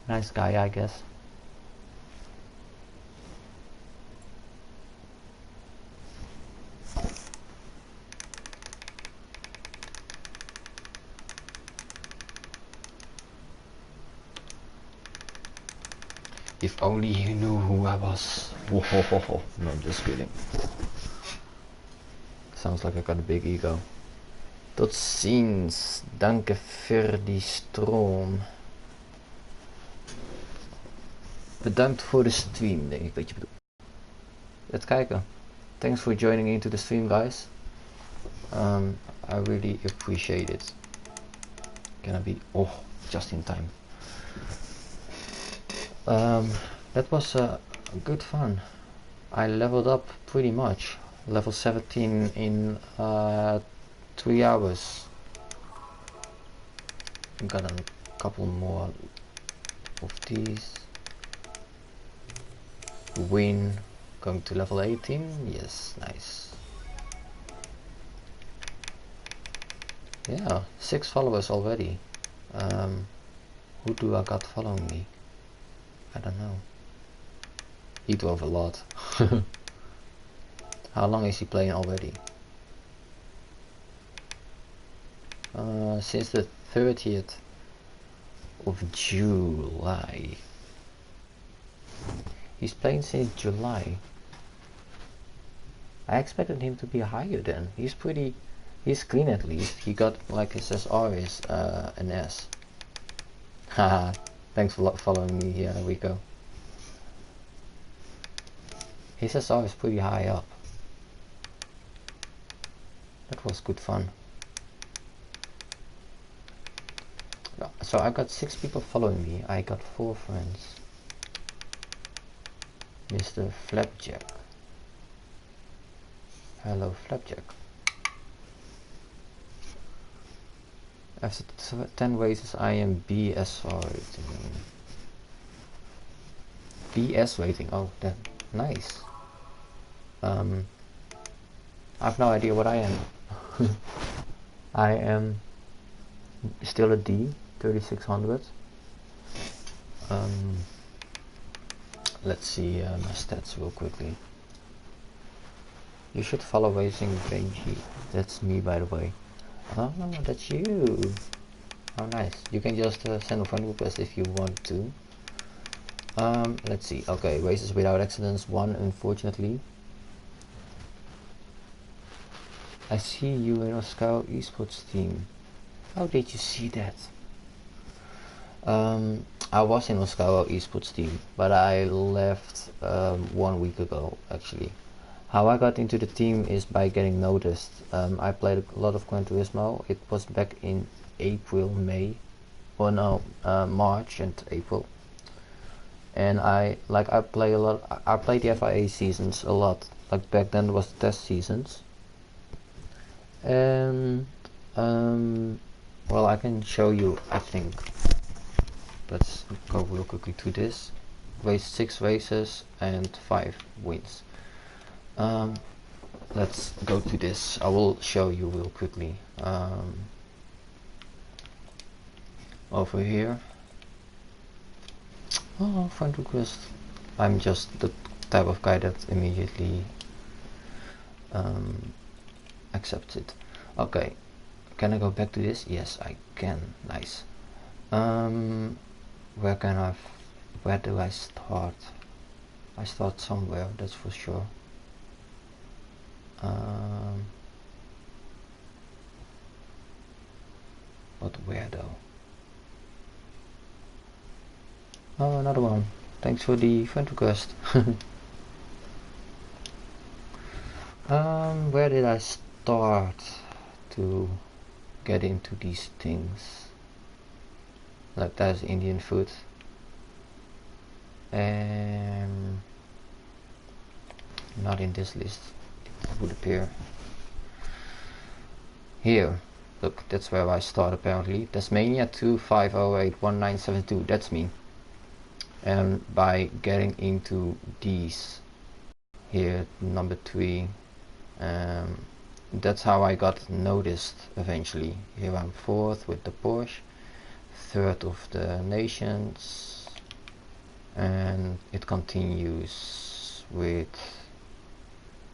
Nice guy, I guess. If only he knew who I was. No, I'm just kidding. Sounds like I got a big ego. Tot ziens. Danke für die stroom. Bedankt voor de stream, denk ik dat je bedoelt. Let's kijken. Thanks for joining into the stream, guys. I really appreciate it. Gonna be just in time. That was good fun. I leveled up pretty much. Level 17 in 3 hours. Got a couple more of these. Win, going to level 18. Yes, nice. Yeah, 6 followers already. Who do I got following me? I don't know. He drove a lot. How long is he playing already? Since the 30th of July. He's playing since July. I expected him to be higher then. He's clean at least. He got like his SR is an S. Haha, thanks for following me here, Rico. His SR is pretty high up. That was good fun. So I got 6 people following me. I got 4 friends. Mr. Flapjack. Hello, Flapjack. After 10 races, I am BSR rating. BS rating. Oh, that nice. I have no idea what I am. I am still a D, 3600. Let's see my stats real quickly. You should follow Racing Benji. That's me, by the way. Oh, that's you. Oh, nice. You can just send a friend request if you want to. Let's see. Okay, races without accidents 1, unfortunately. I see you in Oscar esports team. How did you see that? I was in Oscar esports team, but I left 1 week ago actually. How I got into the team is by getting noticed. I played a lot of Gran Turismo. It was back in April, May, or no, March and April. And I play a lot. I played the FIA seasons a lot. Like back then it was the test seasons. And well, I can show you. I think. Let's go real quickly to this. 6 races and 5 wins. Let's go to this. I will show you real quickly. Over here. Oh, friend request. I'm just the type of guy that immediately accepts it. Okay, can I go back to this? Yes, I can. Nice. Where do I start? I start somewhere, that's for sure. But where though? Oh, another one. Thanks for the friend request. Where did I start to get into these things? Like that's Indian food. Not in this list. It would appear here. Look, that's where I start apparently. Tasmania 25081972. That's me. And by getting into these here, number 3, that's how I got noticed eventually. Here I'm 4th with the Porsche, 3rd of the nations, and it continues with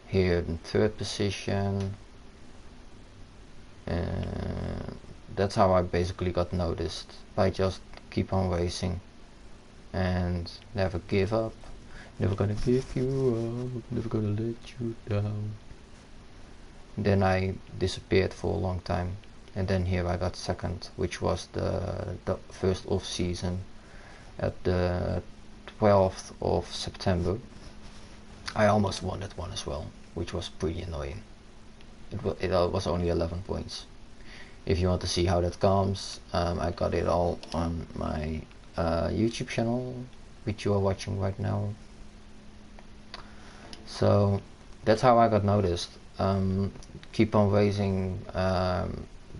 here in 3rd position. And that's how I basically got noticed, by just keep on racing and never give up. Never gonna give you up, never gonna let you down. Then I disappeared for a long time, and then here I got 2nd, which was the first off season at the 12th of September. I almost won that one as well, which was pretty annoying. It was only 11 points. If you want to see how that comes, I got it all on my YouTube channel, which you are watching right now. So that's how I got noticed. Keep on racing,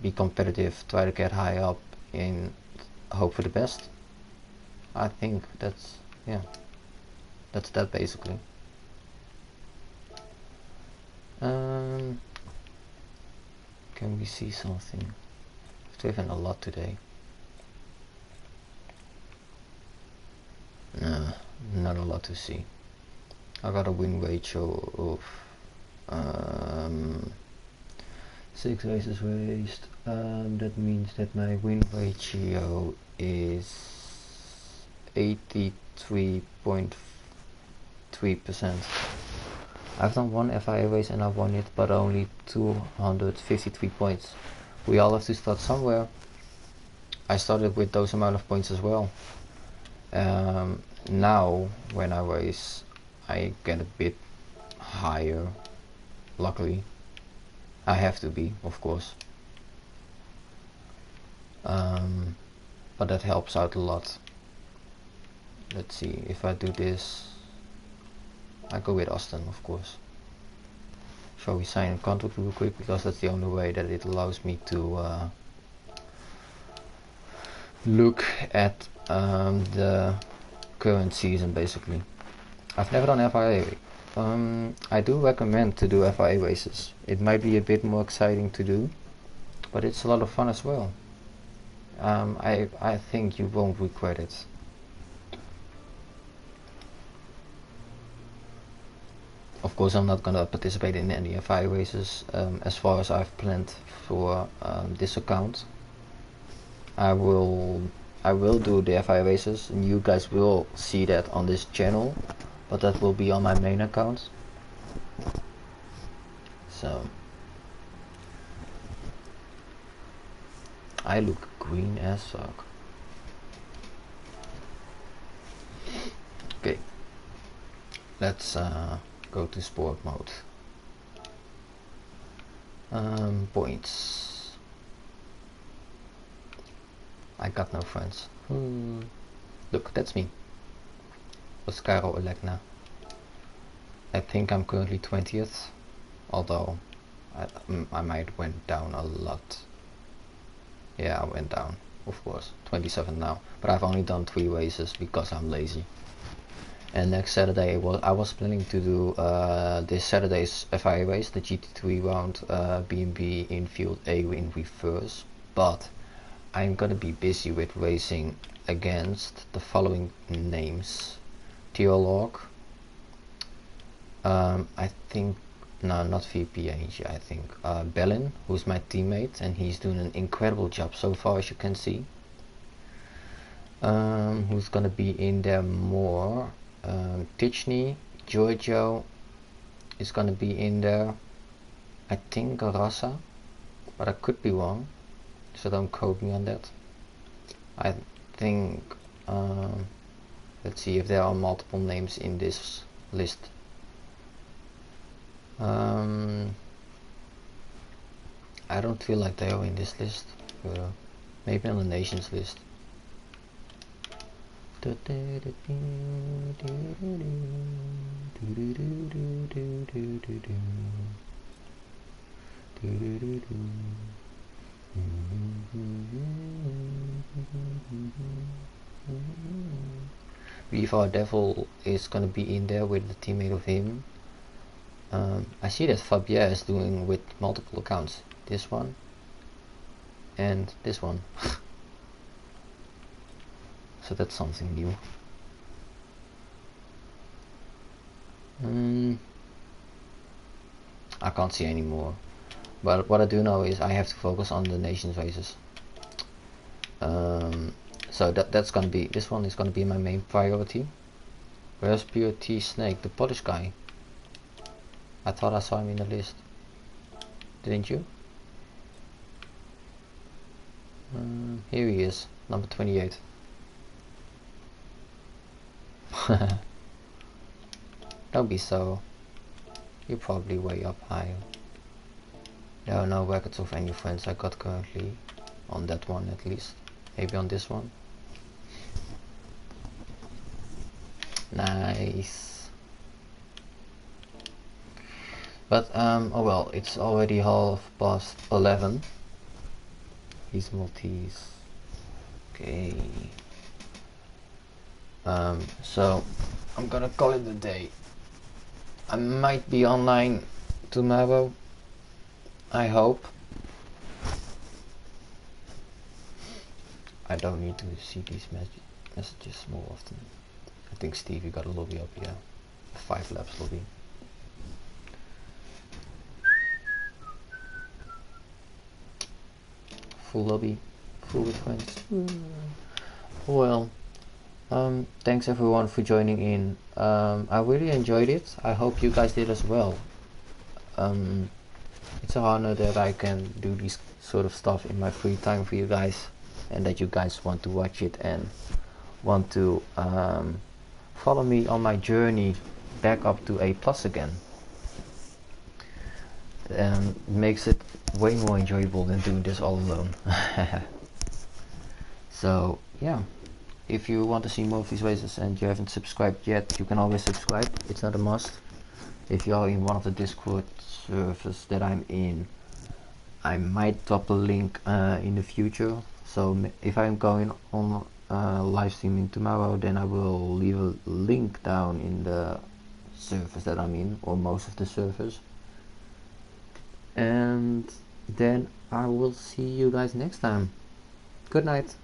be competitive, try to get high up, and hope for the best. I think that's that basically. Can we see something? driven a lot today. No, not a lot to see. I got a win ratio of 6 races raced. That means that my win ratio is 83.3%. I've done one FIA race and I won it, but only 253 points. We all have to start somewhere. I started with those amount of points as well. Now when I race I get a bit higher, luckily. I have to be, of course, but that helps out a lot. Let's see, if I do this, I go with Austin, of course. Shall we sign a contract real quick, because that's the only way that it allows me to look at the current season, basically. I've never done FIA. I do recommend to do FIA races. It might be a bit more exciting to do, but it's a lot of fun as well. I think you won't regret it. Of course, I'm not gonna participate in any FIA races as far as I've planned for this account. I will do the FIA races, and you guys will see that on this channel, but that will be on my main account. So I look green as fuck. Okay, let's go to sport mode. Points. I got no friends. Look, that's me. Oscaro Elegna. I think I'm currently 20th, although I might went down a lot. Yeah, I went down, of course. 27 now, but I've only done 3 races because I'm lazy. And next Saturday, I was planning to do this Saturday's FIA race, the GT3 round, B&B in Field A in reverse, but I'm gonna be busy with racing against the following names: Theolog, I think, no, not VPNG, I think Bellin, who's my teammate, and he's doing an incredible job so far, as you can see. Who's gonna be in there more? Tichney, Giorgio is gonna be in there. I think Garassa, but I could be wrong, so don't quote me on that. I think, let's see if there are multiple names in this list. I don't feel like they are in this list, but maybe on the nations list. Viva Devil is gonna be in there with the teammate of him. I see that Fabien is doing with multiple accounts. This one and this one. So that's something new. I can't see any more, but what I do know is I have to focus on the nations races. So that's gonna be, this one is gonna be my main priority. Where's Pure T Snake, the Polish guy? I thought I saw him in the list. Didn't you? Here he is, number 28. Don't be so. You're probably way up higher. There are no records of any friends I got currently. On that one at least. Maybe on this one. Nice. But oh well, it's already 11:30. He's Maltese. Okay. So I'm gonna call it a day. I might be online tomorrow, I hope. I don't need to see these messages more often. I think Steve, you got a lobby up here. 5 laps lobby. Full lobby, full with friends. Well, thanks everyone for joining in. I really enjoyed it. I hope you guys did as well. It's an honor that I can do this sort of stuff in my free time for you guys, and that you guys want to watch it and want to follow me on my journey back up to A+ again. It makes it way more enjoyable than doing this all alone. So yeah, if you want to see more of these races and you haven't subscribed yet, you can always subscribe. It's not a must. If you are in one of the Discord servers that I'm in, I might drop a link in the future. So if I'm going on live streaming tomorrow, then I will leave a link down in the servers that I'm in, or most of the servers. And then I will see you guys next time. Good night.